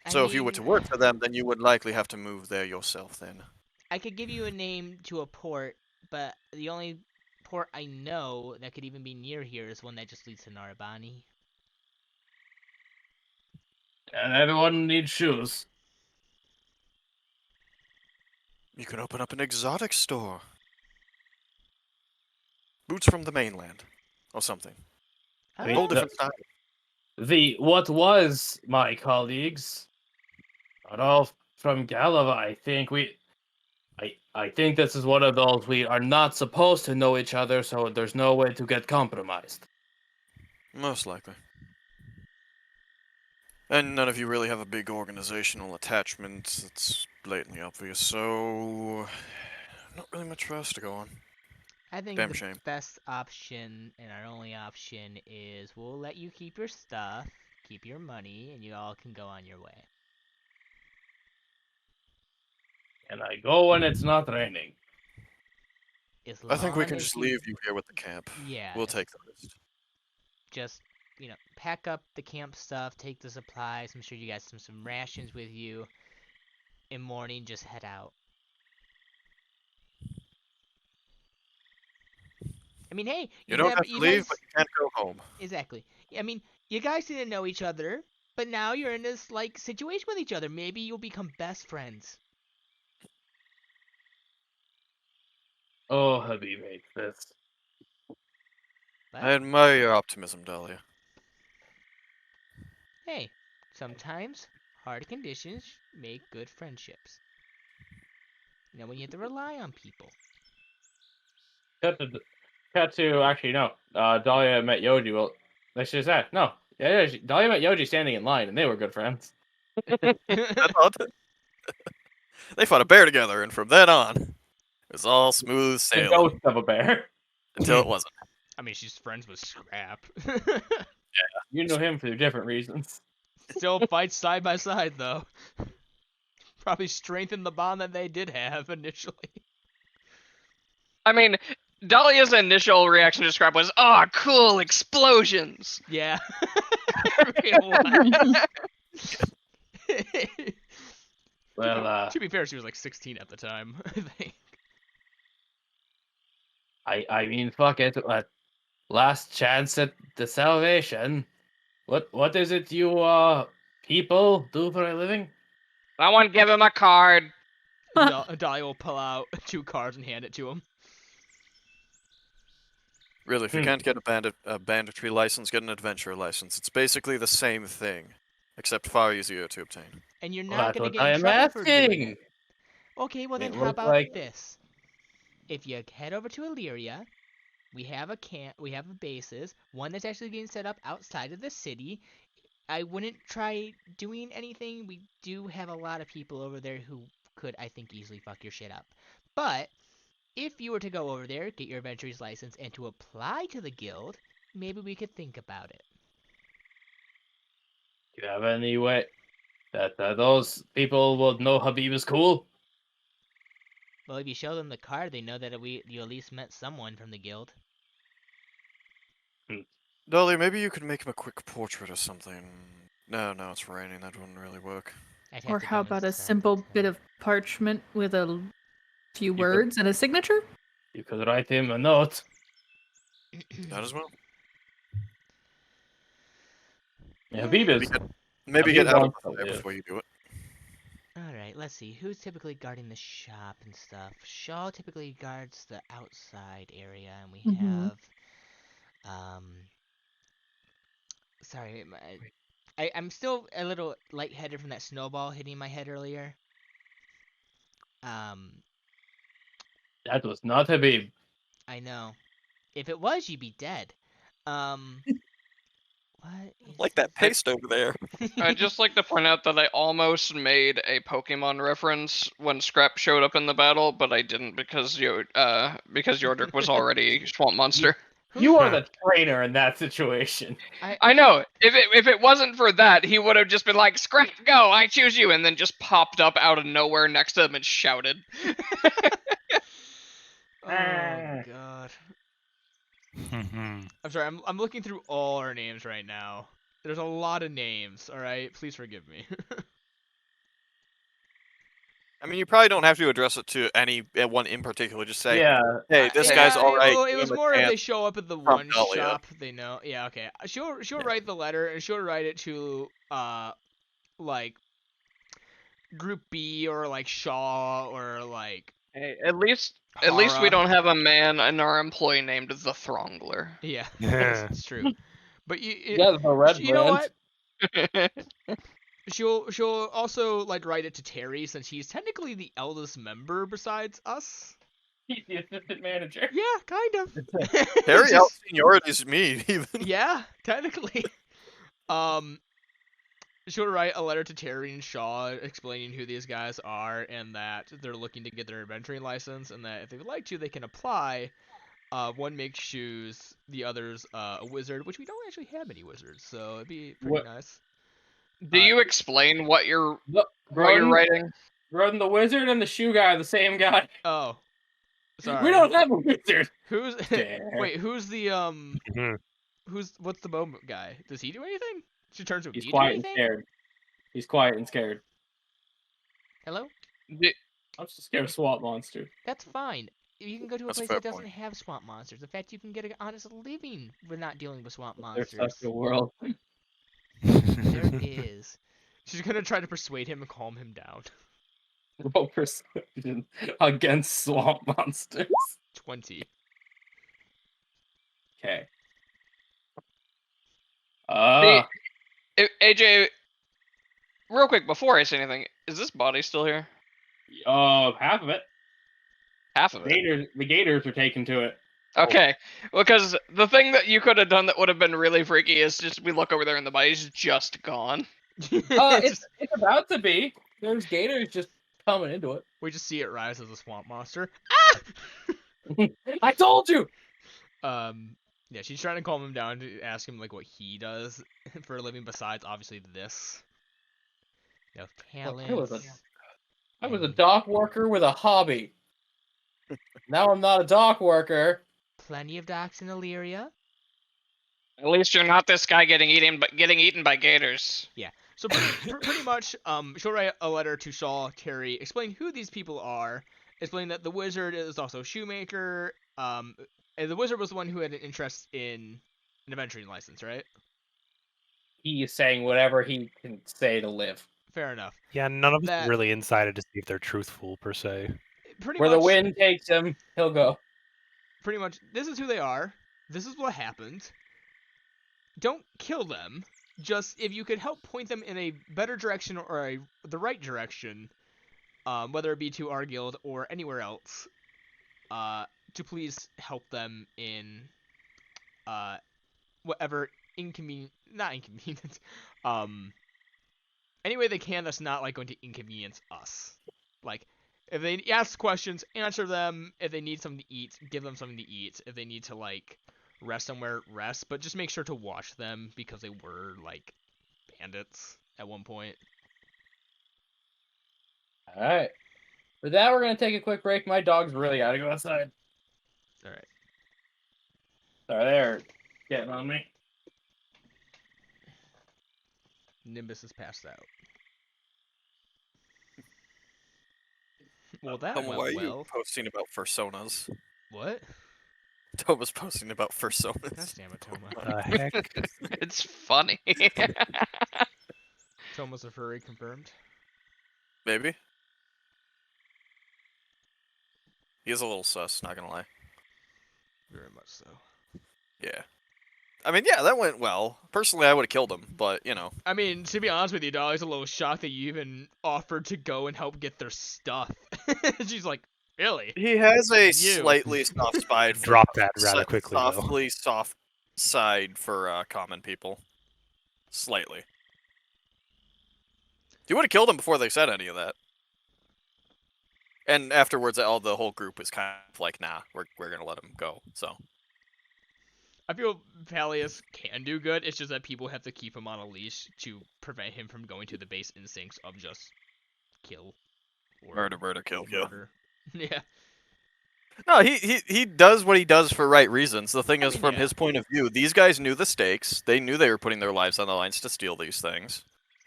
So if you were to work for them, then you would likely have to move there yourself then. I could give you a name to a port, but the only port I know that could even be near here is one that just leads to Narabani. And everyone needs shoes. You can open up an exotic store. Boots from the mainland. Or something. Wait, Whole the- different style. What was my colleagues are all from Galava. I think this is one of those we are not supposed to know each other, so there's no way to get compromised. Most likely. And none of you really have a big organizational attachment. It's blatantly obvious, so... not really much for us to go on. I think Damn the shame. best option and our only option is we'll let you keep your stuff, keep your money, and you all can go on your way. And I go when it's not raining. As I think we long can as just leave you here with the camp. Yeah, We'll take the rest. just, pack up the camp stuff, take the supplies. I'm sure you got some rations with you. In morning, just head out. I mean, hey, You don't have to you leave, guys, but you can't go home. exactly. I mean, you guys didn't know each other, but now you're in this situation with each other. Maybe you'll become best friends. Oh, Habib hates this. But I admire your optimism, Dahlia. hey, sometimes hard conditions make good friendships. When you have to rely on people. Actually, no. Dahlia met Yoji. Well, let's just say, no. Yeah, Dahlia met Yoji standing in line, and they were good friends. That's odd. They fought a bear together, and from then on, it was all smooth The sailing. ghost of a bear. Until it wasn't. I mean, she's friends with Scrap. You know him for different reasons. Still fight side by side, though. Probably strengthened the bond that they did have initially. I mean, Dahlia's initial reaction to Scrap was, "Oh, cool explosions." Yeah. Well, to be fair, she was like 16 at the time, I think. I mean, fuck it. Last chance at the salvation. What is it you people do for a living? Someone give him a card. Dahlia will pull out 2 cards and hand it to him. Really, if you can't get a banditry license, get an adventurer license. It's basically the same thing, except far easier to obtain. And you're Well, not that's going to what get I in am trouble for doing asking. it. Okay, well then It how looks about like- this? If you head over to Illyria, we have a bases, one that's actually being set up outside of the city. I wouldn't try doing anything. We do have a lot of people over there who could, I think, easily fuck your shit up. But if you were to go over there, get your adventurer's license, and to apply to the guild, maybe we could think about it. Do you have any way that those people will know Habib is cool? Well, if you show them the card, they know that you at least met someone from the guild. Dolly, maybe you could make him a quick portrait or something. No, it's raining. That wouldn't really work. I'd have Or to how go about a inside simple the bit town. of parchment with a few could- words and a signature? You could write him a note. That as well. Yeah, Habib is. Maybe Habib get out of wants to the way live. before you do it. Alright, let's see. Who's typically guarding the shop and stuff? Shaw typically guards the outside area, and we Mhm. have, sorry, I'm still a little lightheaded from that snowball hitting my head earlier. That was not Habib. I know. If it was, you'd be dead. What is Like that this? paste over there. I'd just like to point out that I almost made a Pokemon reference when Scrap showed up in the battle, but I didn't because Yordrik was already Swamp Monster. You are the trainer in that situation. I know. If it wasn't for that, he would have just been like, "Scrap, go! I choose you," and then just popped up out of nowhere next to him and shouted. Oh god. I'm sorry. I'm looking through all our names right now. There's a lot of names. All right, please forgive me. I mean, you probably don't have to address it to any one in particular. Just say, Yeah. "Hey, this guy's all right." Well, it give was him a more if they chance." show up at the from one Dahlia. shop, they know. Yeah, okay. She'll write the letter, and she'll write it to like Group B or like Shaw or like Hey, at least we Hara. don't have a man in our employee named the Throngler. Yeah, Yeah. it's true. But Yeah, the red you know brand. what? She'll also like write it to Terry since he's technically the eldest member besides us. He's the assistant manager. Yeah, kind of. Harry It's out just- seniority's me even. Yeah, technically. She'll write a letter to Terry and Shaw explaining who these guys are and that they're looking to get their adventuring license and that if they would like to, they can apply. One makes shoes, the other's a wizard, which we don't actually have any wizards, so it'd be pretty What- nice. Do you explain what you're Broden, writing? Broden, the wizard and the shoe guy are the same guy. Oh, sorry. We don't have a wizard. Who's Dare. wait? Who's the Mhm. what's the bow guy? Does he do anything? She turns to him. He's Do you quiet do and anything? scared. He's quiet and scared. Hello? I'm just scared of swamp monster. That's fine. You can go to a That's a place fair that doesn't point. have swamp monsters. In fact, you can get an honest living with not dealing with swamp There's monsters. such a world. There is. She's gonna try to persuade him and calm him down. Roll persuasion against swamp monsters. 20. Okay. AJ, real quick before I say anything, is this body still here? Half of it. Half of it. The gators are taken to it. Okay, because the thing that you could have done that would have been really freaky is just we look over there and the body's just gone. It's about to be. There's gators just coming into it. We just see it rise as a swamp monster. I told you. Yeah, she's trying to calm him down to ask him like what he does for a living besides obviously this. You know, talents. I was a dock worker with a hobby. Now I'm not a dock worker. Plenty of docks in Illyria. At least you're not this guy getting eaten by gators. So pretty much, she'll write a letter to Shaw, Terry, explain who these people are, explain that the wizard is also a shoemaker. And the wizard was the one who had an interest in an adventuring license, right? He is saying whatever he can say to live. Fair enough. Yeah, none of us That- are really incited to see if they're truthful per se. Pretty Where much, the wind takes him, he'll go. pretty much, this is who they are. This is what happened. Don't kill them. Just if you could help point them in a better direction or the right direction, whether it be to our guild or anywhere else, to please help them in whatever not inconvenience, any way they can that's not like going to inconvenience us. Like, If they ask questions, answer them. If they need something to eat, give them something to eat. If they need to like rest somewhere, rest. But just make sure to watch them because they were like bandits at one point. All right. For that, we're gonna take a quick break. My dog's really gotta go outside. All right. Sorry, they're getting on me. Nimbus is passed out. Well, that Why went are you well. posting about personas? What? Toma's posting about personas. God damn it, Toma. The heck? It's funny. Toma's a furry confirmed. Maybe. He is a little sus, not gonna lie. Very much so. Yeah. I mean, yeah, that went well. Personally, I would have killed him, but, you know. I mean, to be honest with you, Dolly's a little shocked that you even offered to go and help get their stuff. She's like, really? He has a You. slightly soft side for Drop that rather quickly, though. softly soft side for common people. Slightly. You would have killed him before they said any of that. And afterwards, the whole group was kind of like, nah, we're gonna let him go. So I feel Peleus can do good. It's just that people have to keep him on a leash to prevent him from going to the base instincts of just kill. Or murder, kill. murder. Yeah. No, he does what he does for right reasons. The thing I is, mean, from yeah. his point of view, these guys knew the stakes. They knew they were putting their lives on the lines to steal these things.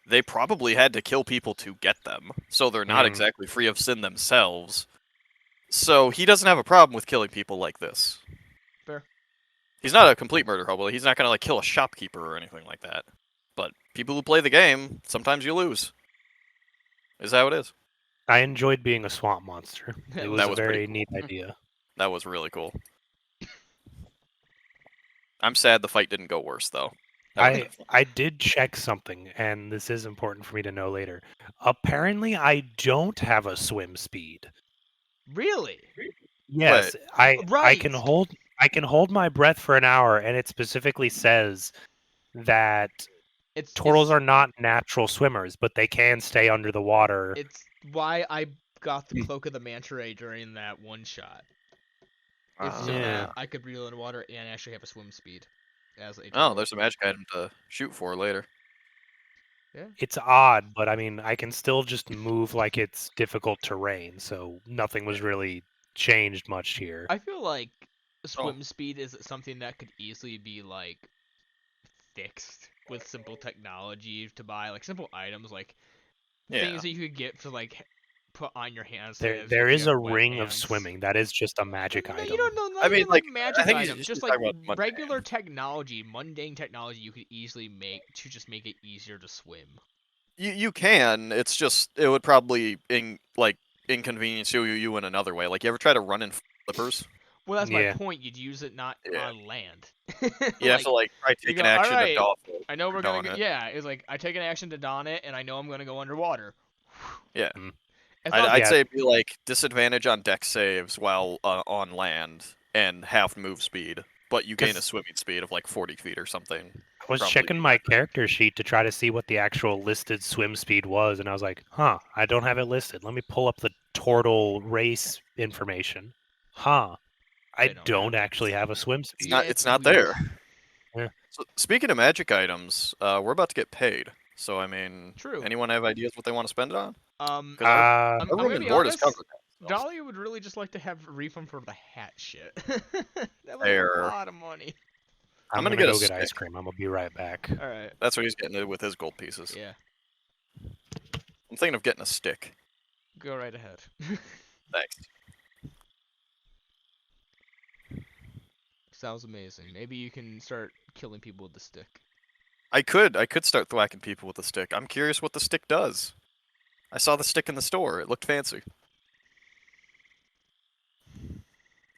They probably had to kill people to get them, so they're not exactly free of sin themselves. So he doesn't have a problem with killing people like this. Fair. He's not a complete murder hobo. He's not gonna like kill a shopkeeper or anything like that. But people who play the game, sometimes you lose. Is how it is. I enjoyed being a swamp monster. It was That a was pretty very cool. neat idea. That was really cool. I'm sad the fight didn't go worse though. I did check something, and this is important for me to know later. Apparently, I don't have a swim speed. Really? Yes, I Right. can hold my breath for an hour, and it specifically says that turtles are not natural swimmers, but they can stay under the water. It's why I got the Cloak of the Manta Ray during that one shot. It's so Yeah. that I could breathe underwater and actually have a swim speed. As a Oh, turtle. there's a magic item to shoot for later. Yeah. It's odd, but I mean, I can still just move like it's difficult terrain, so nothing was really changed much here. I feel like swim speed is something that could easily be like fixed with simple technology to buy, like simple items, like things that you could get to like put on your hands. There is a ring of swimming. That is just a magic No, item. you don't know. I mean, like, magic I think he's items, just just like talking about mundane. regular technology, mundane technology. You could easily make to just make it easier to swim. You can. It's just it would probably inconvenience you in another way. Like you ever try to run in flippers? Well, that's Yeah. my point. You'd use it not on land. You have to like try take an action to doff it. I know we're don gonna. it. Yeah, it's like I take an action to don it, and I know I'm gonna go underwater. Yeah. It's not- I'd say it'd be like disadvantage on deck saves while on land and half move speed, but you gain a swimming speed of like 40 feet or something. I was probably checking my character sheet to try to see what the actual listed swim speed was, and I was like, huh, I don't have it listed. Let me pull up the turtle race information. Huh, I They don't don't have it. actually have a swim speed. It's not weird. there. Yeah. So, speaking of magic items, we're about to get paid. So I mean, True. anyone have ideas what they want to spend it on? 'Cause Uh, I'm our room gonna and be board is honest, covered. now, so. Dolly would really just like to have a refund for the hat shit. That was Fair. a lot of money. I'm gonna gonna go get get a ice stick. cream. I'm gonna be right back. All right. That's what he's getting with his gold pieces. Yeah. I'm thinking of getting a stick. Go right ahead. Thanks. Sounds amazing. Maybe you can start killing people with the stick. I could start thwacking people with the stick. I'm curious what the stick does. I saw the stick in the store. It looked fancy.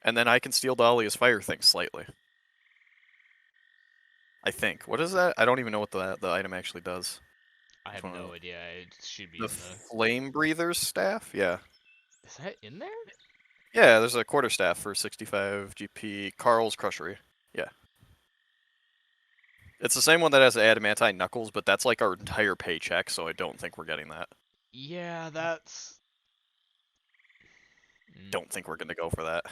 And then I can steal Dahlia's fire thing slightly. I think. What is that? I don't even know what the item actually does. I have Which one no is idea. It should be The in the. Flame Breather's staff? Yeah. Is that in there? Yeah, there's a quarterstaff for 65 GP. Carl's Crushery. Yeah. It's the same one that has the adamantine knuckles, but that's like our entire paycheck, so I don't think we're getting that. Yeah, that's. don't think we're gonna go for that.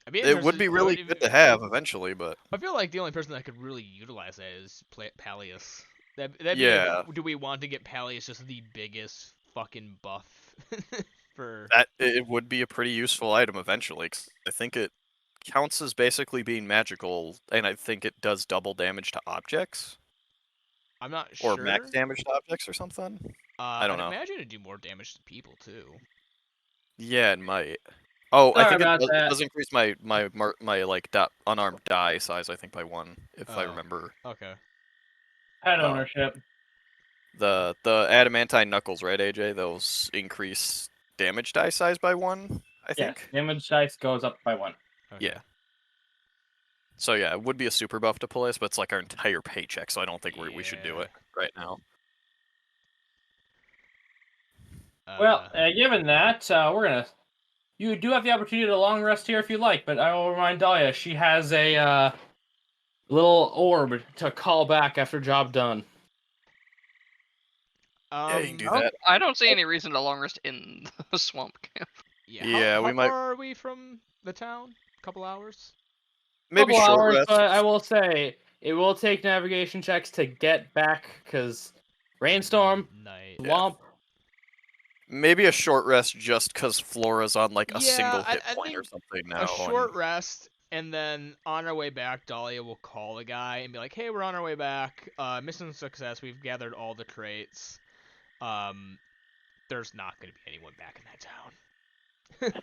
I'd be It would be really interested- good to have eventually, but I feel like the only person that could really utilize that is Pallius. That'd be Yeah. do we want to get Pallius just the biggest fucking buff for? that it would be a pretty useful item eventually. 'Cause I think it counts as basically being magical, and I think it does double damage to objects I'm not or sure. max damage to objects or something. I don't I'd know. imagine it'd do more damage to people too. Yeah, it might. Oh, I Sorry think about it that. does increase my like unarmed die size. I think by 1, if I Oh. remember. Okay. Pet Oh. ownership. The adamantine knuckles, right, AJ? Those increase damage die size by 1. I Yes, think. damage dice goes up by 1. Okay. Yeah. So yeah, it would be a super buff to pull us, but it's like our entire paycheck, so I don't think we should do Yeah. it right now. Well, given that, we're gonna. You do have the opportunity to long rest here if you like, but I will remind Dahlia she has a little orb to call back after job done. Yeah, you can do Oh, that. I don't see any reason to long rest in the swamp camp. Yeah. Yeah, how we might- far are we from the town? Couple hours. Maybe Couple short hours, rest. but I will say it will take navigation checks to get back because rainstorm, Night. swamp. Maybe a short rest just because Flora's on like a Yeah, single I- hit I point or think something now. A short rest, and then on our way back, Dahlia will call the guy and be like, "Hey, we're on our way back. Mission success. We've gathered all the crates. There's not going to be anyone back in that town."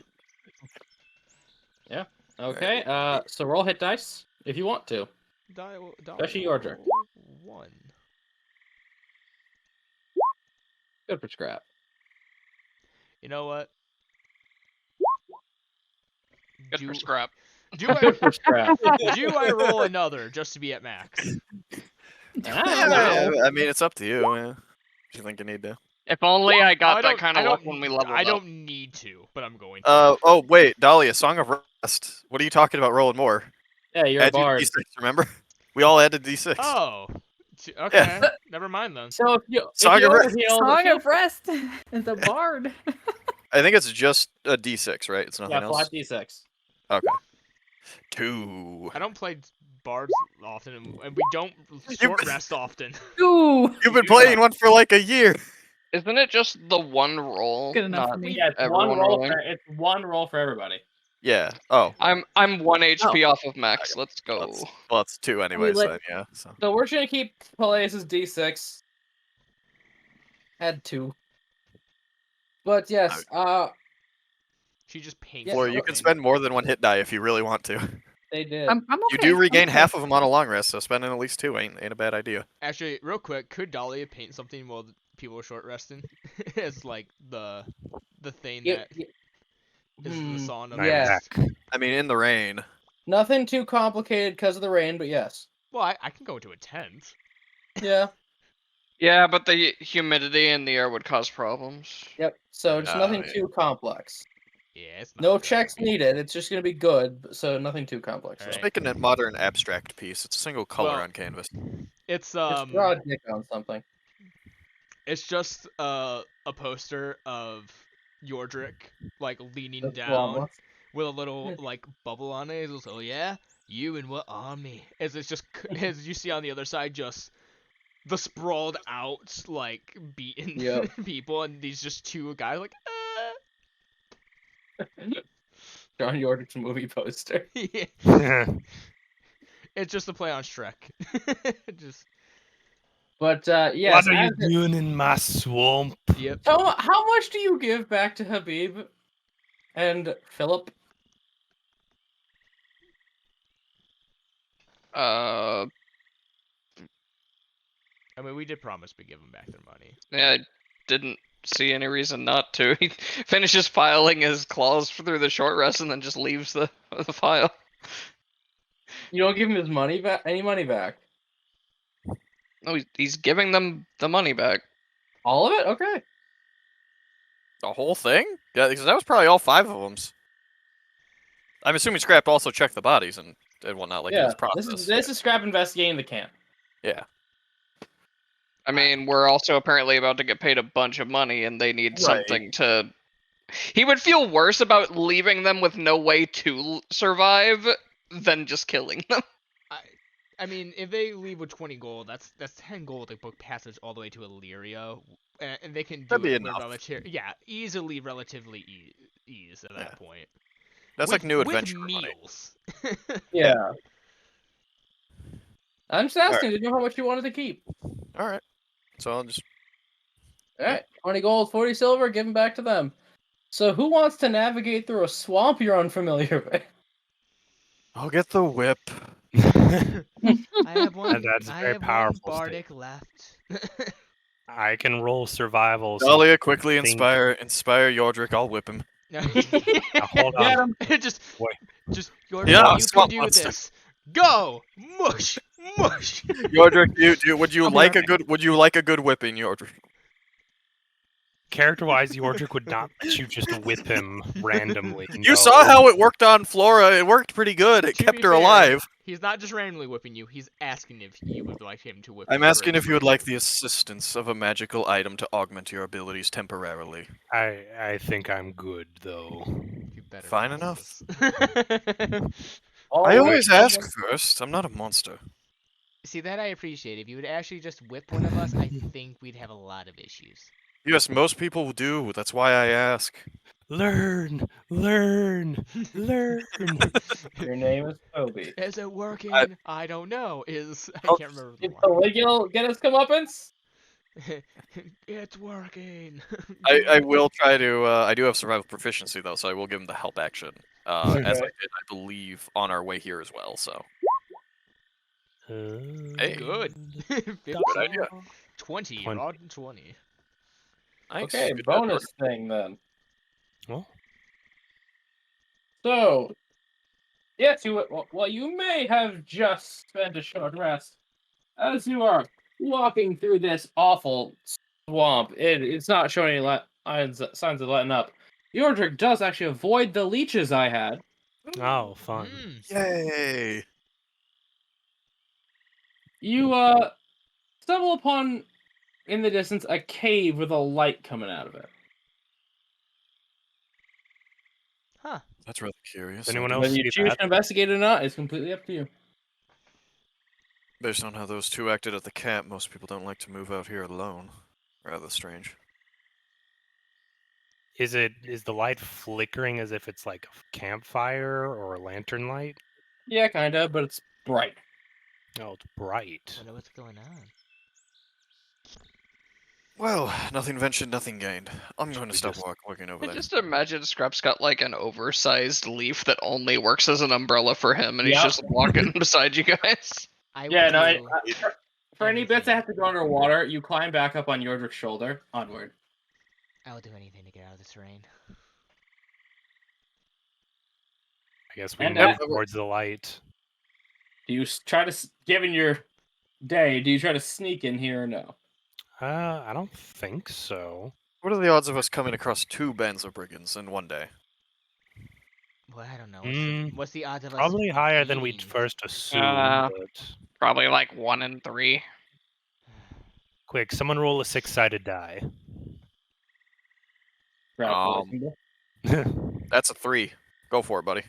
Okay, so roll hit dice if you want to. Dahlia Especially your jerk. roll 1. Good for scrap. You know what? Good for scrap. Do I Good for scrap. do I roll another just to be at max? Yeah, I mean, it's up to you. Yeah. If you think you need to. If only I got I that don't- kind I of luck don't- when we leveled I up. don't need to, but I'm going to. Oh wait, Dahlia, Song of Rest. What are you talking about rolling more? Yeah, you're a Add your bard. D6, remember? We all added D6. Oh. Okay. Never mind then. So if you Song of Rest. Song of Rest and the Bard. I think it's just a D6, right? It's nothing yeah, else. flat d6. Okay. 2. I don't play bards often, and we don't short rest often. Ooh. You've been do playing that. one for like a year. Isn't it just the one roll? Good enough not for me. Yeah, it's everyone one roll. rolling? It's one roll for everybody. Yeah. Oh. I'm 1 HP off of max. Let's go. Well, it's 2 anyways. let- Then, yeah. So. So we're just gonna keep Peleus' d6. Had 2. But yes, She just paints. Yeah, Or you can spend more than 1 hit die if you really want to. they did. I'm okay. You do I'm regain okay. half of them on a long rest, so spending at least 2 ain't a bad idea. Actually, real quick, could Dahlia paint something while people are short resting? It's like the thing Yeah, that is the song of My Yes. back. I mean, in the rain. Nothing too complicated because of the rain, but yes. Well, I can go into a tent. Yeah. Yeah, but the humidity in the air would cause problems. Yep. So just Oh, nothing yeah. too complex. Yeah, it's not No that checks big. needed. It's just gonna be good. So nothing too complex. Alright. Just making a modern abstract piece. It's a single color Well, on canvas. It's Just draw a dick on something. it's just a poster of Yordrick like leaning That's down llama. with a little like bubble on it. It's just, oh yeah, you and what army? As it's just as you see on the other side, just the sprawled out like beaten Yep. people, and these just two guys like. John Yordrick's movie poster. Yeah. It's just a play on Shrek. Just But yes. What are you as it- doing in my swamp? yep. How much do you give back to Habib and Philip? Uh, I mean, we did promise we'd give them back their money. yeah, I didn't see any reason not to. He finishes filing his claws through the short rest and then just leaves the file. You don't give him his money back. Any money back? No, he's giving them the money back. All of it? Okay. The whole thing? Yeah, because that was probably all 5 of them. I'm assuming Scrap also checked the bodies and whatnot, like in yeah. his process. This is Scrap investigating the camp. Yeah. I mean, we're also apparently about to get paid a bunch of money, and they need Right. something to He would feel worse about leaving them with no way to survive than just killing them. I mean, if they leave with 20 gold, that's 10 gold to book passage all the way to Illyria, and they can do That'd be it with enough. easily, relatively ease at that point. That's like new adventure with money. meals. Yeah. I'm just Alright. asking to know how much you wanted to keep. All right. So I'll just. All right, 20 gold, 40 silver, give them back to them. So who wants to navigate through a swamp you're unfamiliar with? I'll get the whip. I have one. That's a I very have one powerful bardic left. I can roll survival. So Dahlia, quickly think- inspire Yordrick. I'll whip him. No. hold on. just Wait. Yordrick, Yeah, you can swamp do monster. this. Go, mush, mush. Yordrick, would you I'll be like right a good whipping, Yordrick? Character-wise, Yordrick would not let you just whip him randomly. You no. saw how it worked on Flora. It worked pretty good. It To kept be her fair, alive. He's not just randomly whipping you. He's asking if you would like him to whip. I'm you for asking a if you would free. like the assistance of a magical item to augment your abilities temporarily. I think I'm good though. You better Fine not, enough. sis. I always ask first. I'm not a monster. See, that I appreciate. If you would actually just whip one of us, I think we'd have a lot of issues. Yes, most people do. That's why I ask. Learn. Your name is Toby. Is it working? I don't know. I can't remember the It's the legal get his comeuppance? line. It's working. I will try to. I do have survival proficiency though, so I will give him the help action. As I did, I believe, on our way here as well. So Hey. Good. 15, good idea. 20. 20. Rod 20. Nice. Okay, Good job, bonus thing then. Well, So, yes, you may have just spent a short rest as you are walking through this awful swamp. It's not showing any signs of letting up. Yordrick does actually avoid the leeches I had. oh, fun. Mm. Yay! You stumble upon in the distance a cave with a light coming out of it. Huh. That's really curious. Does anyone else Whether you see choose that? to investigate it or not is completely up to you. Based on how those two acted at the camp, most people don't like to move out here alone. Rather strange. Is the light flickering as if it's like a campfire or a lantern light? Yeah, kinda, but it's bright. Oh, it's bright. Wonder what's going on. Well, nothing ventured, nothing gained. I'm going to we stop just- working over I there. just imagine Scrap's got like an oversized leaf that only works as an umbrella for him, and he's Yep. just walking beside you guys. I Yeah, would no. do For any bits that anything. have to go underwater, you climb back up on Yordrick's shoulder. Onward. I would do anything to get out of this rain. I guess we And move that- towards the light. Do you try to, given your day, do you try to sneak in here or no? I don't think so. What are the odds of us coming across two bands of brigands in one day? Well, I don't know. What's the odds of us? Probably higher than we'd being- first assume. Uh, But Probably like 1 in 3. quick, someone roll a 6-sided die. That's a 3. Go for it, buddy.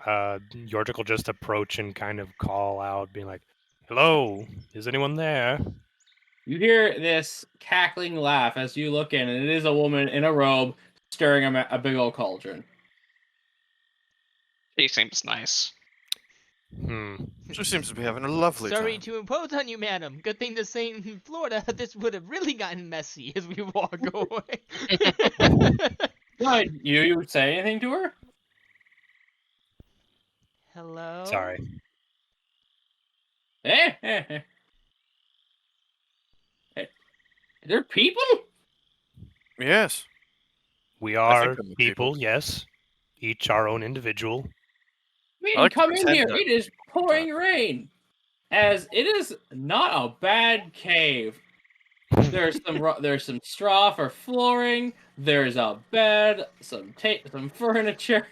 Yordrick will just approach and kind of call out, being like, "Hello, is anyone there?" You hear this cackling laugh as you look in, and it is a woman in a robe stirring a big old cauldron. He seems nice. She seems to be having a lovely Sorry time. to impose on you, madam. Good thing this ain't in Florida. This would have really gotten messy as we walk away. No, you say anything to her? Hello? Sorry. Hey. They're people? Yes. We I are think I'm the people, people. yes. Each our own individual. We I like to come in pretend here. that- It is pouring rain. As it is not a bad cave. There's some straw for flooring. There's a bed, some furniture.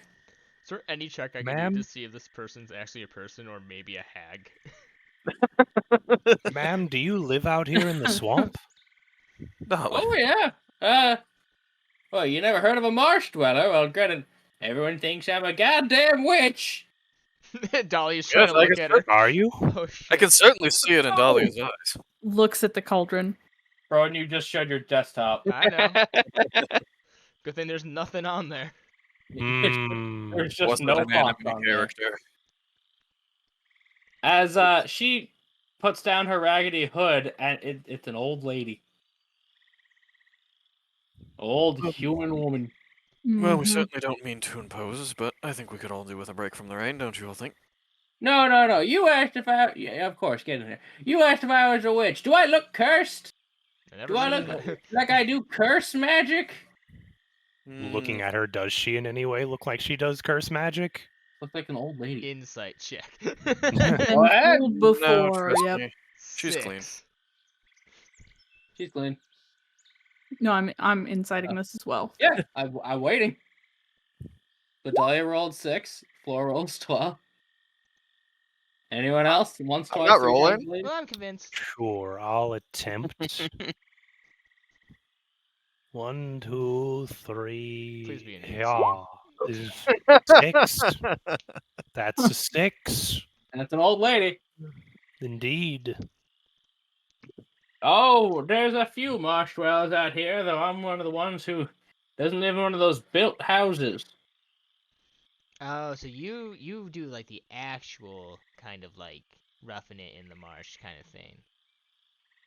Is there any check I can Ma'am? do to see if this person's actually a person or maybe a hag? Ma'am, do you live out here in the swamp? No. Oh yeah. Well, you never heard of a marsh dweller? Well, granted, everyone thinks I'm a goddamn witch. Dolly is trying Yes, to I look can at her. Are you? Oh shit. I can certainly see it in Dahlia's eyes. Looks at the cauldron. Bro, and you just showed your desktop. I know. Good thing there's nothing on there. There's just Wasn't no an thoughts anime on there. character. As she puts down her raggedy hood, and it's an old lady. Old human woman. Well, we Mhm. certainly don't mean to impose, but I think we could all do with a break from the rain, don't you all think? No. You asked if I... Yeah, of course, get in there. You asked if I was a witch. Do I look cursed? I never Do I said look that. like I do curse magic? Looking at her, does she in any way look like she does curse magic? Look like an old lady. Insight check. Been What? fooled No, before. trust Yep. me. She's clean. 6. She's clean. No, I'm inciting this as well. Yeah, I'm waiting. Bedalia rolled 6. Flora rolls 12. Anyone else? Once, I'm twice, not 3 rolling. times, please? Well, I'm convinced. Sure, I'll attempt. 1, 2, 3. Please be an ace. Yeah. Is 6. That's a 6. And it's an old lady. Indeed. Oh, there's a few marsh dwellers out here, though I'm one of the ones who doesn't live in one of those built houses. Oh, so you do like the actual kind of like roughing it in the marsh kind of thing.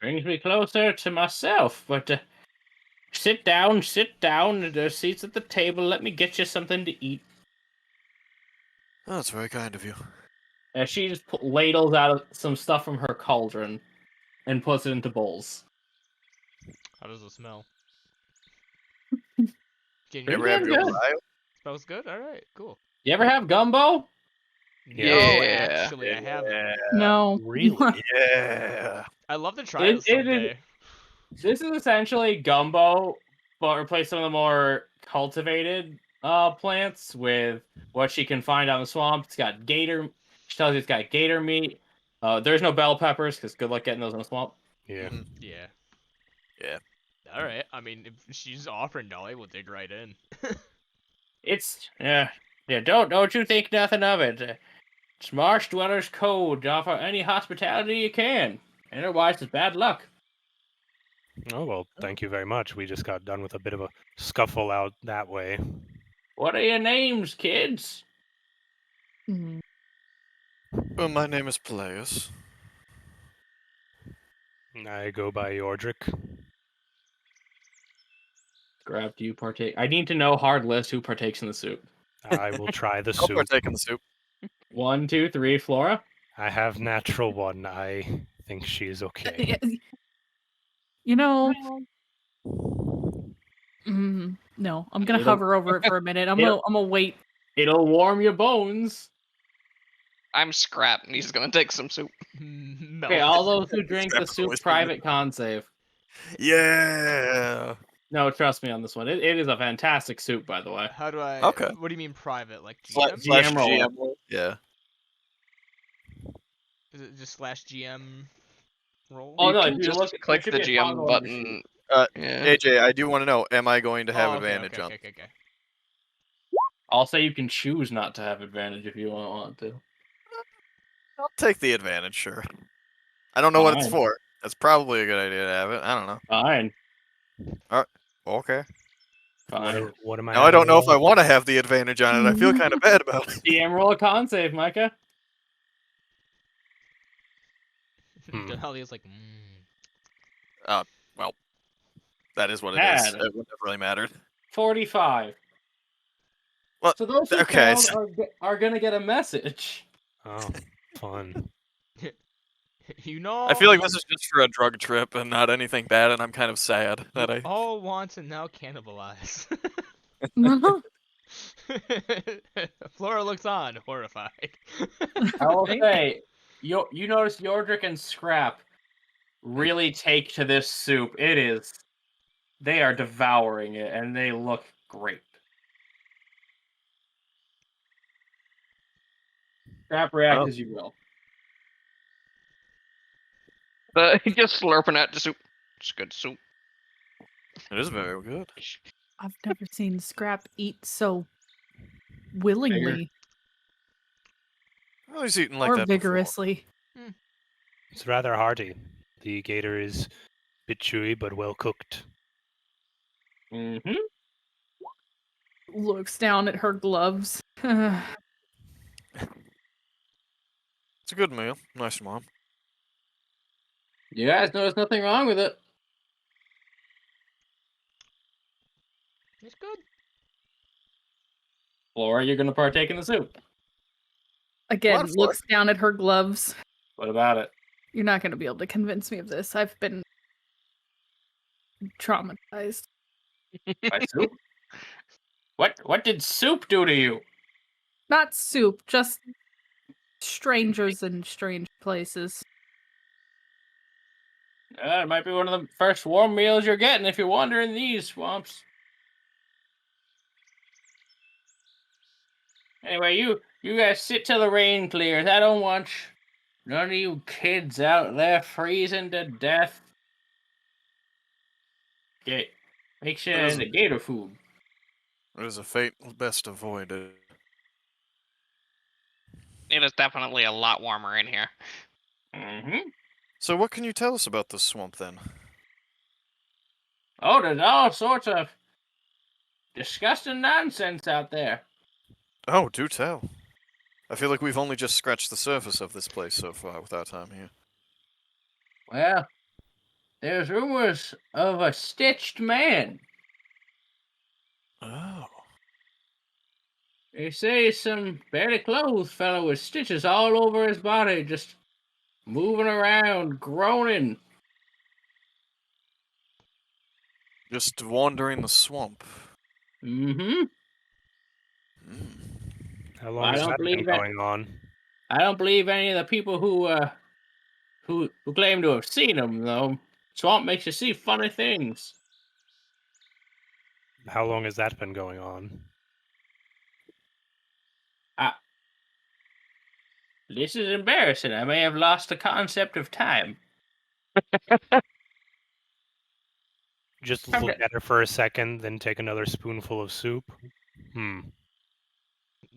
Brings me closer to myself, but sit down. There's seats at the table. Let me get you something to eat. Oh, that's very kind of you. She just ladles out some stuff from her cauldron and puts it into bowls. How does it smell? You Can ever have good. your Ohio? Smells good. All right, cool. You ever have gumbo? No, Yeah. actually, I haven't. No. Really? Yeah. I love to try It- this it is- someday. This is essentially gumbo, but replace some of the more cultivated plants with what she can find out in the swamp. It's got gator. She tells you it's got gator meat. There's no bell peppers because good luck getting those in the swamp. Yeah. Yeah. Yeah. All right. I mean, if she's offering Dolly, we'll dig right in. It's yeah. Don't you think nothing of it. It's Marsh Dweller's code to offer any hospitality you can. Otherwise, it's bad luck. Oh, well, thank you very much. We just got done with a bit of a scuffle out that way. What are your names, kids? Mm. Well, my name is Peleus. I go by Yordrick. Grab, do you partake? I need to know hard list who partakes in the soup. I will try the I'll soup. partake in the soup. 1, 2, 3, Flora. I have natural 1. I think she is okay. You know. No, I'm gonna It'll- hover over it for a minute. I'm it'll- gonna wait. It'll warm your bones. I'm Scrap, and he's gonna take some soup. Okay, all those who drink the That's soup, always private con save. Yeah. No, trust me on this one. It is a fantastic soup, by the way. How do I? Okay. What do you mean private? Like Slash GM? GM roll. GM roll. Yeah. Is it just slash GM roll? Oh, You no, can if you just look- there click should the be a toggle GM on your sheet. button. Uh, Yeah. AJ, I do want to know, am I going to have Oh, okay, advantage okay, on? okay. I'll say you can choose not to have advantage if you don't want to. I'll take the advantage, sure. I don't know what it's Fine. for. That's probably a good idea to have it. I don't know. Fine. Okay. Fine. What am I? Now I don't know if I having want to have the advantage on it. I feel kind of bad about it. GM roll a con save, Micah. Dolly's like, That is what it is. Bad. It wouldn't have really mattered. 45. Well, So those who okay, failed are gonna get a message. Oh, fun. you know. I feel like this is just for a drug trip and not anything bad, and I'm kind of sad that I. all want to now cannibalize. Flora looks on, horrified. I will say, you notice Yordrick and Scrap really take to this soup. They are devouring it, and they look great. Scrap, react Oh. as you will. Just slurping at the soup. It's good soup. It is very good. I've never seen Scrap eat so willingly Well, he's eaten like or that before. vigorously. It's rather hearty. The gator is a bit chewy, but well cooked. Mm-hmm. Looks down at her gloves. It's a good meal. Nice, Mom. You guys notice nothing wrong with it. It's good. Flora, you're gonna partake in the soup. Again, What for? looks down at her gloves. What about it? You're not going to be able to convince me of this. I've been traumatized. By soup? What did soup do to you? Not soup, just strangers in strange places. It might be one of the first warm meals you're getting if you're wandering these swamps. Anyway, you guys sit till the rain clears. I don't want none of you kids out there freezing to death. Okay, make sure It the gator food. It is a fate best avoided. It is definitely a lot warmer in here. Mm-hmm. So what can you tell us about this swamp, then? Oh, there's all sorts of disgusting nonsense out there. Oh, do tell. I feel like we've only just scratched the surface of this place so far with our time here. Well, there's rumors of a stitched man. Oh. They say some barely clothed fellow with stitches all over his body, just moving around, groaning. Just wandering the swamp. Mm-hmm. How I long has don't that been believe that- going on? I don't believe any of the people who claim to have seen him, though. Swamp makes you see funny things. How long has that been going on? This is embarrassing. I may have lost the concept of time. Just Okay. look at her for a second, then take another spoonful of soup.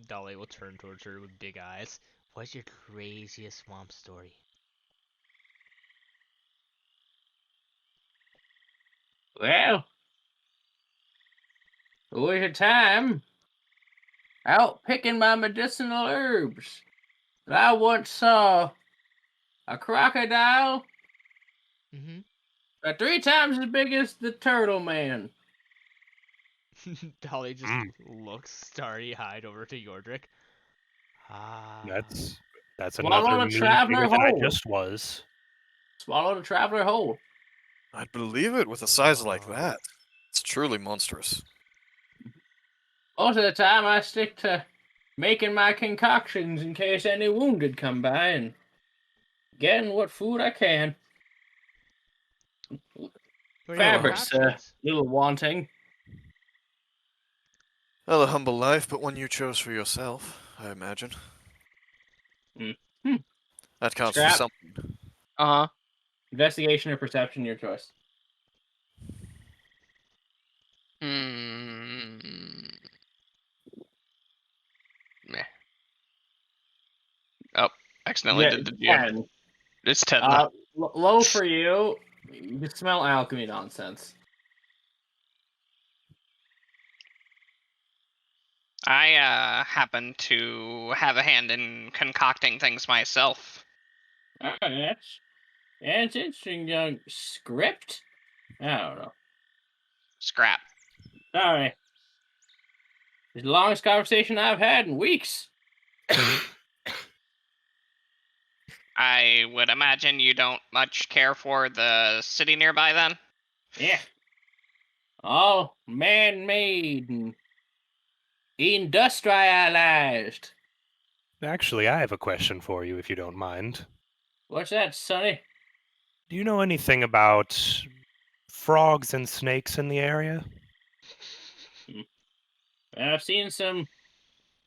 Dolly will turn towards her with big eyes. What's your craziest swamp story? Well, there was a time out picking my medicinal herbs that I once saw a crocodile Mm-hmm. 3 times as big as the turtle man. Dolly just Mm. looks starry-eyed over to Yordrick. Ah. That's Swallow another the mean traveler bigger than I whole. just was. Swallow the traveler whole. I'd believe it with a size like that. It's truly monstrous. Most of the time, I stick to making my concoctions in case any wounded come by and getting what food I can. What are your Fabric's a concoctions? little wanting. Well, a humble life, but one you chose for yourself, I imagine. Hmm. That counts Scrap. for something. Uh-huh. Investigation or perception, your choice. Meh. Oh, accidentally did the GM. 10. It's 10 now. Low for you. You can smell alchemy nonsense. I happen to have a hand in concocting things myself. Oh, that's interesting. Young script? I don't know. Scrap. Sorry. It's the longest conversation I've had in weeks. I would imagine you don't much care for the city nearby then? Yeah. All man-made and industrialized. Actually, I have a question for you, if you don't mind. What's that, Sonny? Do you know anything about frogs and snakes in the area? I've seen some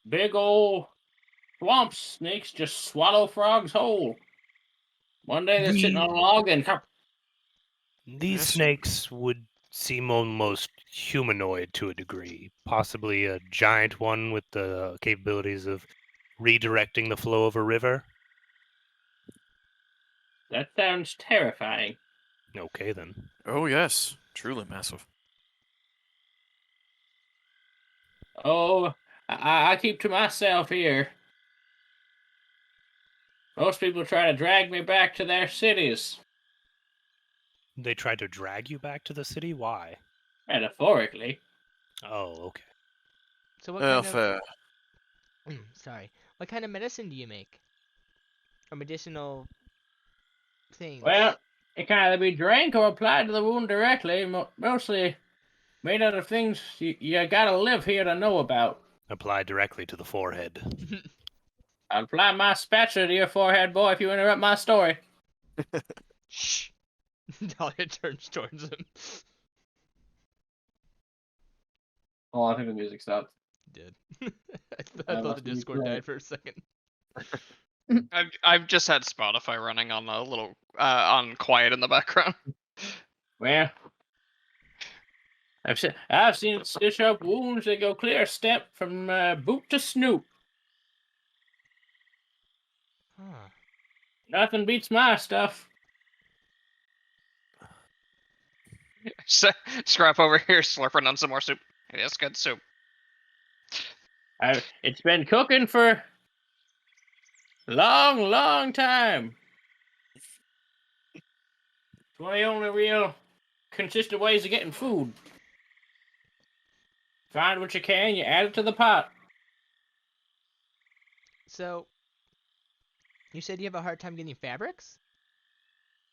big old swamp snakes just swallow frogs whole. One day they're sitting on a log and These Yes. snakes would seem almost humanoid to a degree. Possibly a giant one with the capabilities of redirecting the flow of a river. That sounds terrifying. Okay, then. Oh yes, truly massive. Oh, I keep to myself here. Most people try to drag me back to their cities. They tried to drag you back to the city? Why? Metaphorically. Oh, okay. So what Well, kind of fair. sorry. What kind of medicine do you make? Or medicinal things? Well, it can either be drank or applied to the wound directly, mostly made out of things you gotta live here to know about. Apply directly to the forehead. I'll apply my spatula to your forehead, boy, if you interrupt my story. Shh. Dahlia turns towards him. Oh, I think the music stopped. Did. I thought the must be Discord great. died for a second. I've just had Spotify running on a little on quiet in the background. Well, I've seen it stitch up wounds that go clear step from boot to snoot. Huh. Nothing beats my stuff. Scrap over here, slurping on some more soup. It is good soup. It's been cooking for a long, long time. It's one of the only real consistent ways of getting food. Find what you can, you add it to the pot. So, you said you have a hard time getting fabrics?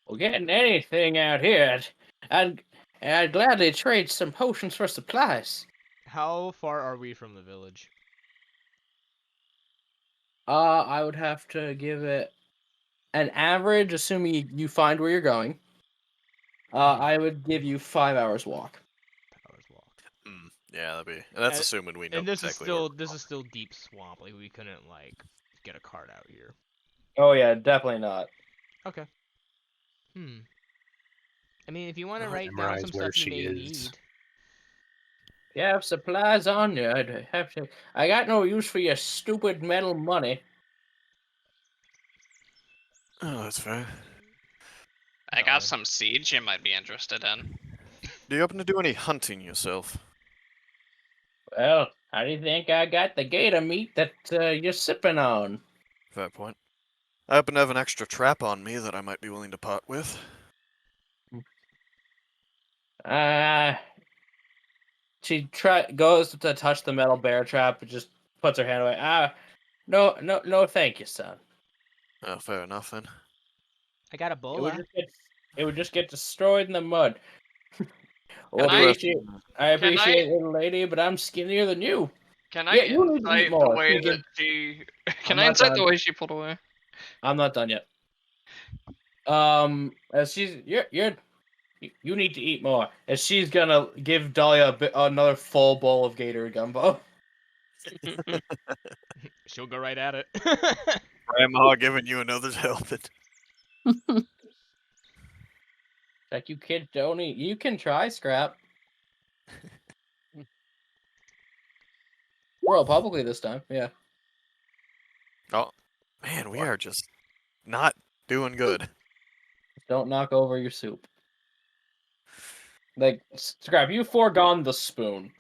Well, getting anything out here, I'd gladly trade some potions for supplies. How far are we from the village? I would have to give it an average, assuming you find where you're going. I would give you 5 hours walk. Hours walk. Yeah, that's And- assuming we know And this exactly. is still deep swamp. Like we couldn't like get a cart out here. Oh yeah, definitely not. Okay. I mean, if you want to I'll write down memorize some where stuff you she may is. need. You have supplies on you. I'd have to. I got no use for your stupid metal money. Oh, that's fair. I got some seeds you might be interested in. Do you happen to do any hunting yourself? Well, how do you think I got the gator meat that you're sipping on? Fair point. I happen to have an extra trap on me that I might be willing to part with. She goes to touch the metal bear trap, but just puts her hand away. No, thank you, son. Oh, fair enough then. I got a bola. It would just get destroyed in the mud. Can I- I appreciate little lady, but I'm skinnier than you. Can Yeah, I you need to eat incite the more. way Keegan. that she? Can I'm I not incite the done. way she pulled away? I'm not done yet. As you need to eat more. As she's gonna give Dahlia another full bowl of gator gumbo. She'll go right at it. Grandma giving you another helping. Like you kids don't eat. You can try, Scrap. Well, publicly this time, yeah. Oh, man, we are just not doing good. Don't knock over your soup. Like, Scrap, you foregone the spoon.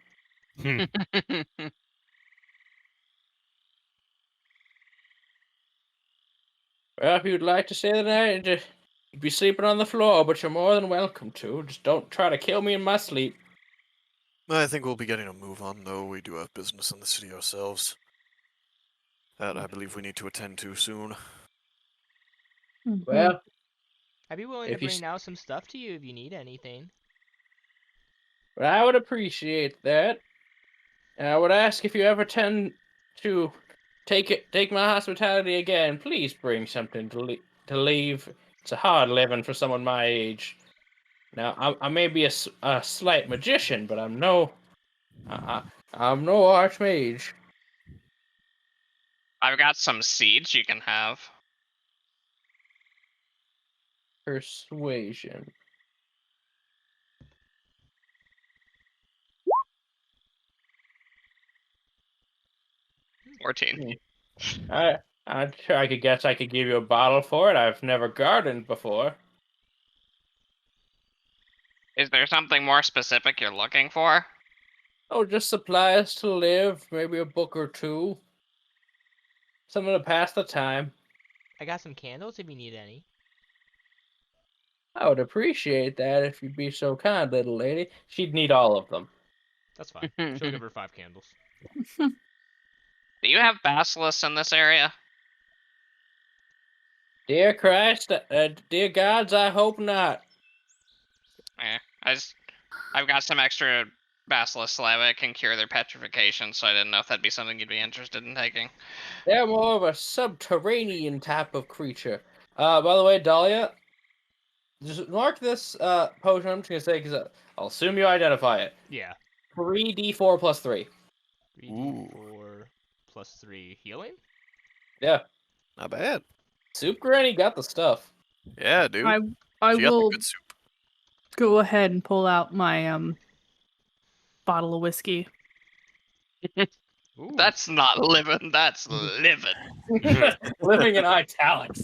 Well, if you'd like to stay the night, you'd be sleeping on the floor, but you're more than welcome to. Just don't try to kill me in my sleep. I think we'll be getting a move on, though. We do have business in the city ourselves. That I believe we need to attend to soon. Well, I'd be willing to If you bring out some stuff to you if you need anything. I would appreciate that. And I would ask if you ever tend to take my hospitality again, please bring something to leave. It's a hard living for someone my age. Now, I may be a slight magician, but I'm no archmage. I've got some seeds you can have. Persuasion. 14. I'm sure I could guess I could give you a bottle for it. I've never gardened before. Is there something more specific you're looking for? Oh, just supplies to live, maybe a book or two. Something to pass the time. I got some candles if you need any. I would appreciate that if you'd be so kind, little lady. She'd need all of them. That's fine. She'll give her 5 candles. Do you have basilisks in this area? Dear Christ, dear gods, I hope not. I've got some extra basilisk saliva. It can cure their petrification, so I didn't know if that'd be something you'd be interested in taking. They're more of a subterranean type of creature. By the way, Dahlia, just mark this potion. I'm just gonna say because I'll assume you identify it. Yeah. 3d4 plus 3. 3d4 plus 3 healing? Yeah. Not bad. Soup Granny got the stuff. Yeah, dude. I She got the will good soup. go ahead and pull out my bottle of whiskey. Ooh. That's not living, that's living. Living in italics.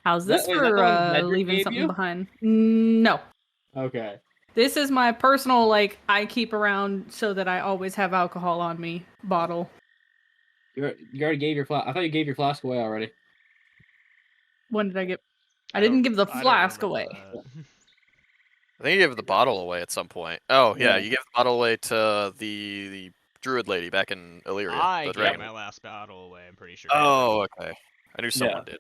How's this Is that the one for Ledger leaving gave something you? behind? No. Okay. This is my personal, like, I keep around so that I always have alcohol on me bottle. You already gave your flask. I thought you gave your flask away already. When did I get? I didn't give the I don't flask remember away. that. I think you gave the bottle away at some point. Oh, yeah, Yeah. you gave the bottle away to the druid lady back in Illyria. I the gave dragon. my last bottle away, I'm pretty sure. Oh, okay. I knew someone did.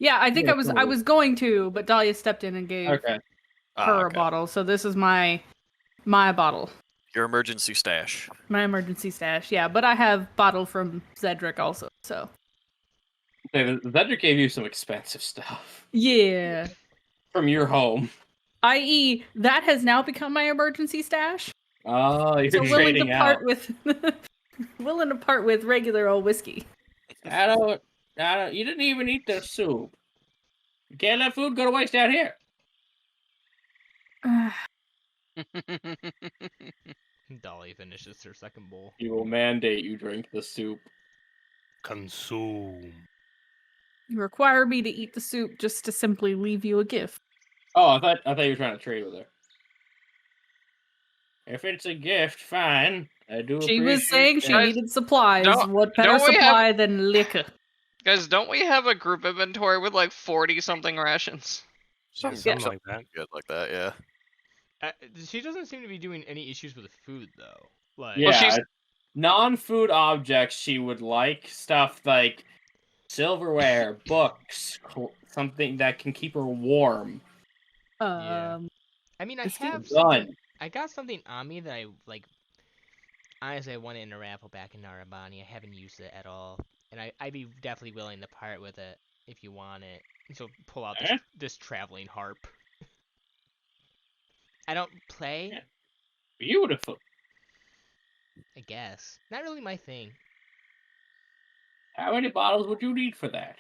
Yeah, I think Yeah, I totally. was going to, but Dahlia stepped in and gave Okay. her a Okay. bottle. So this is my bottle. Your emergency stash. My emergency stash. Yeah, but I have bottle from Zedric also. So Zedric gave you some expensive stuff yeah. from your home. I.e., that has now become my emergency stash. Oh, you're So willing to trading out. part with willing to part with regular old whiskey. I don't. You didn't even eat the soup. You can't let food go to waste out here. Dolly finishes her second bowl. You will mandate you drink the soup. Consume. You require me to eat the soup just to simply leave you a gift. Oh, I thought you were trying to trade with her. If it's a gift, fine. I do. She was appreciate saying she that. needed supplies. don't- What better don't we have- supply than liquor? Guys, don't we have a group inventory with like 40-something rations? Something like that. Good like that, yeah. She doesn't seem to be doing any issues with food, though. Like, Yeah, she's- non-food objects she would like stuff like silverware, books, something that can keep her warm. Yeah. I mean, I This have is something, Done. I got something on me that I, like, honestly, I won it in a raffle back in Narabani. I haven't used it at all. And I'd be definitely willing to part with it if you want it. So pull out this traveling harp. I don't play, Yeah. Beautiful. I guess. Not really my thing. How many bottles would you need for that?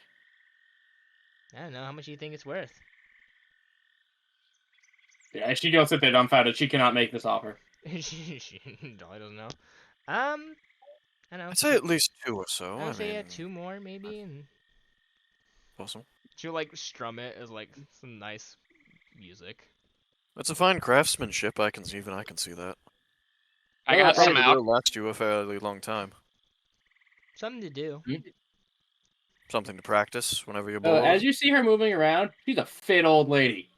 I don't know. How much do you think it's worth? Yeah, she don't sit there dumbfounded. She cannot make this offer. Dolly doesn't know. I don't know. I'd say at least 2 or so. I would say mean, 2 more, maybe, and Awesome. she'll, like, strum it as, like, some nice music. That's a fine craftsmanship. I can see that. I Well, got some probably out. will last you a fairly long time. Something to do. Something to practice whenever you're bored. As you see her moving around, she's a fit old lady.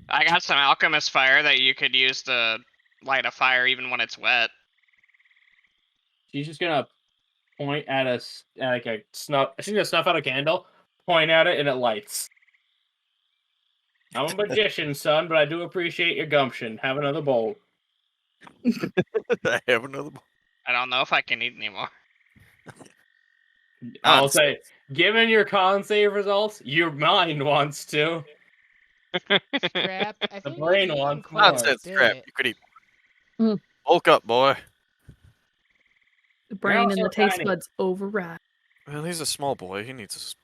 I got some alchemist fire that you could use to light a fire even when it's wet. She's just gonna point at us like a snuff. She's gonna snuff out a candle, point at it, and it lights. I'm a magician, son, but I do appreciate your gumption. Have another bowl. I have another. I don't know if I can eat anymore. I'll say, given your con save results, your mind wants to. Scrap. I think brain I've eaten wants quite a Nonsense, crap. bit. You could eat. Mm. Bulk up, boy. The brain and so the taste tiny. buds override. Well, he's a small boy. He needs his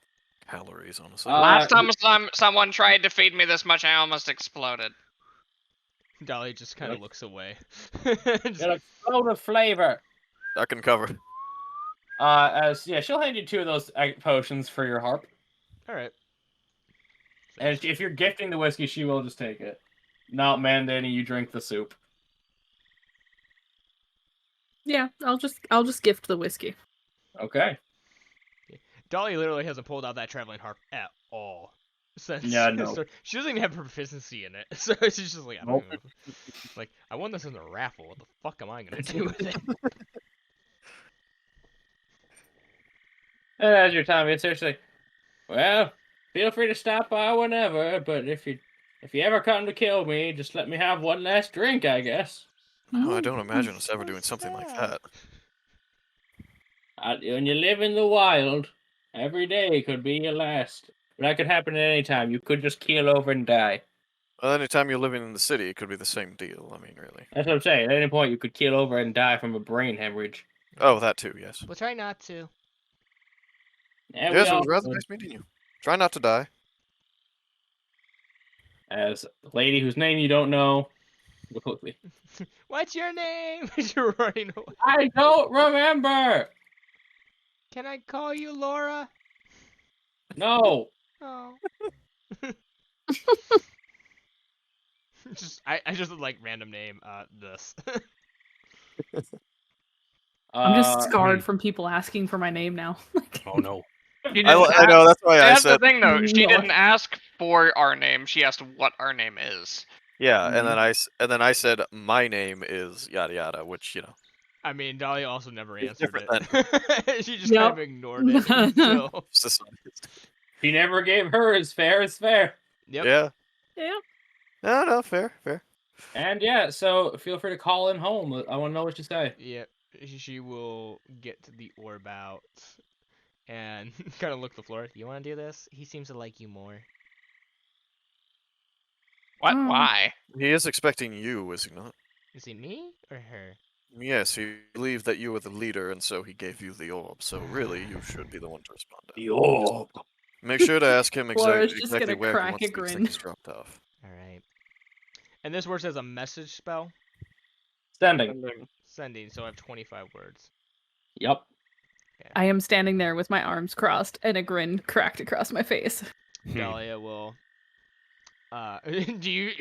calories, honestly. Last time someone tried to feed me this much, I almost exploded. Dolly just kind of Like- looks away. You'll explode with flavor. I can cover. She'll hand you 2 of those potions for your harp. All right. And if you're gifting the whiskey, she will just take it. Not mandating you drink the soup. Yeah, I'll just gift the whiskey. Okay. Dolly literally hasn't pulled out that traveling harp at all. Since Yeah, no. so she doesn't even have proficiency in it, so she's just like, I don't Nope. know. Like, I won this in a raffle. What the fuck am I gonna do with it? And as your time gets there, she's like, well, feel free to stop by whenever, but if you ever come to kill me, just let me have one last drink, I guess. Oh, I don't imagine us ever doing something like that. When you live in the wild, every day could be your last. But that could happen at any time. You could just keel over and die. Well, anytime you're living in the city, it could be the same deal. I mean, really. That's what I'm saying. At any point, you could keel over and die from a brain hemorrhage. Oh, that too, yes. We'll try not to. And Yes, we it all was rather could. nice meeting you. Try not to die. As a lady whose name you don't know, quickly. What's your name? You're running away. I don't remember. Can I call you Laura? No. Oh. I just like random name. This. I'm just scarred from people asking for my name now. Oh no. She I didn't know, that's why I That's said. the thing, though. She No. didn't ask for our name. She asked what our name is. Yeah, and then I said my name is yada yada, which I mean, Dolly also never It's answered different it. She just kind Yep. of ignored it. So, it's just honest. She never gave her as fair as fair. yep. Yeah. Yeah. No, fair. And yeah, so feel free to call in home. I want to know what you say. Yep. She will get the orb out and kind of look at the floor. You want to do this? He seems to like you more. What? Mm. Why? He is expecting you, is he not? Is it me or her? Yes, he believed that you were the leader, and so he gave you the orb. So really, you should be the one to respond. Yo. Make sure to ask him Laura's just exactly gonna where he crack wants a these grin. things dropped off. All right. And this works as a message spell. Sending. Sending. So I have 25 words. Yep. I am standing there with my arms crossed and a grin cracked across my face. Dahlia will. You're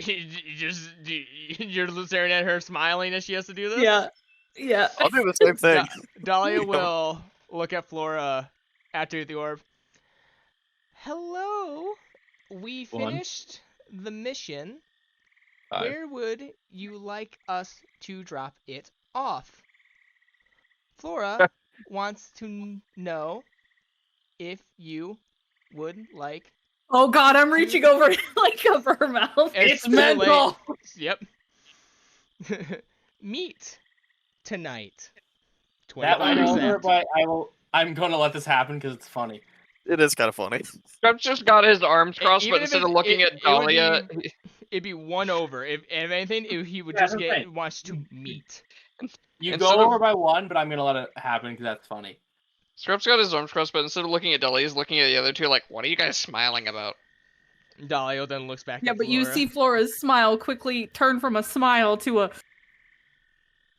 staring at her smiling as she has to do this? Yeah. Yeah. I'll do the same thing. Dahlia Yeah. will look at Flora after the orb. Hello. We One. finished the mission. 5. Where would you like us to drop it off? Flora wants to know if you would like. Oh god, I'm reaching over like over her mouth. It's too late. mental. Yep. Meet tonight. That went over, 25%. but I'm going to let this happen because it's funny. It is kind of funny. Trump just got his arms crossed, Even but if instead of it- looking it- at it would Dahlia, It'd be one over. If anything, he would Yeah, just that's get right. wants to meet. You Instead go of- over by 1, but I'm going to let it happen because that's funny. Scrub's got his arms crossed, but instead of looking at Dahlia, he's looking at the other two like, what are you guys smiling about? Dahlia then looks back Yeah, at but you Flora. see Flora's smile quickly turn from a smile to a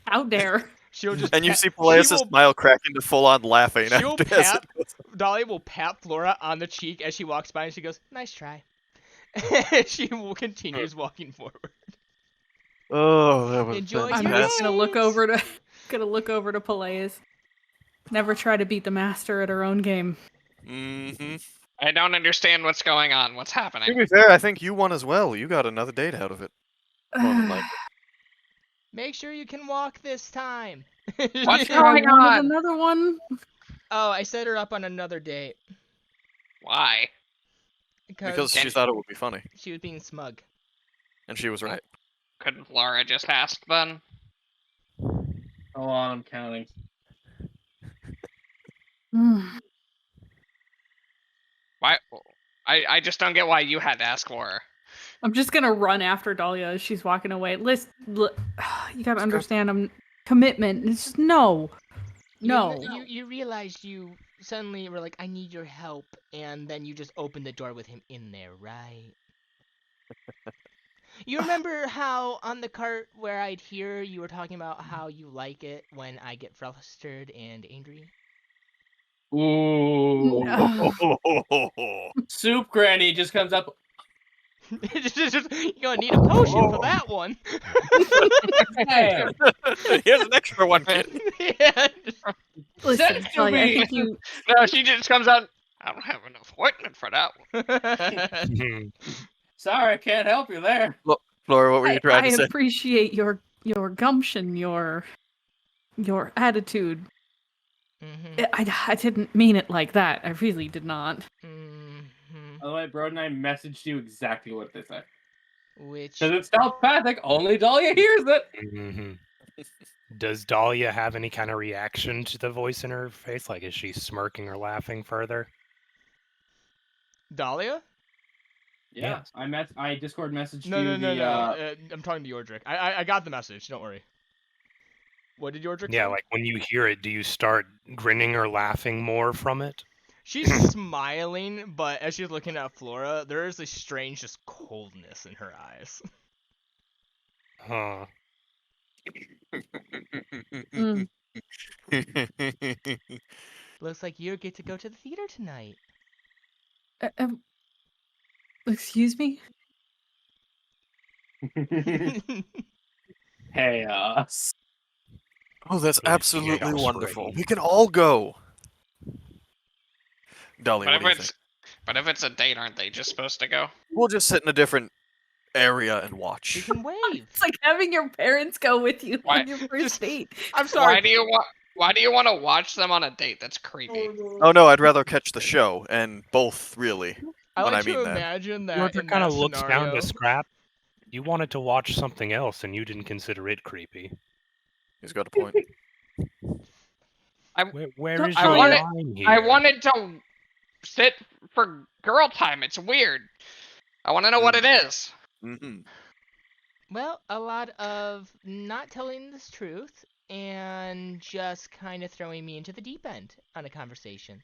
how dare. She'll just And you pat- see Peleus' she will- smile crack into full-on laughing. She'll after as pat- it goes. Dahlia will pat Flora on the cheek as she walks by, and she goes, "Nice try." She will continues walking forward. Oh, that was Enjoy I'm your fantastic. just gonna look Yes. over to Peleus. Never try to beat the master at her own game. Mm-hmm. I don't understand what's going on. What's To happening? be fair, I think you won as well. You got another date out of it. More than likely. Make sure you can walk this time. What's I going wanted on? another one. Oh, I set her up on another date Why? Because she thought it would be funny. she was being smug. And she was right. Couldn't Laura just ask then? Hold on, I'm counting. Why? I just don't get why you had to ask for her. I'm just gonna run after Dahlia as she's walking away. You gotta understand, I'm commitment. It's just no. You realized you suddenly were like, I need your help, and then you just opened the door with him in there, right? You remember how on the cart where I'd hear you were talking about how you like it when I get flustered and angry? Ooh. Ugh. Soup Granny just comes up. You're gonna need a potion for that one. Damn. Here's an extra one, kid. Yeah. Listen, Send it to Talia, I me. think you. No, she just comes out. I don't have enough ointment for that one. Mhm. Sorry, I can't help you there. Flora, what were you trying I to say? appreciate your gumption, your attitude. Mhm. I didn't mean it like that. I really did not. Mhm. By the way, Broad and I messaged you exactly what they said. Which Because it's telepathic, only Dahlia hears it. Mhm. Does Dahlia have any kind of reaction to the voice in her face? Like, is she smirking or laughing further? Dahlia? Yeah, I Discord messaged No, you no, no, the no. I'm talking to Yordrick. I got the message. Don't worry. What did Yordrick Yeah, say? like when you hear it, do you start grinning or laughing more from it? She's smiling, but as she's looking at Flora, there is a strange just coldness in her eyes. Huh. Mm. Looks like you get to go to the theater tonight. Excuse me? chaos. Oh, that's It is absolutely chaos wonderful. reign. We can all go. Dolly, But what if do you it's think? but if it's a date, aren't they just supposed to go? We'll just sit in a different area and She watch. can wave. It's like having your parents go with you Why- on your Just- first date. I'm sorry. Why do you want to watch them on a date? That's creepy. Oh no, I'd rather catch the show, and both, really. I when like I mean to that. imagine that Roger in kind that of looks down scenario. to Scrap. You wanted to watch something else, and you didn't consider it creepy. He's got a point. Where is I your wanted- line here? I wanted to sit for girl time. It's weird. I want to know what it is. Mm-hmm. Well, a lot of not telling the truth and just kind of throwing me into the deep end on a conversation.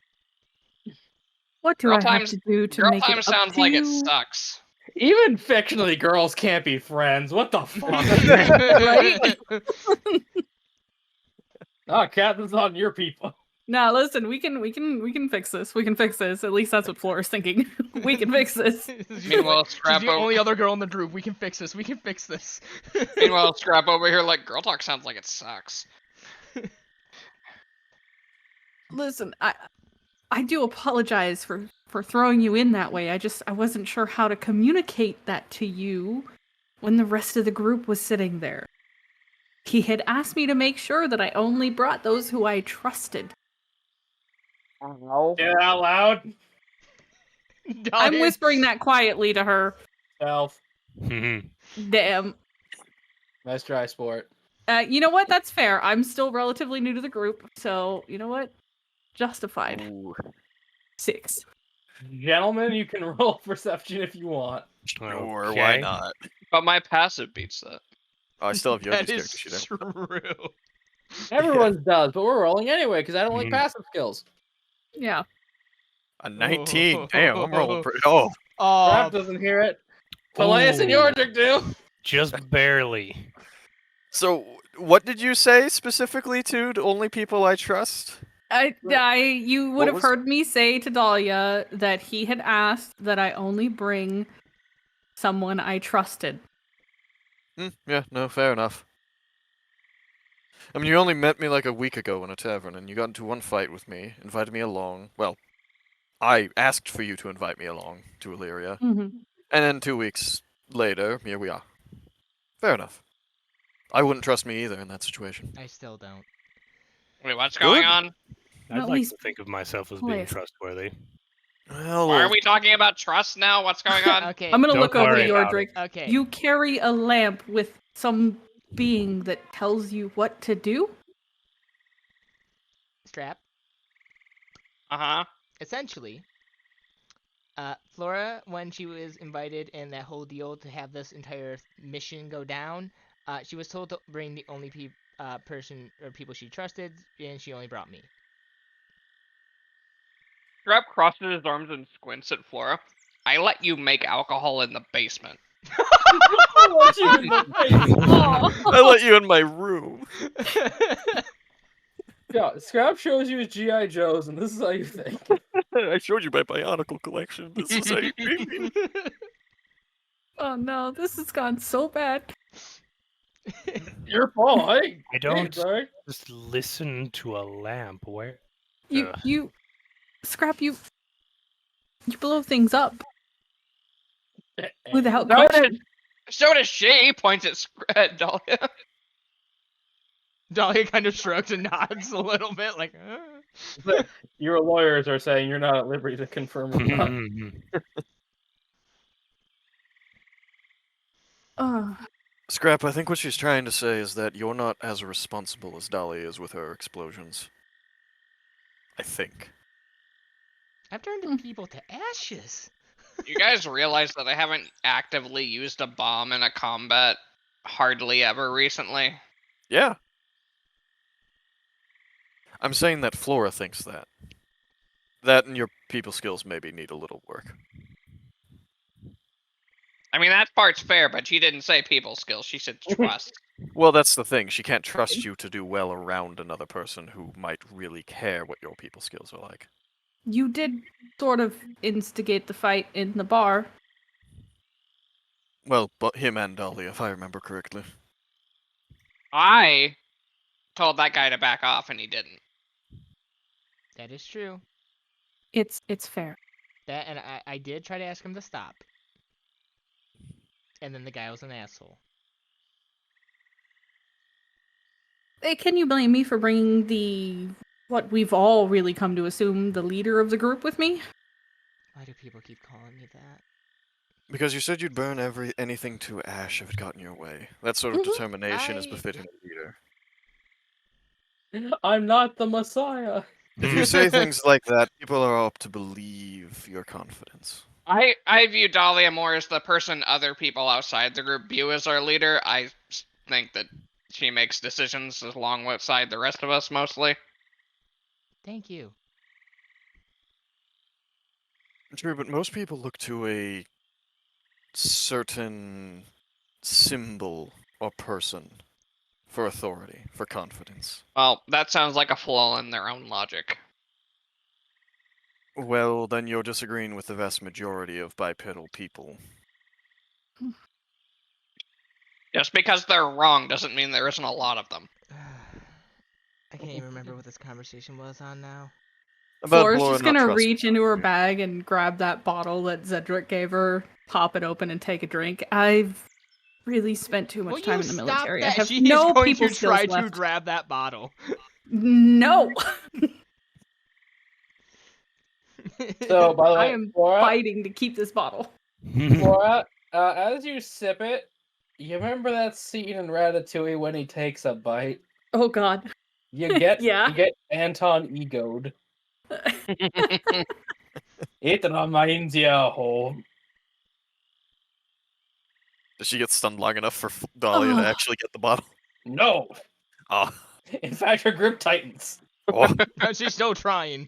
What do Girl I have times- to do to Girl make time it up sounds to like you? it sucks. Even fictionally, girls can't be friends. What the fuck? Right? Oh, Captain's on your people. No, listen, we can fix this. We can fix this. At least that's what Flora's thinking. We can fix this. Meanwhile, She's Scrap the over, only other girl in the group. We can fix this. We can fix this. meanwhile, Scrap over here like girl talk sounds like it sucks. Listen, I do apologize for throwing you in that way. I wasn't sure how to communicate that to you when the rest of the group was sitting there. He had asked me to make sure that I only brought those who I trusted. Say it out loud. I'm whispering that quietly to her. Self. Damn. Nice try, sport. You know what? That's fair. I'm still relatively new to the group, so you know what? Justified. Ooh. 6. Gentlemen, you can roll perception if you want. Sure, why Okay. not? But my passive beats that. Oh, I still have That Yogi's is character sheet. true. Everyone's does, but we're rolling anyway because I don't like Mhm. passive skills. Yeah. A 19. Damn, I'm rolling pretty. Oh, Scrap Oh, doesn't hear it. Peleus and Ooh. Yordrick do. Just barely. so what did you say specifically to the only people I trust? You would What have was- heard me say to Dahlia that he had asked that I only bring someone I trusted. Yeah, no, fair enough. I mean, you only met me like a week ago in a tavern, and you got into one fight with me, invited me along. Well, I asked for you to invite me along to Illyria, Mm-hmm. and then 2 weeks later, here we are. Fair enough. I wouldn't trust me either in that situation. I still don't. Wait, what's going Good. on? I'd At like least to think of myself as being place. trustworthy. Well, Why are we talking about trust now? What's going on? Okay. I'm gonna Don't look over to worry about Yordrick. Okay. You carry a lamp with some being that tells you what to do? Strap. Uh-huh. Essentially, Flora, when she was invited in that whole deal to have this entire mission go down, she was told to bring the only person or people she trusted, and she only brought me. Scrap crosses his arms and squints at Flora. I let you make alcohol in the basement. let you in the face. I let you in my room. Yeah, Scrap shows you his G.I. Joes, and this is how you think. I showed you my Bionicle collection. This is how you treat me. Oh no, this has gone so bad. Your fault. Hey, I don't sorry. just listen to a lamp. Where? You, Scrap, you blow things up without So question. does, so does she. Points at Dahlia. Dahlia kind of shrugs and nods a little bit, like, Your lawyers are saying you're not at liberty to confirm or not. Scrap, I think what she's trying to say is that you're not as responsible as Dahlia is with her explosions. I think. I've turned people to ashes. You guys realize that I haven't actively used a bomb in a combat hardly ever recently? Yeah. I'm saying that Flora thinks that. That and your people skills maybe need a little work. I mean, that part's fair, but she didn't say people skills. She said trust. Well, that's the thing. She can't trust you to do well around another person who might really care what your people skills are like. You did sort of instigate the fight in the bar. Well, but him and Dahlia, if I remember correctly. I told that guy to back off, and he didn't. That is true. It's fair. That, and I did try to ask him to stop. And then the guy was an asshole. Hey, can you blame me for bringing what we've all really come to assume, the leader of the group with me? Why do people keep calling me that? Because you said you'd burn anything to ash if it got in your way. That sort of determination is I- befitting a leader. I'm not the Messiah. If you say things like that, people are up to believe your confidence. I view Dahlia more as the person other people outside the group view as our leader. I think that she makes decisions alongside the rest of us, mostly. Thank you. True, but most people look to a certain symbol or person for authority, for confidence. Well, that sounds like a flaw in their own logic. Well, then you're disagreeing with the vast majority of bipedal people. Just because they're wrong doesn't mean there isn't a lot of them. I can't even remember what this conversation was on now. Flora's Flora just not gonna trusting reach into her bag and grab that bottle that Zedric gave her, pop it open, and take a drink. I've really spent too much Will time you in the stop military. I that? have She's no going people to skills try to left. grab that bottle. No. So, by the I way, am Flora, fighting to keep this bottle. Flora, as you sip it, you remember that scene in Ratatouille when he takes a bite? Oh God. You get Yeah. you get Anton egoed. It reminds you of home. Does she get stunned long enough for Dahlia to Oh. actually get the bottle? No. Ah. In fact, her grip tightens. Oh. She's still trying.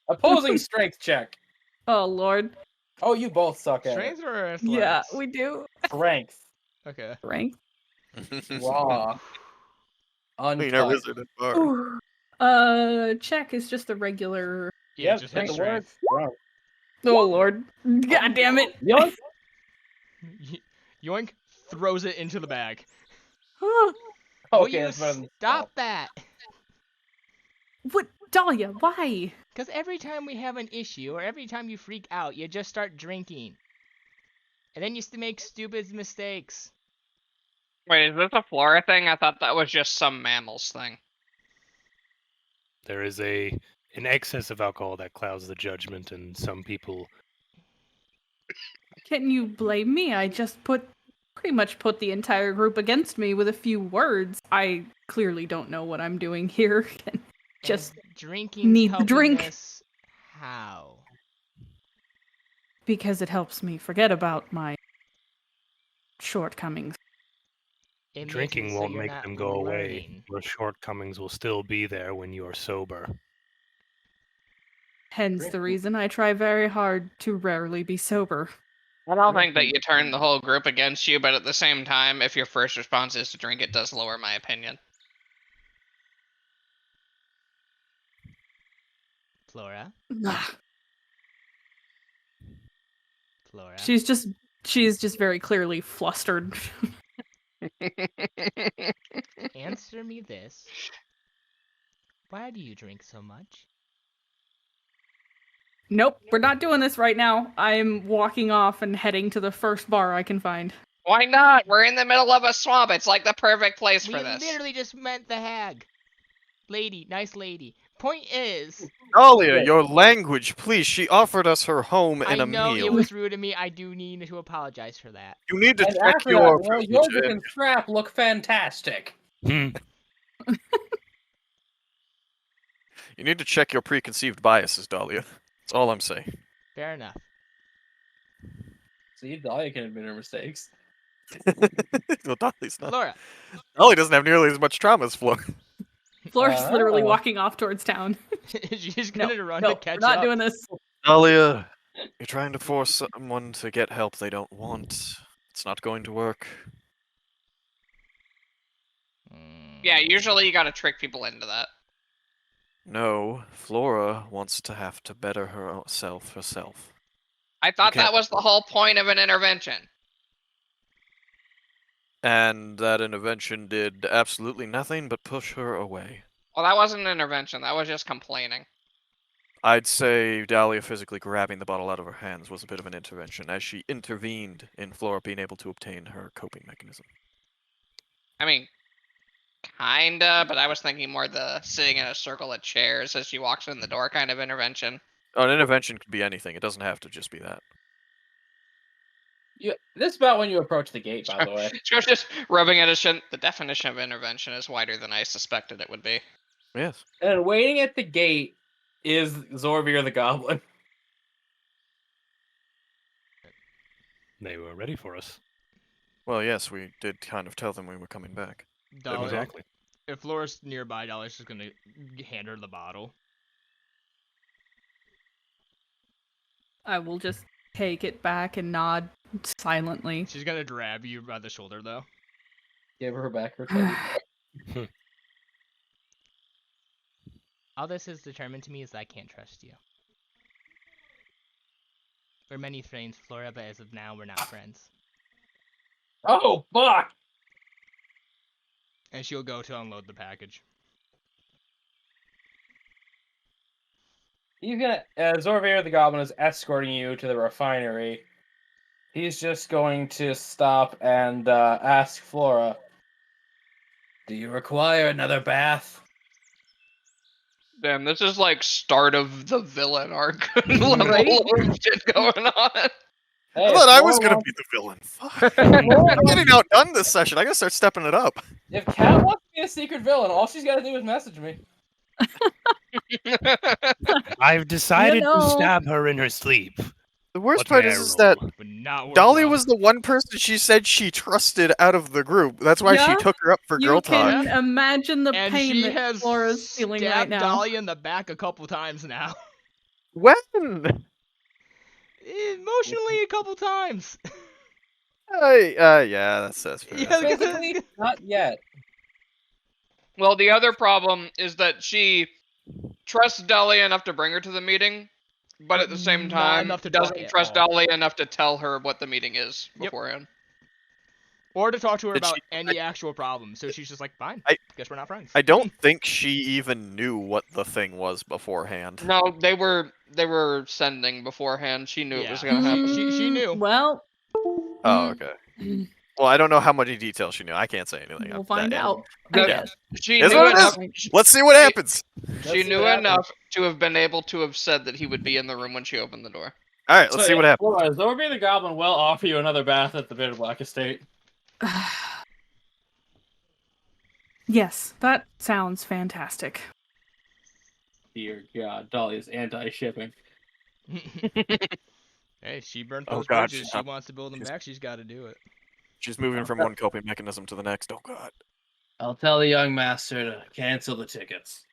Opposing strength check. Oh Lord. Oh, you both suck at it. Strength or athletics? Yeah, we do. Strength. Okay. Rank. Raw. Being a Uncut. wizard at bar. Ooh. Check is just a regular. Yeah, Yep, just hit hit the word. strength. Wrong. Oh Lord. God damn it. Yoink. Yoink throws it into the bag. Oh, Will Okay, you that's better than stop that? what, Dahlia? Why? Because every time we have an issue, or every time you freak out, you just start drinking. And then you make stupid mistakes. Wait, is this a Flora thing? I thought that was just some mammals thing. There is an excess of alcohol that clouds the judgment, and some people. Can you blame me? I just pretty much put the entire group against me with a few words. I clearly don't know what I'm doing here. Just drinking need the drink. How? Because it helps me forget about my shortcomings. It makes it Drinking so won't you're make not them go away. learning. Your shortcomings will still be there when you are sober. Hence the reason I try very hard to rarely be sober. I don't think that you turn the whole group against you, but at the same time, if your first response is to drink, it does lower my opinion. Flora? Flora? She's just very clearly flustered. Answer me this. Why do you drink so much? Nope, we're not doing this right now. I'm walking off and heading to the first bar I can find. Why not? We're in the middle of a swamp. It's like the perfect place We for this. literally just met the hag. Lady, nice lady. Point is, Dahlia, your language, please. She offered us her home and I a know meal. it was rude of me. I do need to apologize for that. You need to And check after your that, privilege Yorick and- and Strap look fantastic. Hmm. You need to check your preconceived biases, Dahlia. That's all I'm saying. Fair enough. See, Dahlia can admit her mistakes. Well, Dahlia's not. Flora, Dahlia doesn't have nearly as much trauma as Flo. Flora's literally Oh. walking off towards town. she's No, gonna run no, to catch we're not up. doing this. Dahlia, you're trying to force someone to get help they don't want. It's not going to work. Yeah, usually you gotta trick people into that. No, Flora wants to have to better herself. I thought can't- that was the whole point of an intervention. And that intervention did absolutely nothing but push her away. Well, that wasn't an intervention. That was just complaining. I'd say Dahlia physically grabbing the bottle out of her hands was a bit of an intervention, as she intervened in Flora being able to obtain her coping mechanism. I mean, kinda, but I was thinking more the sitting in a circle of chairs as she walks in the door kind of intervention. Oh, an intervention could be anything. It doesn't have to just be that. This is about when you approach the gate, by the way. She was just rubbing at his shin. The definition of intervention is wider than I suspected it would be. Yes. And waiting at the gate is Zorvir the Goblin. They were ready for us. Well, yes, we did kind of tell them we were coming back. Dollar, Exactly. if Flora's nearby, Dollar's just gonna hand her the bottle. I will just take it back and nod silently. She's gonna grab you by the shoulder, though. Give her back her teddy. All this is determined to me is that I can't trust you. We're many friends, Flora, but as of now, we're not friends. Oh, fuck! And she'll go to unload the package. He's gonna. Zorvir the Goblin is escorting you to the refinery. He's just going to stop and ask Flora, "Do you require another bath?" Damn, this is like start of the villain arc Right? level of shit going on. Hey, I thought I was Flora gonna wants- be the villain. Fuck. I'm getting outdone this session. I gotta start stepping it up. If Kat wants to be a secret villain, all she's got to do is message me. I've decided to know. stab her in her sleep. The worst What part may I is that roll? But not work Dolly well. was the one person she said she trusted out of the group. That's why she Yeah, took her up for You girl talk. can imagine the And pain she that has Flora's feeling right stabbed now. Dolly in the back a couple times now. When? Emotionally, a couple times. Yeah, that's fair. Yeah, Physically, not yet. Well, the other problem is that she trusts Dolly enough to bring her to the meeting, but at the same Not time enough to talk doesn't at trust all. Dolly enough to tell her what the meeting is Yep. beforehand. Or to talk to her Did about she- any actual problem. So she's just like, fine, guess we're not friends. I don't think she even knew what the thing was beforehand. No, they were sending beforehand. She knew it was Yeah. gonna happen. She knew. Well, Oh, okay. Well, I don't know how much detail she knew. I can't say anything. we'll of find that. out. I Yeah. guess. She Is knew what it enough. Let's see what happens. She knew enough to have been able to have said that he would be in the room when she opened the door. All right, let's see what happens. Flora, Zorvir the Goblin will offer you another bath at the Bitter Black Estate. Yes, that sounds fantastic. Dear God, Dolly is anti-shipping. Hey, she burnt Oh, those God, bridges. she's She not- wants to build them she's- back. She's got to do it. She's moving from one coping mechanism to the next. Oh God. I'll tell the young master to cancel the tickets.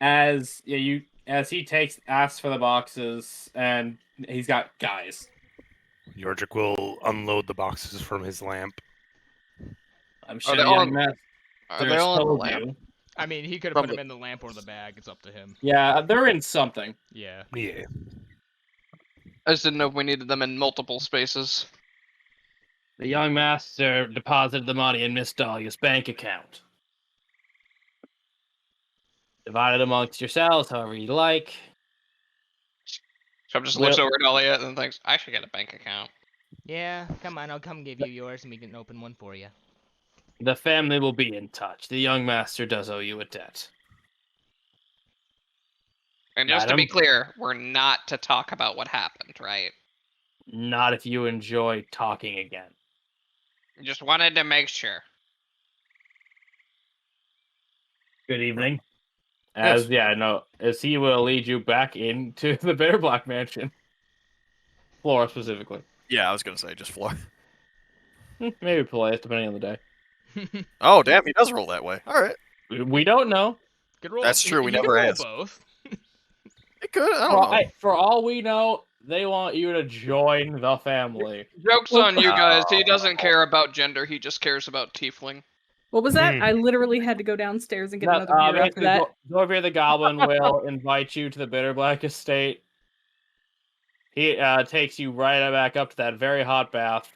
As you as he asks for the boxes, and he's got guys. Yordrick will unload the boxes from his lamp. I'm sure they the all young in- master Are they all in the told lamp? you. I mean, he could have From put the- them in the lamp or the bag. It's up to him. Yeah, they're in something. Yeah. Yeah. I just didn't know if we needed them in multiple spaces. The young master deposited the money in Miss Dahlia's bank account. Divide it amongst yourselves however you like. So I'm just Well- looks over at Elliot and thinks, I should get a bank account. Yeah, come on, I'll come give you yours and we can open one for you. The family will be in touch. The young master does owe you a debt. And just to be Madam? clear, we're not to talk about what happened, right? Not if you enjoy talking again. Just wanted to make sure. Good evening. As he will lead you back into the Bitterblack Mansion. Flora specifically. Yeah, I was gonna say just floor. Maybe Peleus, depending on the day. Oh, damn, he does roll that way. All right. We don't know. Good roll. That's true, we You can never roll asked. both. It could. I don't know. For all we know, they want you to join the family. Joke's on you guys. He doesn't care about gender. He just cares about tiefling. What was that? Hmm. I literally had to go downstairs and get No, another beer after basically, that. Dwarvier the Goblin will invite you to the Bitterblack Estate. He takes you right back up to that very hot bath.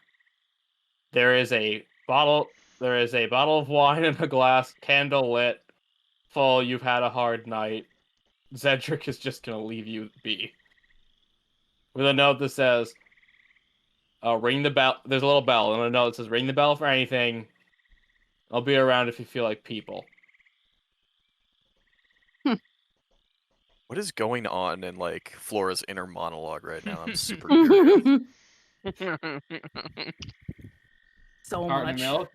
There is a bottle of wine in a glass, candle lit, full. You've had a hard night. Zedric is just gonna leave you be. With a note that says, ring the bell. There's a little bell, and a note that says, ring the bell for anything. I'll be around if you feel like people. What is going on in like Flora's inner monologue right now? I'm super curious. So Carton of much. milk.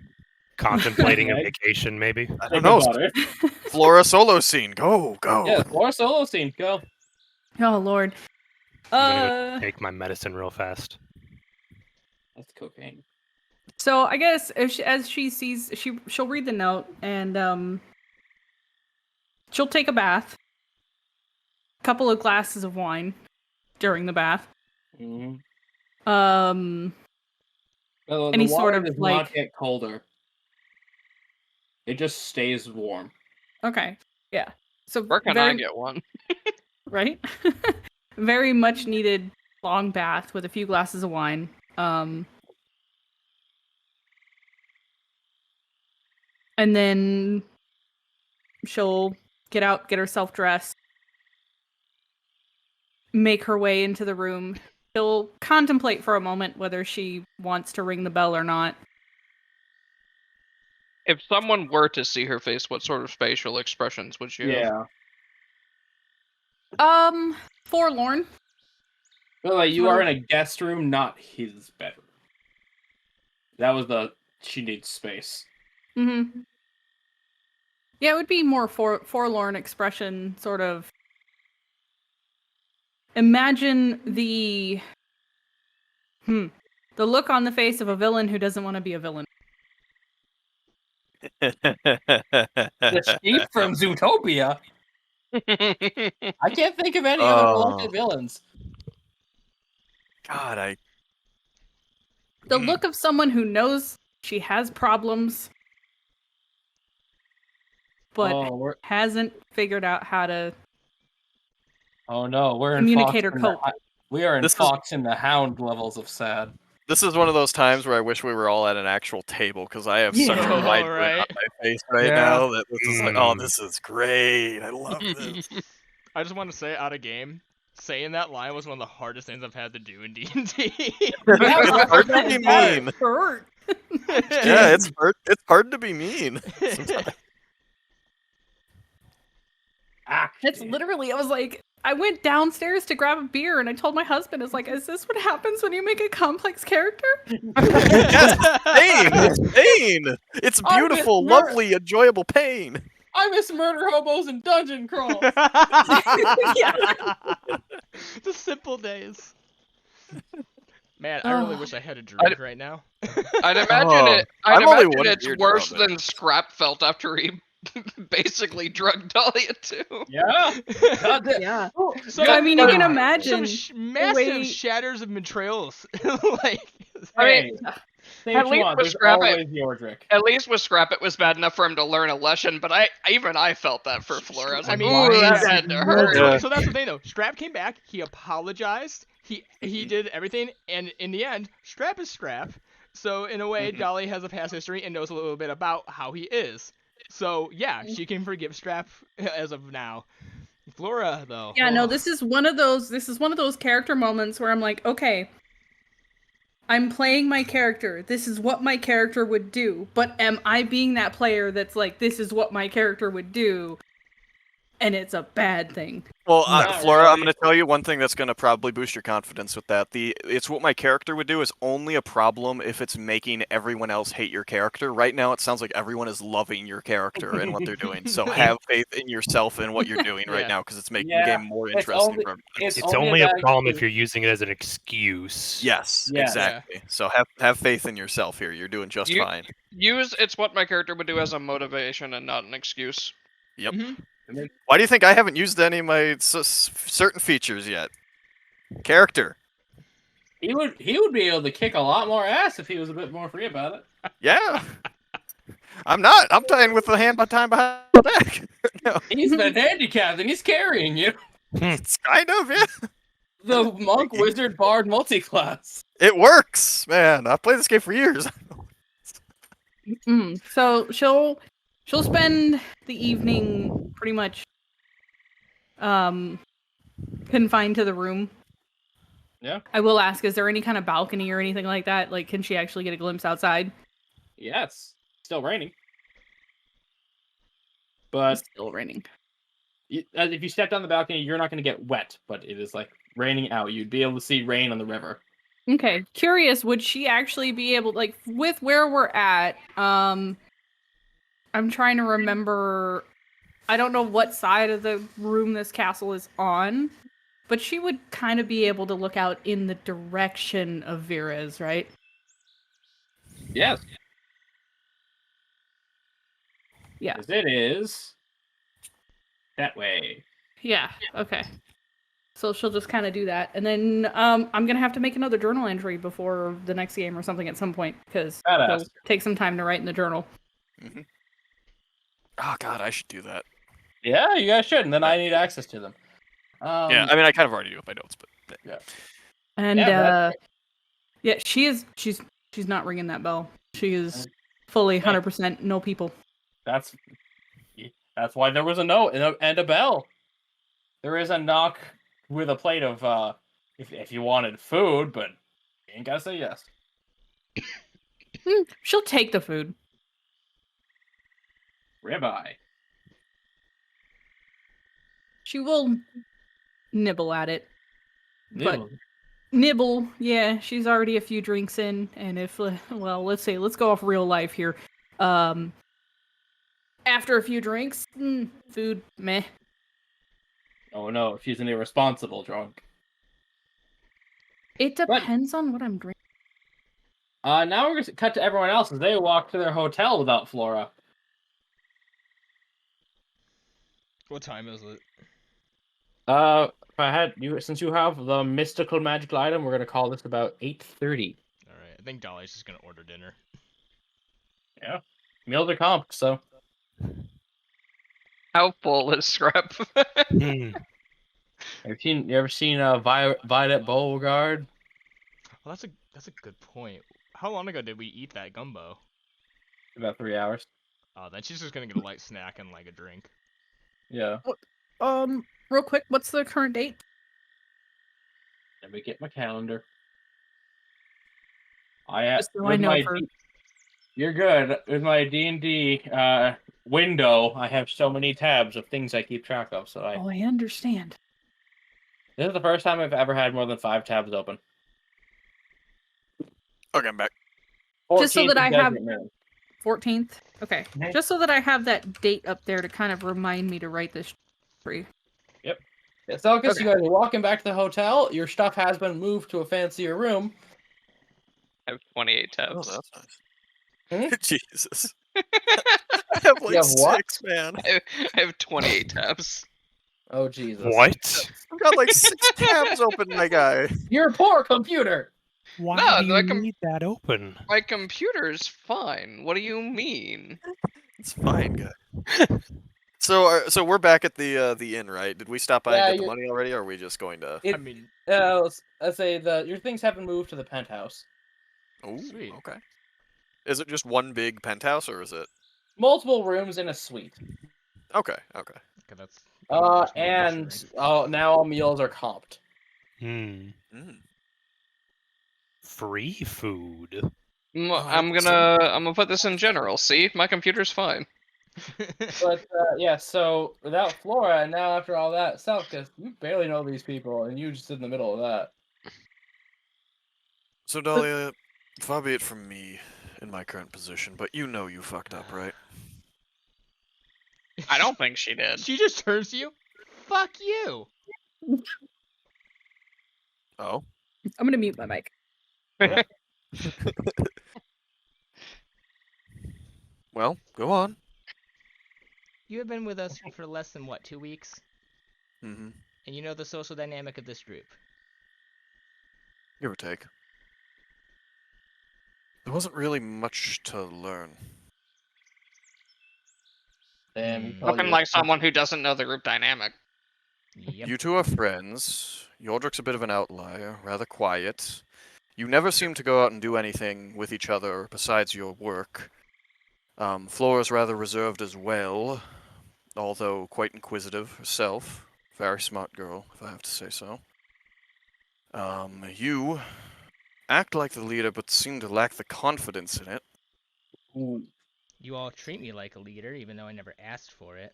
Contemplating a Okay. vacation, maybe. I Think don't know. about it. Flora solo scene. Go, go. Yeah, Flora solo scene. Go. Oh lord. I'm gonna go take my medicine real fast. That's cocaine. So I guess as she sees, she'll read the note and she'll take a bath, a couple of glasses of wine during the bath. Mm-hmm. Any sort of, does like- not get colder. It just stays warm. Okay, yeah. So Where can I get one? right? Very much needed long bath with a few glasses of wine. And then she'll get out, get herself dressed, make her way into the room. She'll contemplate for a moment whether she wants to ring the bell or not. If someone were to see her face, what sort of facial expressions would she have? Forlorn. By the way, you are in a guest room, not his bedroom. That was she needs space. Mm-hmm. Yeah, it would be more forlorn expression, sort of. Imagine the look on the face of a villain who doesn't want to be a villain. The sheep from Zootopia. I can't think of any other reluctant villains. God, The look of someone who knows she has problems, but hasn't figured out how to Oh no, we're in communicate Fox or cope. We are in This is- Fox and the Hound levels of sad. this is one of those times where I wish we were all at an actual table because I have such Yeah. a wide grin on Right. my face right Yeah. now that this is like, oh, Mm. this is great. I love this. I just want to say, out of game, saying that line was one of the hardest things I've had to do in D&D. It's hard to be mean. Hurt. Yeah, it's hard to be mean. sometimes. That's literally, I was like, I went downstairs to grab a beer and I told my husband, "Is like, is this what happens when you make a complex character?" Yes, pain. It's pain. It's I miss beautiful, Mer- lovely, enjoyable pain. I miss murder hobos and dungeon crawls. The simple days. Man, I really Oh. wish I had a druid right now. I'd imagine Oh, I'd I'm only imagine one it's beard worse down there. than Scrap felt after he basically drug Dahlia too. Yeah. God damn. Yeah. So I mean, you can some imagine massive way- shatters of betrayals. Like, I mean, Say at what you least want. with There's Scrap, always Yordrick. At least with Scrap, it was bad enough for him to learn a lesson. But I felt that for Flora. I was I like, mean, ooh, that yeah. had to hurt. So that's the thing, though. Strap came back. He apologized. He did everything, and in the end, Strap is Strap. So in a way, Dolly has a past history and knows a little bit about how he is. So yeah, she can forgive Strap as of now. Flora, though. Yeah, no, this is one of those character moments where I'm like, okay, I'm playing my character. This is what my character would do. But am I being that player that's like, this is what my character would do? And it's a bad thing. Well, Not Flora, I'm really. going to tell you one thing that's going to probably boost your confidence with that. It's what my character would do is only a problem if it's making everyone else hate your character. Right now, it sounds like everyone is loving your character and what they're doing. So have faith in yourself and what you're doing right Yeah. now because it's making Yeah, the game more it's interesting. only- for everyone. It's only a bad problem because- if you're using it as an excuse. Yes, Yeah. exactly. So have faith in yourself here. You're doing just fine. Use it's what my character would do as a motivation and not an excuse. Yep. Mhm. Why do you think I haven't used any of my certain features yet? Character. He would be able to kick a lot more ass if he was a bit more free about it. Yeah. I'm not. I'm tying with the hand by time behind the back. No, He's been handicapped and he's carrying you. it's kind of, yeah. The monk, wizard, bard, multi-class. It works, man. I've played this game for years. So she'll spend the evening pretty much confined to the room. Yeah. I will ask, is there any kind of balcony or anything like that? Like, can she actually get a glimpse outside? Yes. Still raining. But It's still raining. if you step down the balcony, you're not going to get wet, but it is like raining out. You'd be able to see rain on the river. Okay, curious, would she actually be able, like, with where we're at, I'm trying to remember, I don't know what side of the room this castle is on, but she would kind of be able to look out in the direction of Vera's, right? Yes. Yeah. 'Cause it is that way. Yeah, okay. So she'll just kind of do that. And then I'm going to have to make another journal entry before the next game or something at some point, because Badass. it'll take some time to write in the journal. Oh god, I should do that. Yeah, you guys should, and then I need access to them. Yeah, I mean, I kind of already do it by notes, but And Yeah, yeah, she's not ringing that bell. She is fully 100% no people. That's why there was a note and a bell. There is a knock with a plate of if you wanted food, but you ain't gotta say yes. She'll take the food. Ribeye. She will nibble at it. But Nibble. nibble, yeah, she's already a few drinks in, and if well, let's go off real life here. After a few drinks, food, meh. Oh no, she's an irresponsible drunk. It depends on what I'm drinking. Now we're gonna cut to everyone else as they walk to their hotel without Flora. What time is it? If I had you, since you have the mystical magical item, we're gonna call this about 8:30. All right, I think Dolly's just gonna order dinner. Yeah, meals are comped, so. How full is Scrap? Hmm. You ever seen Violet Beauregard? Well, that's a good point. How long ago did we eat that gumbo? About 3 hours. Oh, then she's just gonna get a light snack and like a drink. Yeah. Real quick, what's the current date? Let me get my calendar. I Just so I know for... You're good. With my D&D window, I have so many tabs of things I keep track of. So Oh, I understand. This is the first time I've ever had more than 5 tabs open. okay, I'm back. Just so that 14th I is have- Desert Moon. 14th? Okay. Mhm. Just so that I have that date up there to kind of remind me to write this free. Yeah, so I guess you guys are walking back to the hotel. Your stuff has been moved to a fancier room. I have 28 Oh, tabs. that's nice. Jesus. I have like You have what? 6, man. I have 28 tabs. Oh Jesus! What? I've got like 6 tabs open, my guy. You're a poor computer. Why No, do the you need that open? My computer's fine. What do you mean? It's fine, guy. So we're back at the inn, right? Did we stop by Yeah, and get the you're- money already, or are we just going to? It, I mean, let's say your things haven't moved to the penthouse. Ooh, Sweet. okay. Is it just one big penthouse, or is it? Multiple rooms in a suite. Okay. okay, that's much more And reassuring. now all meals are comped. Hmm. Mm. Free food. I'm gonna put this in general. See, my computer's fine. But yeah, so without Flora, and now after all that, Selkas, you barely know these people, and you just in the middle of that. So Dahlia, far be it from me in my current position, but you know you fucked up, right? I don't think she did. She just turns to you. Fuck you. Oh. I'm gonna mute my mic. Well, go on. You have been with us for less than what, 2 weeks, Mm-hmm. and you know the social dynamic of this group. Give or take. There wasn't really much to learn. Damn, you Hmm. call Looking you like someone who doesn't know the group dynamic. Yep. You two are friends. Yordrick's a bit of an outlier, rather quiet. You never seem to go out and do anything with each other besides your work. Flora's rather reserved as well, although quite inquisitive herself. Very smart girl, if I have to say so. You act like the leader, but seem to lack the confidence in it. Ooh. You all treat me like a leader, even though I never asked for it.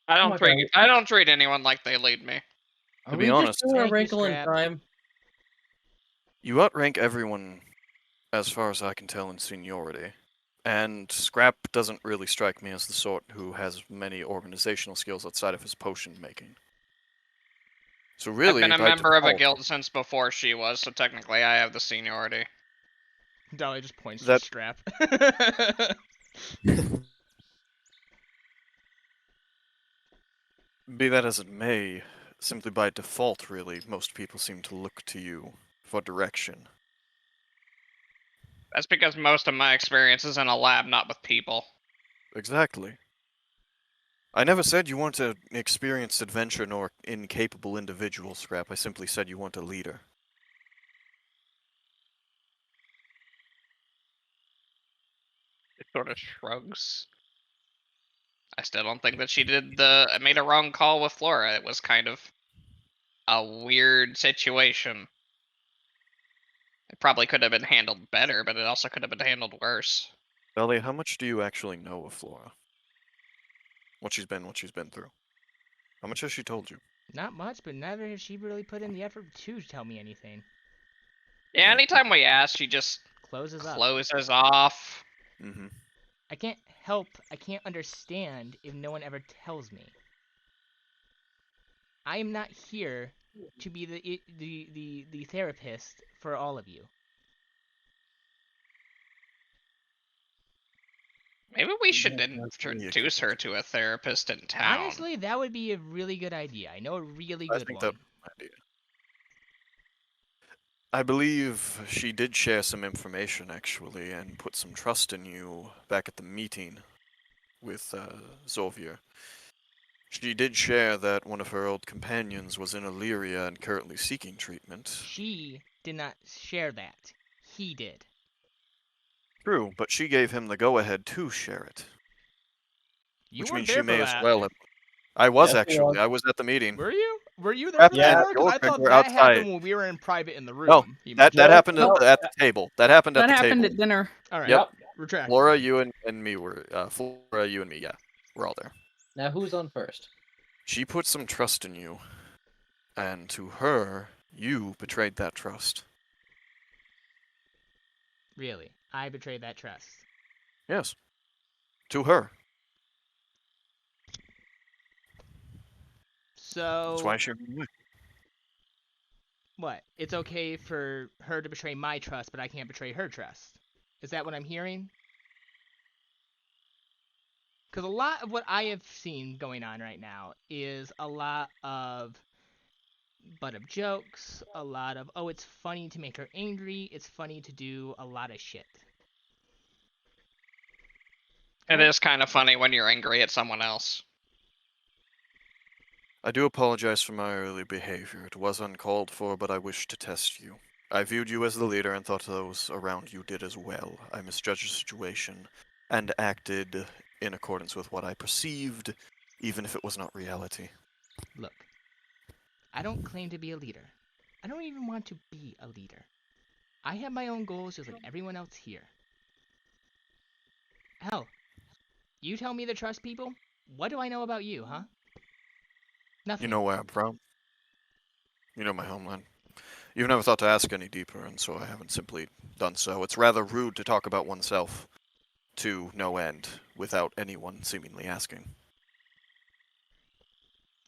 I Oh don't my treat I don't treat anyone like they lead me. Are To we be honest, just doing a Thank you, wrinkle in Scrap. time? you outrank everyone, as far as I can tell, in seniority. And Scrap doesn't really strike me as the sort who has many organizational skills outside of his potion making. So really, I've been a by member of a default, guild since before she was, so technically I have the seniority. Dolly just points That- to Scrap. be that as it may, simply by default, really, most people seem to look to you for direction. That's because most of my experience is in a lab, not with people. Exactly. I never said you weren't an experienced adventurer nor incapable individual, Scrap. I simply said you weren't a leader. It sort of shrugs. I still don't think that she made a wrong call with Flora. It was kind of a weird situation. It probably could have been handled better, but it also could have been handled worse. Dahlia, how much do you actually know of Flora? What she's been through? How much has she told you? Not much, but neither has she really put in the effort to tell me anything. Yeah, anytime we ask, she just Closes up. closes off. Mm-hmm. I can't understand if no one ever tells me. I am not here to be the therapist for all of you. Maybe we should That's really introduce her to a therapist in town. Honestly, that would be a really good idea. I know a really I good think one. that would be an idea. I believe she did share some information, actually, and put some trust in you back at the meeting with Zolvier. She did share that one of her old companions was in Illyria and currently seeking treatment. She did not share that. He did. True, but she gave him the go-ahead to share it. You Which weren't means there she for may as that. well have... I was Yes, he actually. was. I was at the meeting. Were you? Were you there Beth for that and part? 'Cause I Yordrick thought were that outside. happened when we were in private in the room. No, you that mentioned. happened No. at the table. That happened at That the happened table. at dinner. All right. Yep. Retract. Flora, you and me were... Flora, you and me, yeah. We're all there. Now who's on first? She put some trust in you. And to her, you betrayed that trust. Really, I betrayed that trust. Yes. To her. So That's why she ran away. what? It's okay for her to betray my trust, but I can't betray her trust. Is that what I'm hearing? Because a lot of what I have seen going on right now is a lot of butt-up jokes, a lot of, oh, it's funny to make her angry, it's funny to do a lot of shit. It is kind of funny when you're angry at someone else. I do apologize for my early behavior. It was uncalled for, but I wished to test you. I viewed you as the leader and thought those around you did as well. I misjudged the situation and acted in accordance with what I perceived, even if it was not reality. Look, I don't claim to be a leader. I don't even want to be a leader. I have my own goals just like everyone else here. Hell, you tell me to trust people? What do I know about you, huh? Nothing. You know where I'm from. You know my homeland. You've never thought to ask any deeper, and so I haven't simply done so. It's rather rude to talk about oneself to no end without anyone seemingly asking.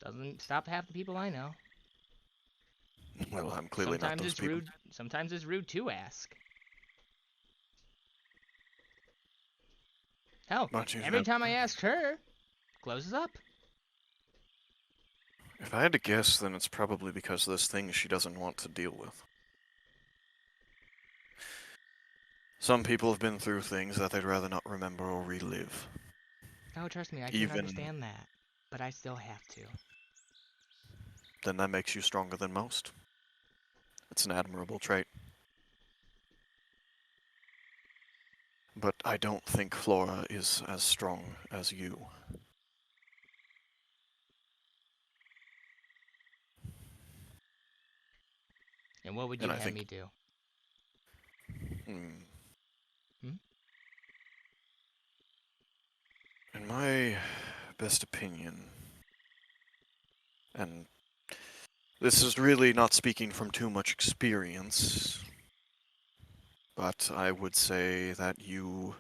Doesn't stop half the people I know. Well, I'm clearly not Sometimes those it's people. rude. Sometimes it's rude to ask. Hell, Not you, every Jeff. time I ask her, closes up. If I had to guess, then it's probably because there's things she doesn't want to deal with. Some people have been through things that they'd rather not remember or relive. Oh, trust me, I can Even- understand that. But I still have to. Then that makes you stronger than most. It's an admirable trait. But I don't think Flora is as strong as you. And what would you And I have think- me do? Hmm? In my best opinion, and this is really not speaking from too much experience, but I would say that you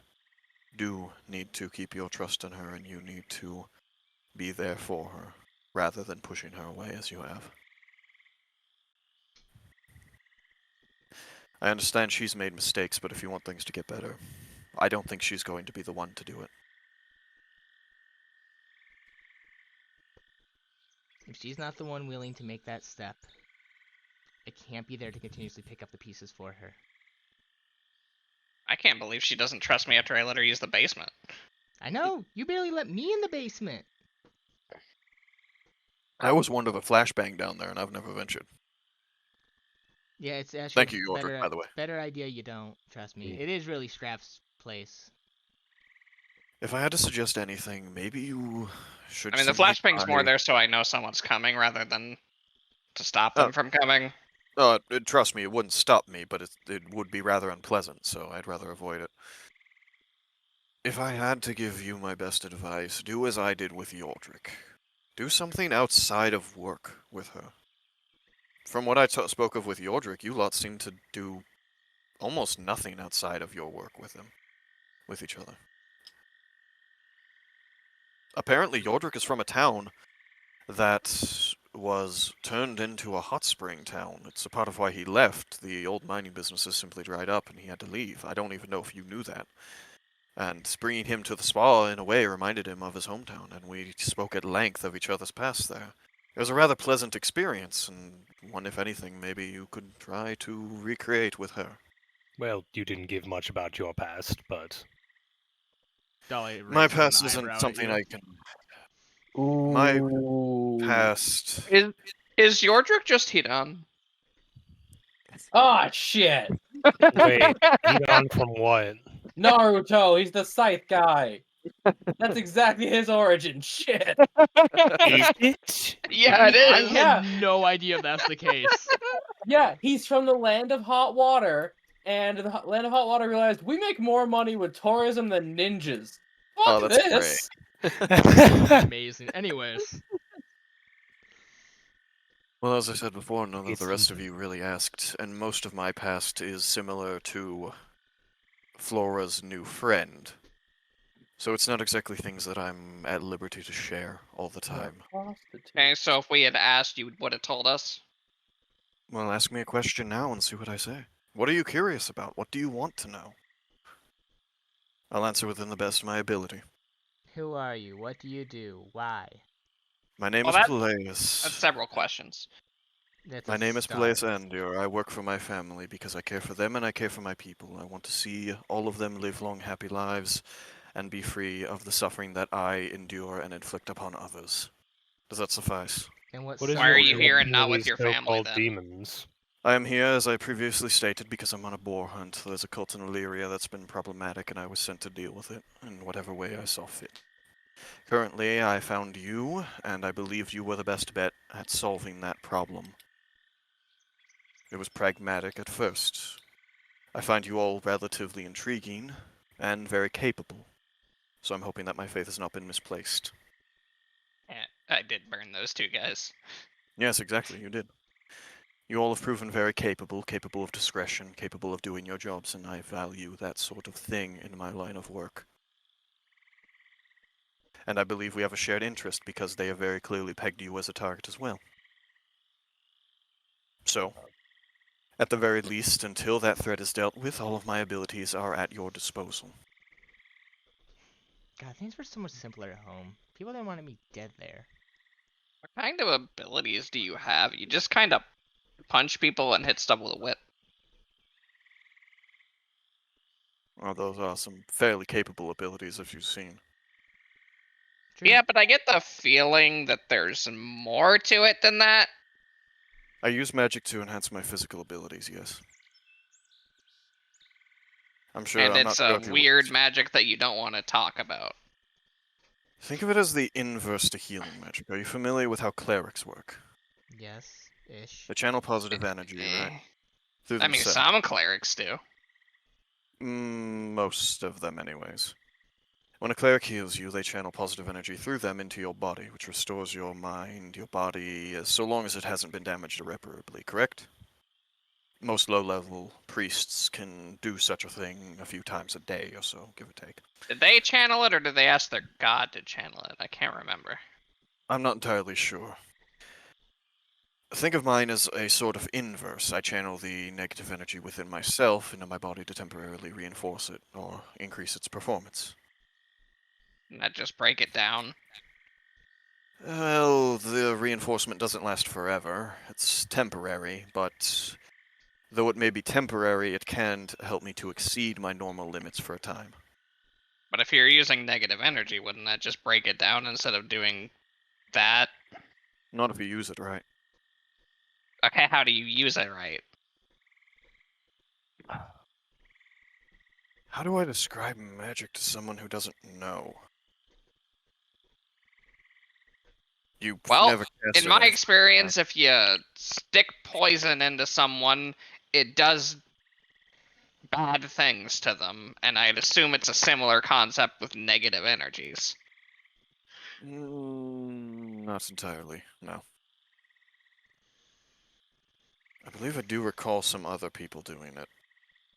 do need to keep your trust in her and you need to be there for her, rather than pushing her away as you have. I understand she's made mistakes, but if you want things to get better, I don't think she's going to be the one to do it. If she's not the one willing to make that step, I can't be there to continuously pick up the pieces for her. I can't believe she doesn't trust me after I let her use the basement. I know! You barely let me in the basement! I was warned of a flashbang down there, and I've never ventured. Yeah, it's actually Thank you, better, Yordrick, by the way. better idea you don't, trust me. It is really Straff's place. If I had to suggest anything, maybe you should. I mean, the simply flashbang's more try- there so I know someone's coming rather than to stop them from coming. Trust me, it wouldn't stop me, but it would be rather unpleasant, so I'd rather avoid it. If I had to give you my best advice, do as I did with Yordrick. Do something outside of work with her. From what I spoke of with Yordrick, you lot seem to do almost nothing outside of your work with him, with each other. Apparently, Yordrick is from a town that was turned into a hot spring town. It's a part of why he left. The old mining businesses simply dried up and he had to leave. I don't even know if you knew that. And bringing him to the spa, in a way, reminded him of his hometown, and we spoke at length of each other's past there. It was a rather pleasant experience, and one, if anything, maybe you could try to recreate with her. Well, you didn't give much about your past, but Dolly My raises an past isn't eyebrow at something you. I can... Ooh. My past... Is Yordrick just Hidan? Oh shit! wait, heat on from what? Naruto, he's the scythe guy. That's exactly his origin. Shit. Is it? Yeah, it I is. Yeah. had no idea if that's the case. Yeah, he's from the land of hot water, and the land of hot water realized we make more money with tourism than ninjas. Fuck Oh, that's this. Amazing. Anyways, Well, as I said before, none of It's- the rest of you really asked, and most of my past is similar to Flora's new friend. So it's not exactly things that I'm at liberty to share all the time. Okay, so if we had asked, you would have told us. Well, ask me a question now and see what I say. What are you curious about? What do you want to know? I'll answer within the best of my ability. Who are you? What do you do? Why? My name Well, is that's Peleus. several questions. That's My a name is start. Peleus Andur. I work for my family because I care for them and I care for my people. I want to see all of them live long, happy lives and be free of the suffering that I endure and inflict upon others. Does that suffice? And what What is Why your are you real here deal and not with these your family, so-called then? demons? I am here, as I previously stated, because I'm on a boar hunt. There's a cult in Illyria that's been problematic, and I was sent to deal with it in whatever way I saw fit. Currently, I found you, and I believed you were the best bet at solving that problem. It was pragmatic at first. I find you all relatively intriguing, and very capable. So I'm hoping that my faith has not been misplaced. Yeah, I did burn those two guys. Yes, exactly, you did. You all have proven very capable of discretion, capable of doing your jobs, and I value that sort of thing in my line of work. And I believe we have a shared interest because they have very clearly pegged you as a target as well. So, at the very least, until that threat is dealt with, all of my abilities are at your disposal. God, things were so much simpler at home. People didn't want me dead there. What kind of abilities do you have? You just kind of punch people and hit stuff with a whip. Well, those are some fairly capable abilities, if you've seen. True. Yeah, but I get the feeling that there's more to it than that. I use magic to enhance my physical abilities, yes. I'm And not it's sure a if you weird magic that you don't want to talk about. Think of it as the inverse to healing magic. Are you familiar with how clerics work? Yes, ish. They channel positive energy, right? Eh. Through I mean, themselves. some clerics do. Most of them, anyways. When a cleric heals you, they channel positive energy through them into your body, which restores your mind, your body, so long as it hasn't been damaged irreparably, correct? Most low-level priests can do such a thing a few times a day or so, give or take. Did they channel it, or did they ask their god to channel it? I can't remember. I'm not entirely sure. Think of mine as a sort of inverse. I channel the negative energy within myself into my body to temporarily reinforce it or increase its performance. And that just break it down. Well, the reinforcement doesn't last forever. It's temporary, but though it may be temporary, it can help me to exceed my normal limits for a time. But if you're using negative energy, wouldn't that just break it down instead of doing that? Not if you use it right. Okay, how do you use it right? How do I describe magic to someone who doesn't know? You Well, never cast in my it, experience, if you stick poison into someone, it does bad things to them, and I'd assume it's a similar concept with negative energies. Not entirely, no. I believe I do recall some other people doing it.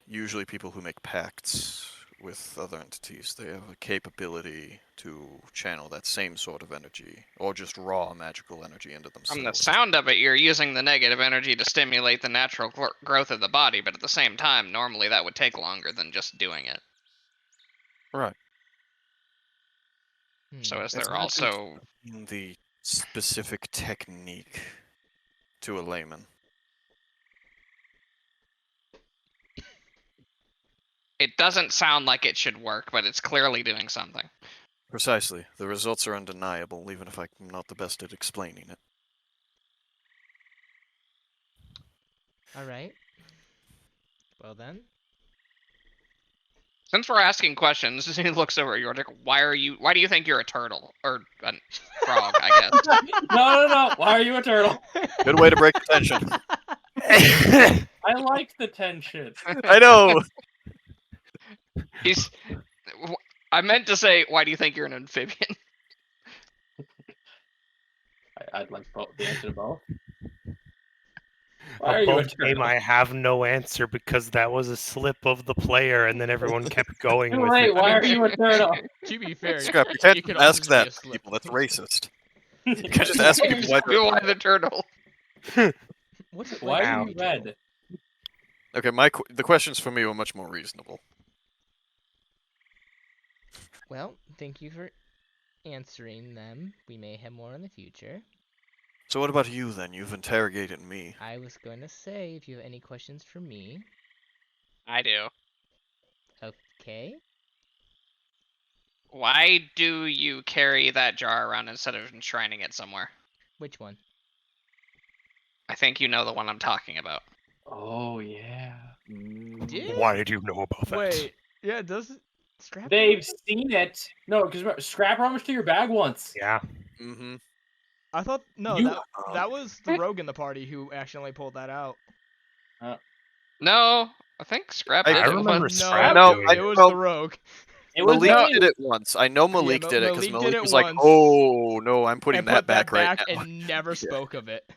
Usually people who make pacts with other entities. They have a capability to channel that same sort of energy, or just raw magical energy into themselves. From the sound of it, you're using the negative energy to stimulate the natural growth of the body, but at the same time, normally that would take longer than just doing it. Right. So is It's there not also... in the specific technique to a layman. It doesn't sound like it should work, but it's clearly doing something. Precisely. The results are undeniable, even if I'm not the best at explaining it. Alright. Well then. Since we're asking questions, he looks over at Yordik. Why do you think you're a turtle? Or a frog, I guess. No. Why are you a turtle? Good way to break the tension. I like the tension. I know! I meant to say, why do you think you're an amphibian? I'd like the answer to both. Why are you a Above game, turtle? I have no answer because that was a slip of the player, and then everyone kept going with Wait, it. why are you a turtle? To be fair, Scrap, you can't it could just ask also just be a that to slip. people, that's racist. You can't just ask people why they're... Why the turtle? What's it Why like are to you be a turtle? red? Okay, the questions for me were much more reasonable. Well, thank you for answering them. We may have more in the future. So what about you then? You've interrogated me. I was going to say, if you have any questions for me. I do. Okay. Why do you carry that jar around instead of enshrining it somewhere? Which one? I think you know the one I'm talking about. Oh yeah. Did- Why did you know about that? Wait. Yeah, does Scrap? They've seen it. No, because Scrap rummaged through your bag once. Yeah. Mm-hmm. I thought no. You- That was the rogue in the party who accidentally pulled that out. No, I think Scrap I did it remember once. Scrap No, doing I it was know- the rogue. It was Malik me. did it once. I know Malik did it because Malik did Malik it was like, once. "Oh no, I'm putting And that put back that right back now." and never spoke of it.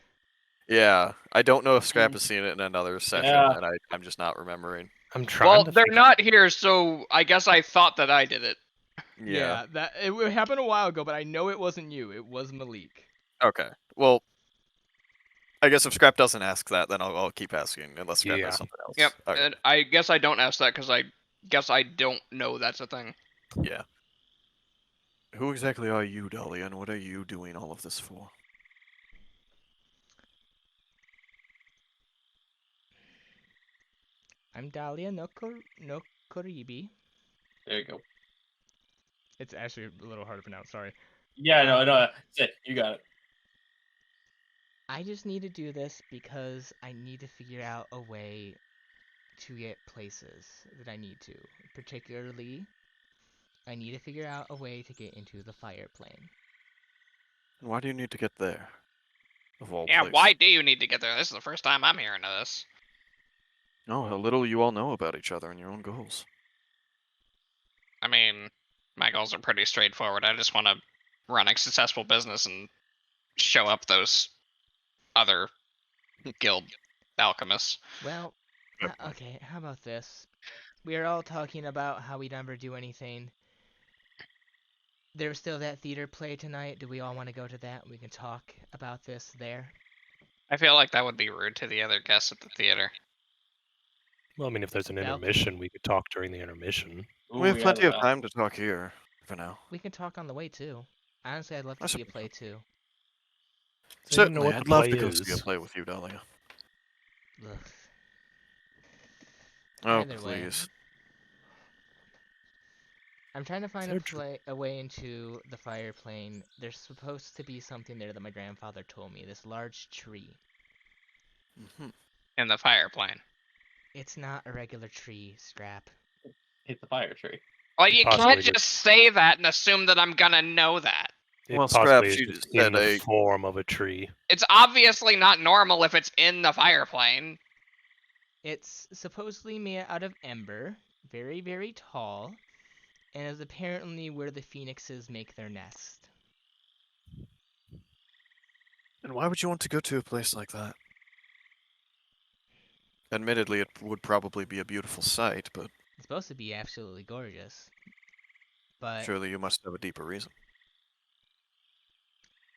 Yeah, I don't know if Scrap has seen it in another session, Yeah. and I'm just not remembering. I'm trying Well, to they're think. not here, so I guess I thought that I did it. Yeah. That it happened a while ago, but I know it wasn't you. It was Malik. Okay. Well, I guess if Scrap doesn't ask that, then I'll keep asking unless Scrap Yeah. has something else. Yep. Okay. And I guess I don't ask that because I guess I don't know that's a thing. Yeah. Who exactly are you, Dolly, and what are you doing all of this for? I'm Dahlia Nokoribi. There you go. It's actually a little hard to pronounce. Sorry. Yeah, no, that's it. You got it. I just need to do this because I need to figure out a way to get places that I need to. Particularly, I need to figure out a way to get into the fire plane. Why do you need to get there? Of all Yeah, places. why do you need to get there? This is the first time I'm hearing of this. Oh, how little you all know about each other and your own goals. I mean, my goals are pretty straightforward. I just want to run a successful business and show up those other guild alchemists. Well, Good okay, how about this? We are all talking about how we never do anything. There's still that theater play tonight. Do we all want to go to that? We can talk about this there. I feel like that would be rude to the other guests at the theater. Well, I mean, if there's an Well- intermission, we could talk during the intermission. We have Ooh, plenty yeah, of time to talk here, for now. We can talk on the way too. Honestly, I'd love to I see a suppose. play too. So you know Certainly, what I'd the love play to go see a is. play with you, Dahlia. Ugh. Oh, Either way. please. I'm trying to find there dr- a way into the fire plane. There's supposed to be something there that my grandfather told me. This large tree. Mhm. In the fire plane. It's not a regular tree, Scrap. Hit the fire tree. Well, you Possibly can't just say that and assume that I'm gonna know that. It Well, possibly Scrap, is she just just in said the a- form of a tree. It's obviously not normal if it's in the fire plane. It's supposedly made out of ember, very, very tall, and is apparently where the phoenixes make their nest. And why would you want to go to a place like that? Admittedly, it would probably be a beautiful sight, but It's supposed to be absolutely gorgeous. But surely you must have a deeper reason.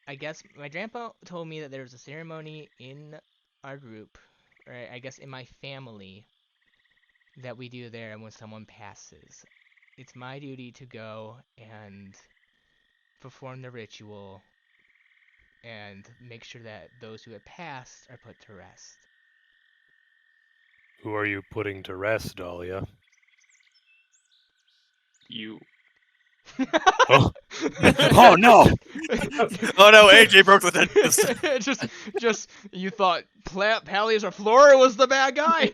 I guess my grandpa told me that there was a ceremony in our group, or I guess in my family, that we do there when someone passes. It's my duty to go and perform the ritual and make sure that those who have passed are put to rest. Who are you putting to rest, Dahlia? You. Oh. Oh, no! Oh no, AJ broke the dentist. just you thought Pallias or Flora was the bad guy?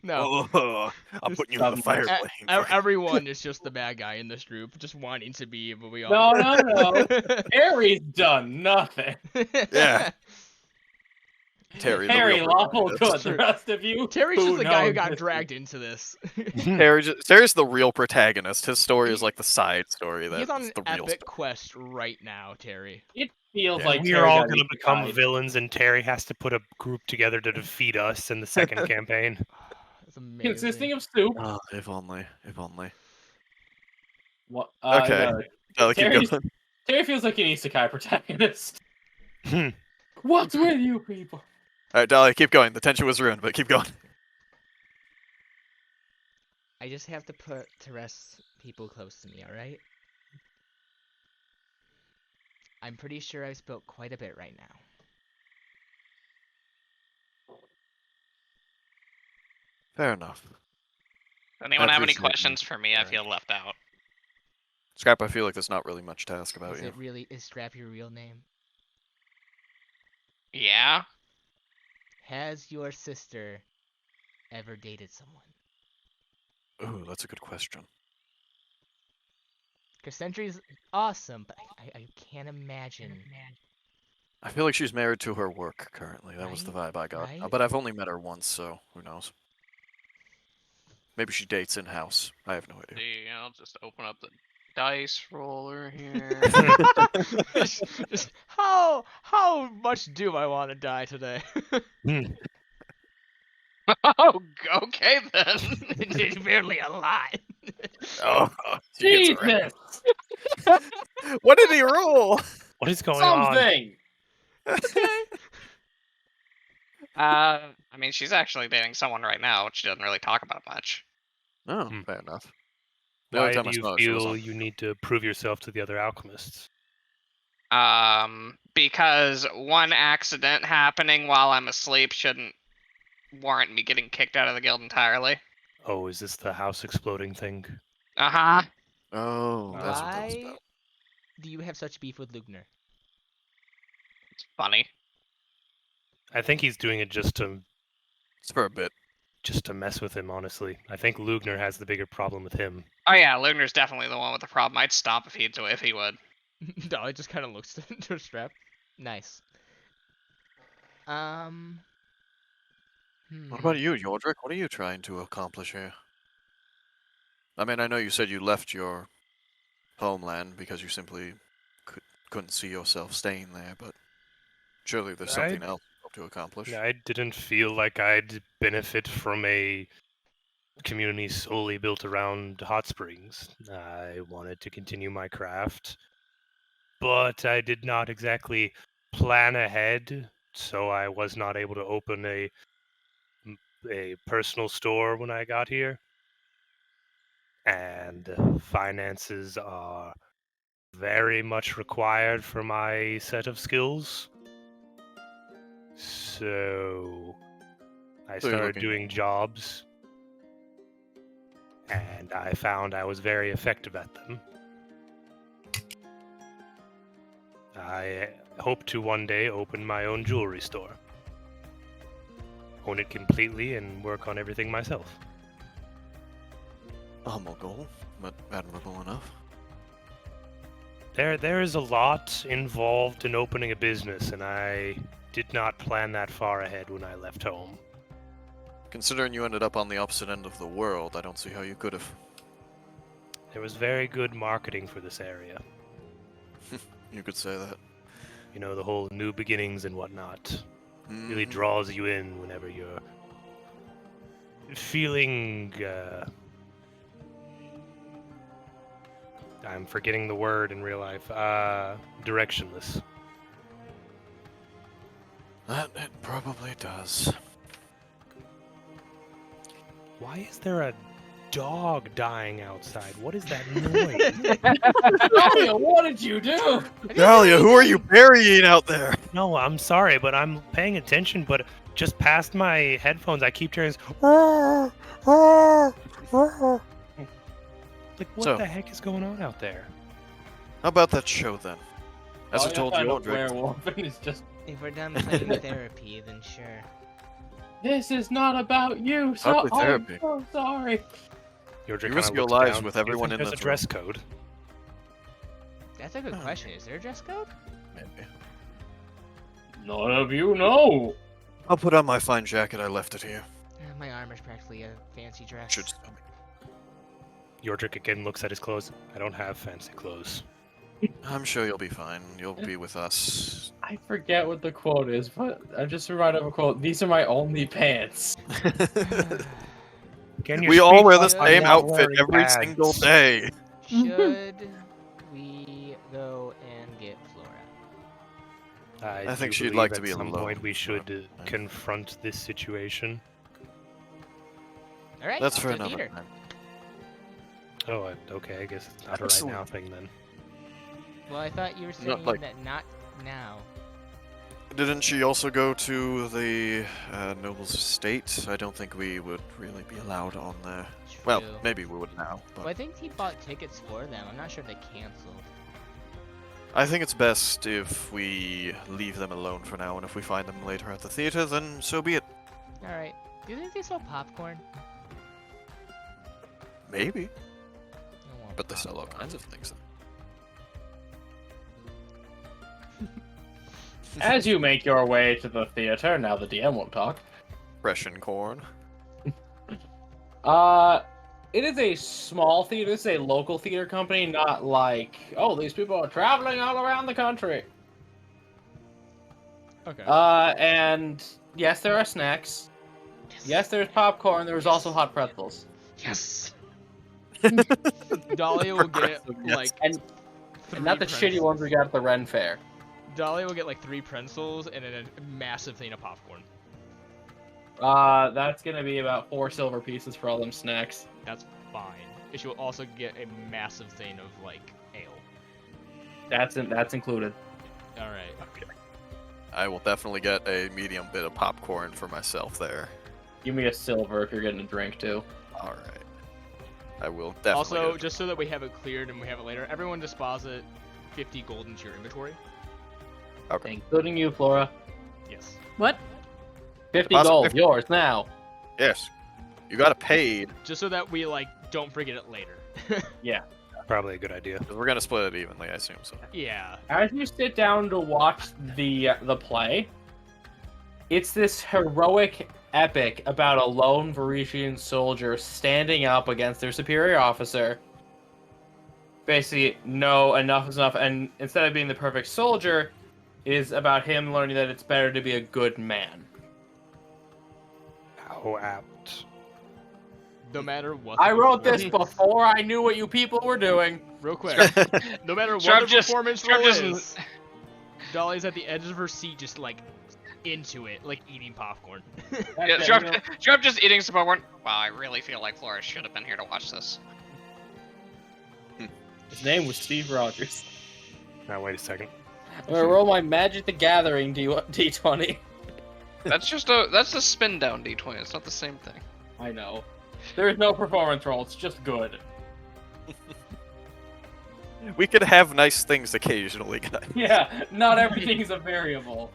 No. Oh, I'm Just putting you in the stop fire E- plane. Everyone is just the bad guy in this group, just wanting to be, but we all. No. Harry's done nothing. Yeah. Terry, the Harry real lawful protagonist. good. The rest of you. Terry's who just the guy who knows got this? dragged into this. Terry's the real protagonist. His story is like the side story He's that's on an the real epic story. quest right now, Terry. It feels Yeah. like We are Terry all got going to eaten become alive. villains, and Terry has to put a group together to defeat us in the second campaign. It's amazing. Consisting of soup. Oh, if only. If only. What? Okay. No, Keep Terry's- going. Terry feels like an isekai protagonist. Hmm. What's with you people? Alright, Dolly, keep going. The tension was ruined, but keep going. I just have to put to rest people close to me, alright? I'm pretty sure I've spilt quite a bit right now. Fair enough. Anyone I have any appreciate you questions for me? I sharing. feel left out. Scrap, I feel like there's not really much to ask about you. Is Strap your real name? Yeah? Has your sister ever dated someone? Ooh, that's a good question. Because Sentry's awesome, but I can't imagine. I feel like she's married to her work currently. That was the vibe I got. Right? But I've only met her once, so who knows? Maybe she dates in-house. I have no idea. See, I'll just open up the dice roller here. Just how much do I want to die today? Oh, okay then. It's barely a lot. Oh, she gets Jesus! wrecked. What did he roll? What is going on? Something! I mean, she's actually dating someone right now, which she doesn't really talk about much. Oh, Hmm. fair enough. The only Why time do I you saw her, she was feel on- you need to prove yourself to the other alchemists? Because one accident happening while I'm asleep shouldn't warrant me getting kicked out of the guild entirely. Oh, is this the house exploding thing? Uh-huh. Oh, that's what that was Why about. do you have such beef with Lugner? It's funny. I think he's doing it just to It's for a bit. mess with him, honestly. I think Lugner has the bigger problem with him. Oh yeah, Lugner's definitely the one with the problem. I'd stop if he would. No, it just kind of looks to Strap. Nice. What Hmm. about you, Yordrick? What are you trying to accomplish here? I mean, I know you said you left your homeland because you simply couldn't see yourself staying there, but surely there's something else you hope to accomplish. I didn't feel like I'd benefit from a community solely built around hot springs. I wanted to continue my craft, but I did not exactly plan ahead, so I was not able to open a personal store when I got here. And finances are very much required for my set of skills. So I So you're started looking- doing jobs, and I found I was very effective at them. I hope to one day open my own jewelry store. Own it completely and work on everything myself. A humble goal, but admirable enough. There is a lot involved in opening a business, and I did not plan that far ahead when I left home. Considering you ended up on the opposite end of the world, I don't see how you could have. There was very good marketing for this area. You could say that. You know, the whole new beginnings and whatnot really Mhm. draws you in whenever you're feeling I'm forgetting the word in real life. Directionless. That it probably does. Why is there a dog dying outside? What is that noise? Dahlia, what did you do? Dahlia, who are you burying out there? No, I'm sorry, but I'm paying attention, but just past my headphones I keep hearing this, "Roar, roar, roar." Like, what So- the heck is going on out there? How about that show then? As I Dahlia told found a Yordrick, werewolf and is just. If we're done playing therapy, then sure. This is not about you. So Ugly therapy. I'm so sorry. Yordrick You kinda risk your looks lives down. with Do you everyone think in there's this a dress code. That's a good question. Is there a dress code? maybe. None of you know. I'll put on my fine jacket. I left it here. My armor's practically a fancy dress. Should still be. Yordrick again looks at his clothes. I don't have fancy clothes. I'm sure you'll be fine. You'll be with us. I forget what the quote is, but I'm just reminded of a quote. These are my only pants. Can you We all speak wear up? the I'm same not outfit wearing every pads. single day. Should we go and get Flora? I think do she'd believe like to at be some alone, point we should but- confront this situation. All right. That's off for to the another theater. time. Oh, okay. I guess it's not a right Excellent. now thing then. Well, I thought you were saying Not like- that not now. Didn't she also go to the noble's estate? I don't think we would really be allowed on there. Well, True. maybe we would now, but Well, I think he bought tickets for them. I'm not sure they canceled. I think it's best if we leave them alone for now, and if we find them later at the theater, then so be it. Alright. Do you think they sell popcorn? Maybe. I want But they sell all popcorn. kinds of things. As you make your way to the theater, now the DM won't talk. Fresh and corn. It is a small theater. This is a local theater company, not like, oh, these people are traveling all around the country. Okay. And yes, there are snacks. Yes, there's popcorn. There's also hot pretzels. Yes. Dahlia will get Yes. like And three not the shitty ones we got at the Ren Fair. Dahlia will get like 3 pretzels and then a massive thing of popcorn. That's gonna be about 4 silver pieces for all them snacks. That's fine. And she will also get a massive thing of like ale. That's included. All right. Okay. I will definitely get a medium bit of popcorn for myself there. Give me a silver if you're getting a drink too. All right. I will definitely. Also, get just so that we have it cleared and we have it later, everyone deposit 50 gold into your inventory. Okay. Including you, Flora. Yes. What? 50 Deposit gold, 50. yours now. Yes. You got it paid. Just so that we like don't forget it later. Probably a good idea. 'Cause we're gonna split it evenly, I assume so. Yeah. As you sit down to watch the play, it's this heroic epic about a lone Varisian soldier standing up against their superior officer. Basically, no, enough is enough, and instead of being the perfect soldier, is about him learning that it's better to be a good man. How apt. No matter what. I the wrote this performance- before I knew what you people were doing. Real quick. No matter what Sharp the just- performance Sharp roll doesn't- is, Dolly's at the edge of her seat, just like into it, like eating popcorn. Yeah, That's it, Sharp, you know. Sharp just eating some popcorn. Wow, I really feel like Flora should have been here to watch this. His name was Steve Rogers. Now wait a second. I'm gonna roll my Magic the Gathering D20. That's a spin down D20. It's not the same thing. I know. There is no performance roll, it's just good. We could have nice things occasionally, guys. Yeah, not everything is a variable.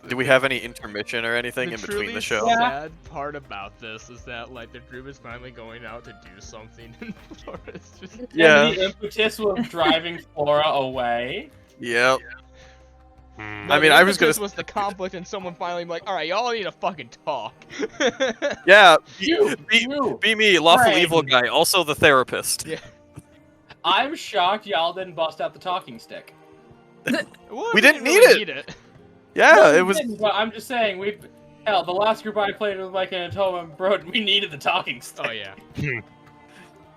Do we have any intermission or anything in between truly the show? Yeah. sad part about this is that like the group is finally going out to do something, and Flora's just Yeah. And the impetus was driving Flora away. Yep. Hmm. No, I mean, the I was gonna impetus was the conflict, and someone finally like, all right, y'all need to fucking talk. Yeah. You, Be, you. be me, lawful Frank. evil guy, also the therapist. Yeah. I'm shocked y'all didn't bust out the talking stick. Well, We didn't really need it. Yeah, No, it we was. didn't, but I'm just saying, hell, the last group I played with Mike and Antoine, bro, we needed the talking stick. Oh yeah.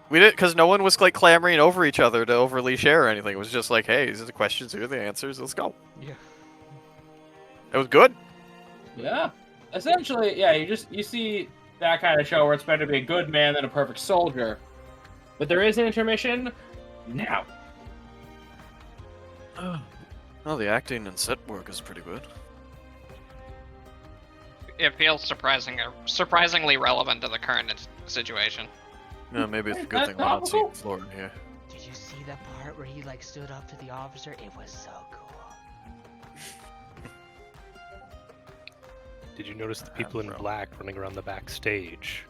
We didn't, because no one was like clamoring over each other to overly share or anything. It was just like, hey, these are the questions, here are the answers, let's go. Yeah. It was good. Yeah. Essentially, yeah, you see that kind of show where it's better to be a good man than a perfect soldier. But there is an intermission now. Well, the acting and set work is pretty good. It feels surprisingly relevant to the current situation. Yeah, maybe it's a good That's thing we're not seeing topical. Flora here. Did you see that part where he like stood up to the officer? It was so cool. Did you notice the people in Anvil. black running around the backstage?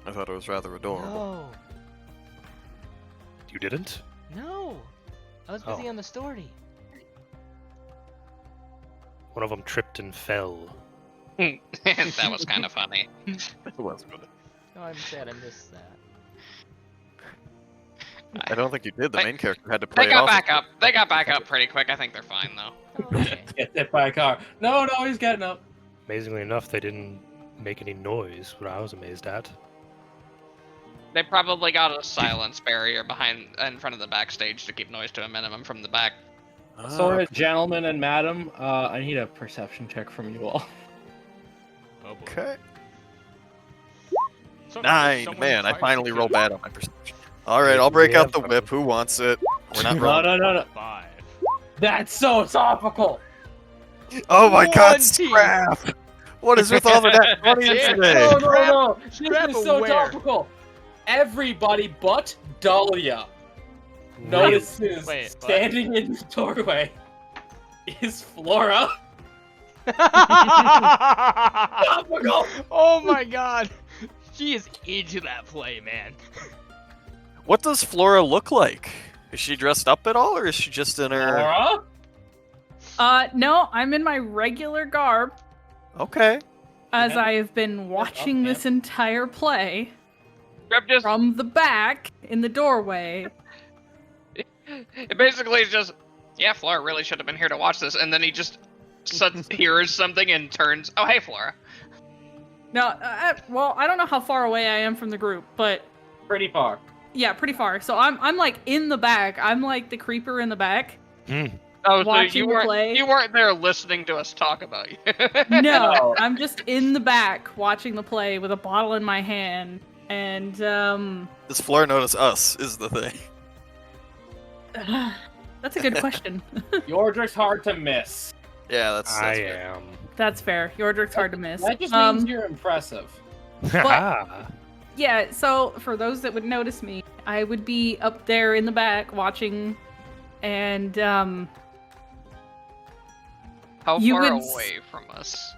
I thought it was rather adorable. No, You didn't? no. I was busy Oh. on the story. One of them tripped and fell. That was kind of funny. It was good. No, I'm sad I missed that. I don't think you did. The They- main character had to play They it got off. back up. They got back up pretty quick. I think they're fine though. Oh, okay. Get hit by a car. No, he's getting up. Amazingly enough, they didn't make any noise, what I was amazed at. They probably got a silence barrier in front of the backstage to keep noise to a minimum from the back. Sorry, gentlemen and madam. I need a perception check from you all. Oh boy. Okay. Someone 9. tried Man, I to finally kill rolled me. bad on my perception. All right, I'll break out the whip. Who wants it? We're not rolling. No. 5. That's so topical. Oh my God, 20. Scrap! What is with all of that money Yeah. today? No. Scrap This is so aware. topical. Everybody but Dahlia notices Wait, what? standing in the doorway is Flora. Topical. Oh my god. She is into that play, man. What does Flora look like? Is she dressed up at all, or is she just in her? Flora? No, I'm in my regular garb, Okay. as Yeah. I have been watching this entire play Scrap just from the back in the doorway. it basically is just, yeah, Flora really should have been here to watch this, and then he just hears something and turns. Oh, hey, Flora. No, well, I don't know how far away I am from the group, but Pretty far. yeah, pretty far. So I'm like in the back. I'm like the creeper in the back. Oh, so Watching you the weren't play. you weren't there listening to us talk about you. No, I'm just in the back watching the play with a bottle in my hand, and Does Flora notice us? Is the thing. that's a good question. Yordrick's hard to miss. Yeah, that's I fair. am. That's fair. Yordrick's hard to miss. That just means you're impressive. Yeah, so for those that would notice me, I would be up there in the back watching, and How You far would away from us?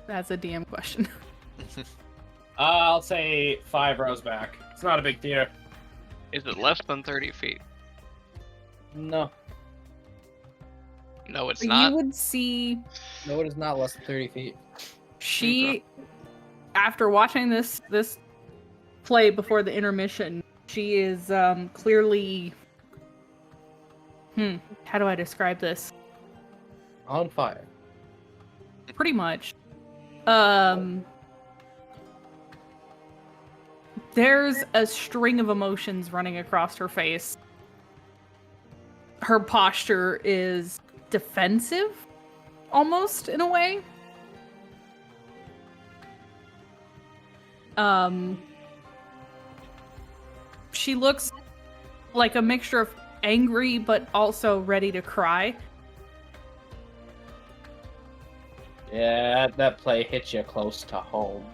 that's a DM question. I'll say 5 rows back. It's not a big theater. Is it less than 30 feet? No. No, it's You not. would see No, it is not less than 30 feet. she, after watching this play before the intermission, she is clearly. How do I describe this? On fire. Pretty much. There's a string of emotions running across her face. Her posture is defensive, almost, in a way. She looks like a mixture of angry but also ready to cry. Yeah, that play hits you close to home.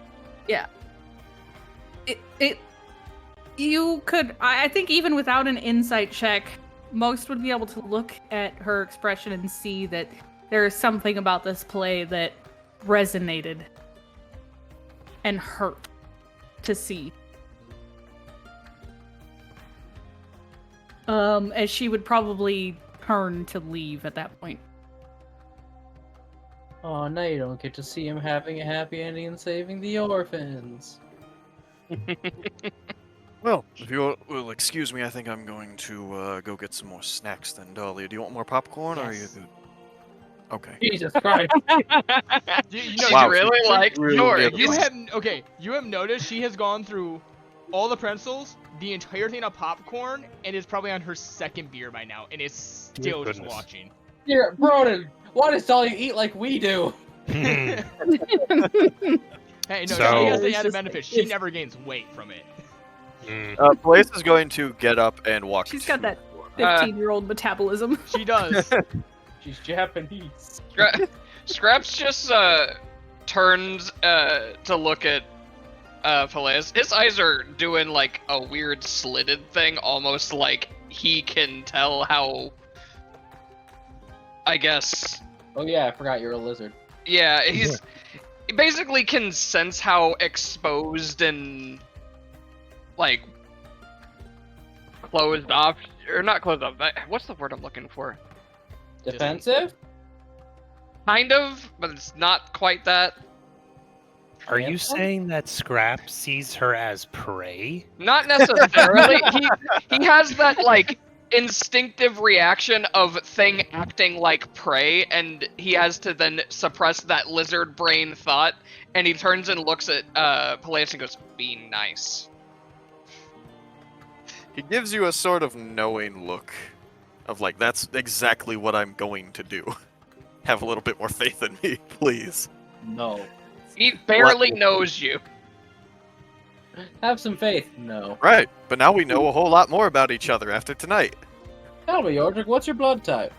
Yeah. You could, I think even without an insight check, most would be able to look at her expression and see that there is something about this play that resonated and hurt to see. As she would probably turn to leave at that point. Oh, now you don't get to see him having a happy ending and saving the orphans. Well, if you will excuse me, I think I'm going to go get some more snacks then, Dahlia. Do you want more popcorn, or are you Yes. good? Okay. Jesus Christ. You She's Wow, really she like really George. did You like- have you have noticed she has gone through all the pretzels, the entire thing of popcorn, and is probably on her second beer by now, and is still just goodness. watching. Dear Broden, why does Dahlia eat like we do? Hey, no, So- she has the It's added just- benefit. She it's- never gains weight from it. Blaze is going to get up and walk. She's got that Uh, 15-year-old metabolism. She does. She's Japanese. Scraps just turns to look at Peleus. His eyes are doing like a weird slitted thing, almost like he can tell how. I guess. Oh yeah, I forgot you're a lizard. Yeah, he basically can sense how exposed and like closed off, or not closed off. What's the word I'm looking for? Defensive? Kind of, but it's not quite that. Are you saying that Scrap sees her as prey? Not necessarily. he has that like instinctive reaction of thing acting like prey, and he has to then suppress that lizard brain thought, and he turns and looks at Peleus and goes, "Be nice." He gives you a sort of knowing look, Of like, that's exactly what I'm going to do. Have a little bit more faith in me, please. No. He barely knows you. Have some faith. No. Right, but now we know a whole lot more about each other after tonight. Tell me, Yordrick, what's your blood type?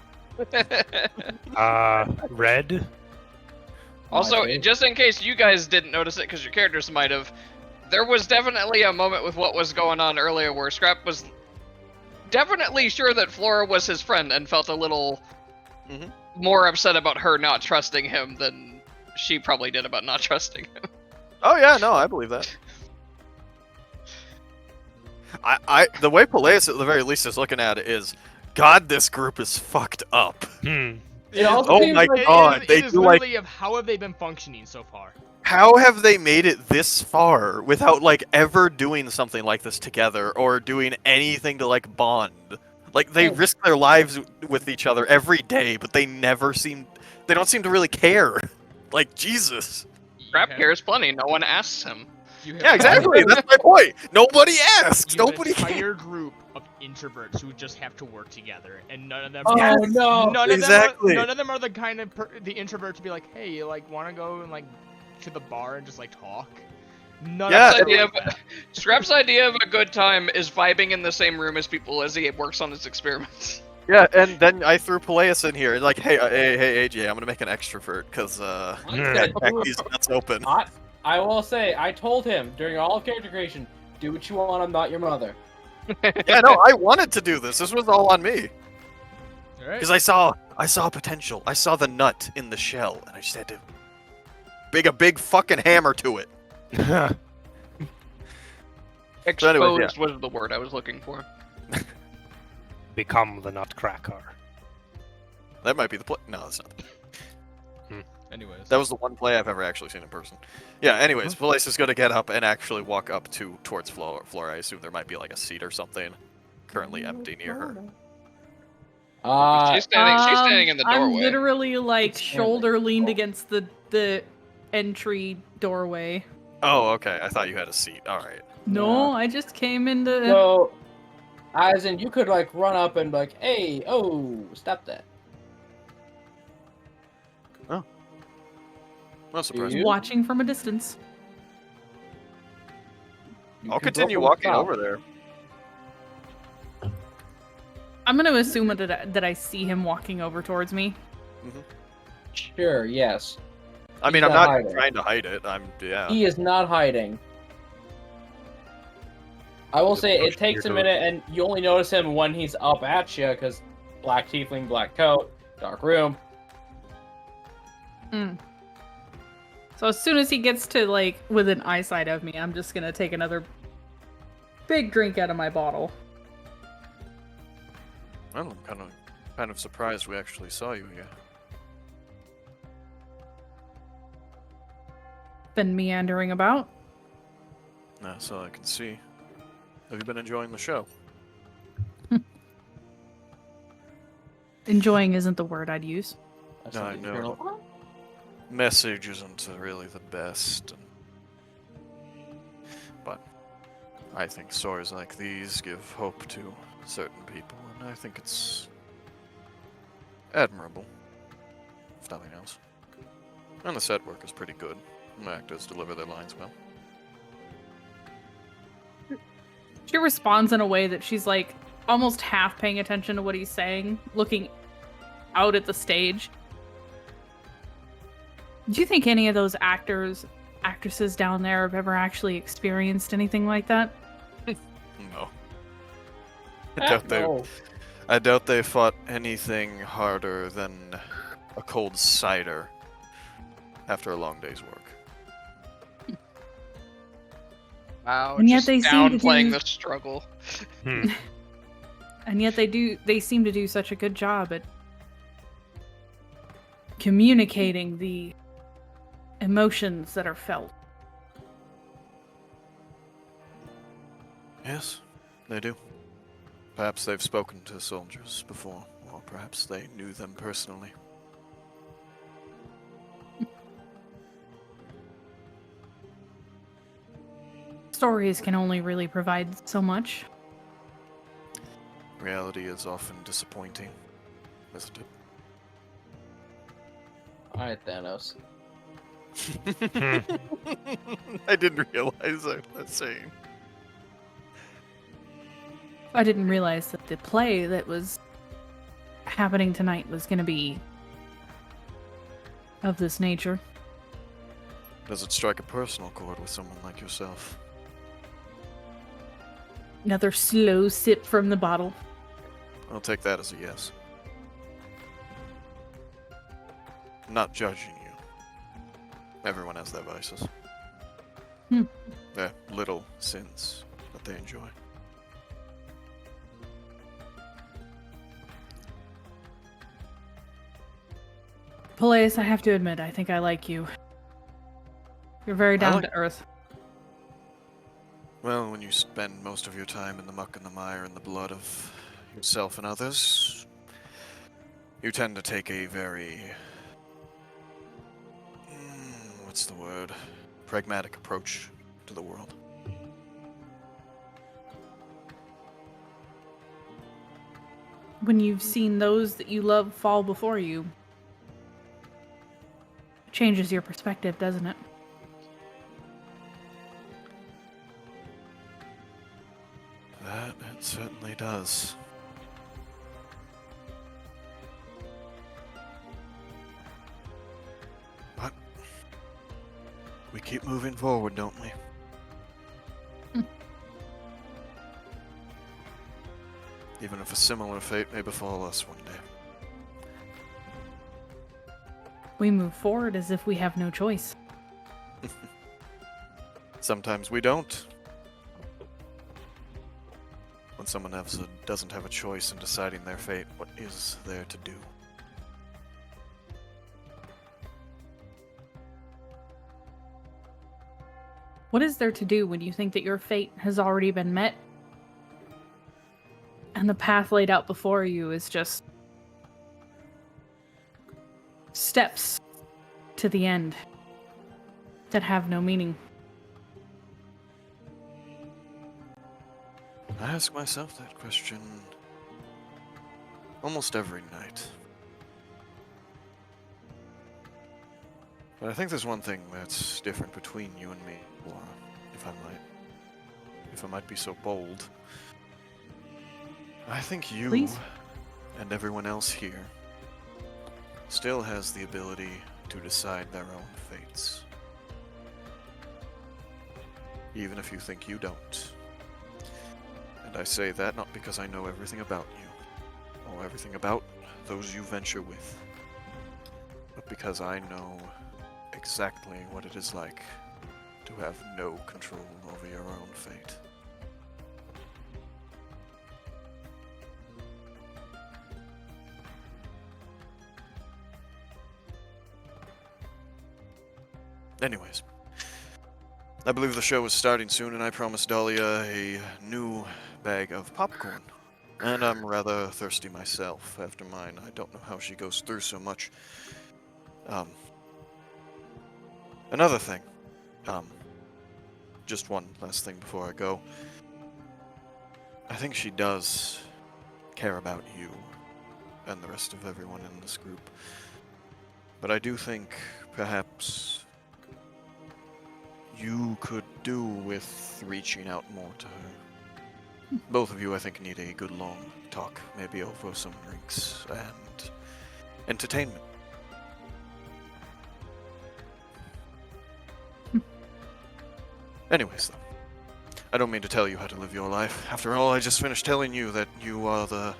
Red. Also, Okay. just in case you guys didn't notice it, because your characters might have, there was definitely a moment with what was going on earlier where Scrap was definitely sure that Flora was his friend and felt a little more upset about her not trusting him than she probably did about not trusting him. Oh yeah, no, I believe that. The way Peleus at the very least is looking at it is, God, this group is fucked up. It also Oh seems my like God, they it is do, like- literally of how have they been functioning so far? How have they made it this far without like ever doing something like this together or doing anything to like bond? Like they risk their lives with each other every day, but they don't seem to really care. Like Jesus. Scrap cares plenty, no one asks him. Yeah, exactly. That's my point. Nobody asks. You have Nobody an cares. entire group of introverts who just have to work together, and none of them. Oh no! Exactly. None of them are the kind of the introvert to be like, hey, you like want to go and like to the bar and just like talk. None Yeah, of them Idea are of, like that. Scrap's idea of a good time is vibing in the same room as people as he works on his experiments. Yeah, and then I threw Peleus in here, like, hey, AJ, I'm gonna make an extrovert because crack these nuts open. I will say, I told him during all of character creation, do what you want, I'm not your mother. Yeah, no, I wanted to do this. This was all on me All right. because I saw potential. I saw the nut in the shell, and I just had to big a big fucking hammer to it. Exposed anyways, was the word I was looking for. Become the nutcracker. That might be the play. No, that's not. Anyways. That was the one play I've ever actually seen in person. Yeah. Anyways, Peleus is gonna get up and actually walk up towards Flora. I assume there might be like a seat or something currently empty near her. She's standing in the doorway. I'm literally like It's shoulder standing. leaned against the entry doorway. Oh, okay. I thought you had a seat. All right. No, I just came into. So, as in, you could like run up and be like, hey, oh, stop that. Not surprised. You- Watching from a distance. You I'll could continue go from walking the top. over there. I'm gonna assume that I see him walking over towards me. Sure, yes. I mean, He's I'm not not hiding. trying to hide it. Yeah. He is not hiding. I will Just say push it takes a your- minute, and you only notice him when he's up at you, because black tiefling, black coat, dark room. So as soon as he gets to like within eyesight of me, I'm just gonna take another big drink out of my bottle. Well, I'm kind of surprised we actually saw you again. Been meandering about. That's all I can see. Have you been enjoying the show? Enjoying isn't the word I'd use. That's No, not I the know. journal. Message isn't really the best. But I think stories like these give hope to certain people, and I think it's admirable, if nothing else. And the set work is pretty good. The actors deliver their lines well. She responds in a way that she's like almost half paying attention to what he's saying, looking out at the stage. Do you think any of those actresses down there have ever actually experienced anything like that? No. No. I doubt they fought anything harder than a cold cider after a long day's work. Wow, And yet just they seem to downplaying do- the struggle. And yet they seem to do such a good job at communicating the emotions that are felt. Yes, they do. Perhaps they've spoken to soldiers before, or perhaps they knew them personally. Stories can only really provide so much. Reality is often disappointing, isn't it? Alright, Thanos. I didn't realize I was saying. I didn't realize that the play that was happening tonight was going to be of this nature. Does it strike a personal chord with someone like yourself? Another slow sip from the bottle. I'll take that as a yes. I'm not judging you. Everyone has their vices. They're little sins that they enjoy. Peleus, I have to admit, I think I like you. You're very down like- to earth. Well, when you spend most of your time in the muck and the mire and the blood of yourself and others, you tend to take a very... what's the word? Pragmatic approach to the world. When you've seen those that you love fall before you, it changes your perspective, doesn't it? That it certainly does. But we keep moving forward, don't we? Even if a similar fate may befall us one day. We move forward as if we have no choice. Sometimes we don't. When someone doesn't have a choice in deciding their fate, what is there to do? What is there to do when you think that your fate has already been met? And the path laid out before you is just steps to the end that have no meaning. I ask myself that question almost every night. But I think there's one thing that's different between you and me, Laura, if I might be so bold. I think you Please? and everyone else here still has the ability to decide their own fates. Even if you think you don't. And I say that not because I know everything about you, or everything about those you venture with, but because I know exactly what it is like to have no control over your own fate. Anyways, I believe the show is starting soon, and I promised Dahlia a new bag of popcorn. And I'm rather thirsty myself after mine. I don't know how she goes through so much. Another thing. Just one last thing before I go. I think she does care about you and the rest of everyone in this group. But I do think perhaps you could do with reaching out more to her. Both of you, I think, need a good long talk, maybe over some drinks and entertainment. Anyways, though, I don't mean to tell you how to live your life. After all, I just finished telling you that you are the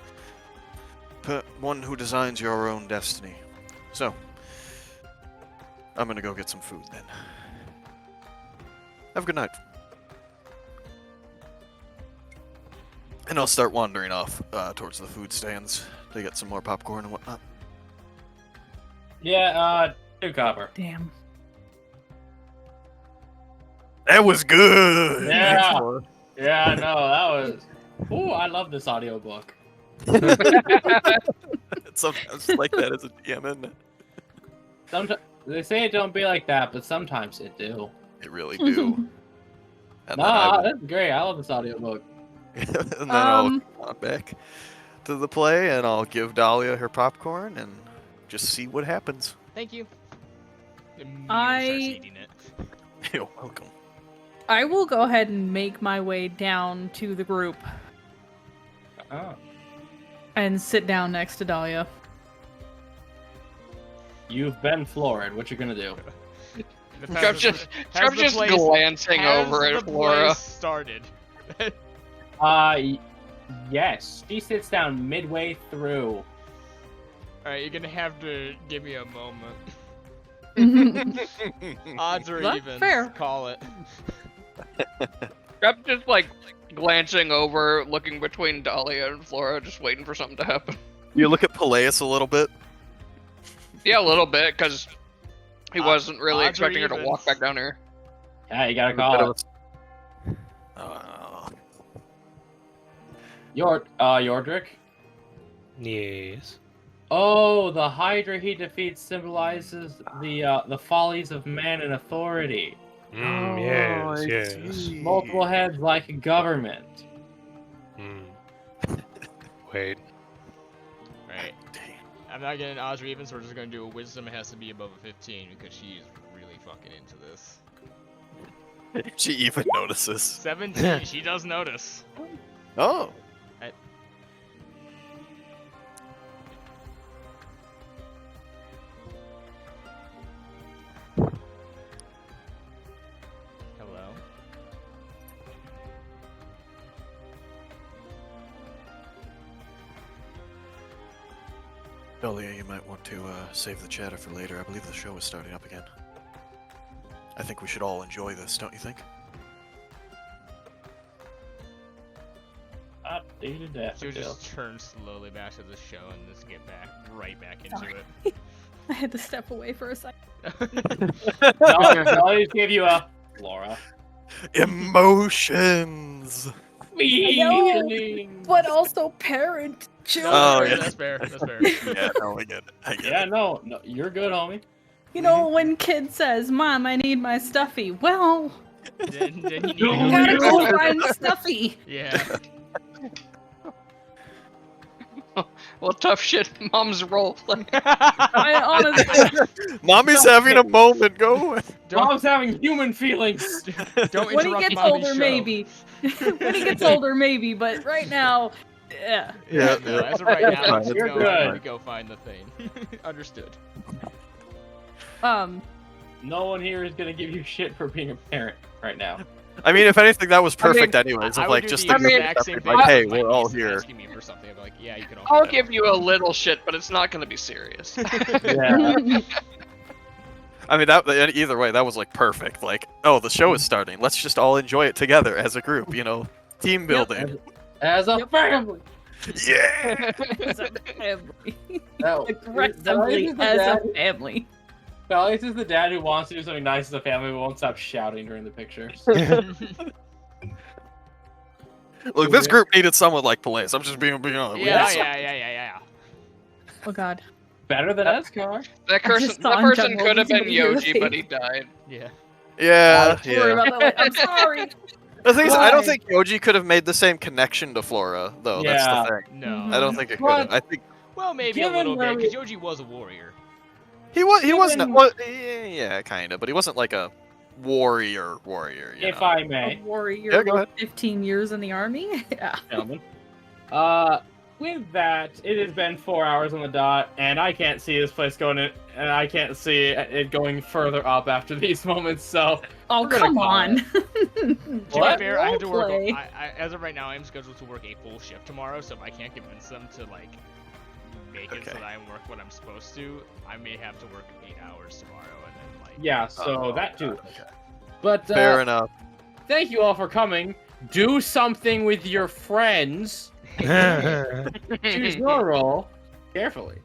one who designs your own destiny. So, I'm gonna go get some food then. Have a good night. And I'll start wandering off towards the food stands to get some more popcorn and whatnot. Yeah, 2 copper. Damn. That was good! Yeah. Yeah, no, that was... Ooh, I love this audiobook. It's sometimes like that as a DM, isn't it? Sometimes they say it don't be like that, but sometimes it do. They really do. And then Nah, that's great. I love this audiobook. and then I'll come on back to the play, and I'll give Dahlia her popcorn and just see what happens. Thank you. Immediately I- starts eating it. You're welcome. I will go ahead and make my way down to the group Oh. and sit down next to Dahlia. You've been floored. What you gonna do? Trev just glancing over at Flora. Started. Yes. She sits down midway through. Alright, you're gonna have to give me a moment. Odds or That's evens. fair. Call it. Trev just like glancing over, looking between Dahlia and Flora, just waiting for something to happen. You look at Peleus a little bit. Yeah, a little bit, because he wasn't really odds or expecting her to walk evens? back down here. Yeah, you gotta call it. Yordrick? Yes. Oh, the Hydra he defeats symbolizes the follies of man and authority. Yes. Multiple heads like a government. Wait. Right. I'm not getting odds or evens, so we're just gonna do a wisdom. It has to be above a 15 because she's really fucking into this. She even notices. 17, she does notice. Oh. Hello. Dahlia, you might want to save the chatter for later. I believe the show is starting up again. I think we should all enjoy this, don't you think? She'll just turn slowly back to the show and just get right back into Sorry. it. I had to step away for a second. I'll just give you a Flora. Emotions! Feelings. But also parent children. Oh, yeah. That's fair. That's fair. Yeah, no, I get it. I get Yeah, it. no, you're good, homie. You know, when kid says, "Mom, I need my stuffy," well, then you You you need gotta to go find stuffy. Yeah. Well, tough shit, mom's role play. I honestly, Mommy's having a moment, go! Mom's having human feelings. Don't when he interrupt gets Mommy's older, show. maybe. When he gets older, maybe. But right now, yeah. Yeah, No, as of right now, let's You're go, good. go find the thing. Understood. No one here is gonna give you shit for being a parent right now. I mean, if anything, that was perfect anyways. I Of would like, do just the the exact same thing. like, hey, if my we're all niece is here. asking me for something. I'd be like, yeah, you can. I'll give you a little shit, but it's not gonna be serious. Yeah. I mean, that either way, that was like perfect. Like, oh, the show is starting. Let's just all enjoy it together as a group. You know, team building. As a family. Yeah. As a family. No, Aggressively as a family. Peleus is the dad who wants to do something nice as a family but won't stop shouting during the pictures. Look, this group needed someone like Peleus. I'm just being honest. Yeah. Oh God. Better than Eskar. That I just person, saw that him person jump could have over been to your Yoji, but he face. died. Yeah. Yeah, Don't worry yeah. about that. I'm sorry. The thing is, I don't Why? think Yoji could have made the same connection to Flora, though. Yeah. That's the thing. No. I don't think it could But- have. I think Well, maybe Given a little where bit, we- because Yoji was a warrior. he was. He wasn't. Given- Well, yeah, kind of. But he wasn't like a warrior. You If know? I A may, warrior Yeah, go with ahead. 15 years in the army. Yeah. gentlemen. With that, it has been 4 hours on the dot, and I can't see this place going in, and I can't see it going further up after these moments, so... Oh, We're gonna come call on. To be What? fair, I have to work. Roleplay. As of right now, I'm scheduled to work a full shift tomorrow, so if I can't convince them to like make it so Okay. that I work what I'm supposed to, I may have to work 8 hours tomorrow, and then like. Yeah, so Oh, that too. okay. But, Fair enough. thank you all for coming. Do something with your friends. Choose your role carefully.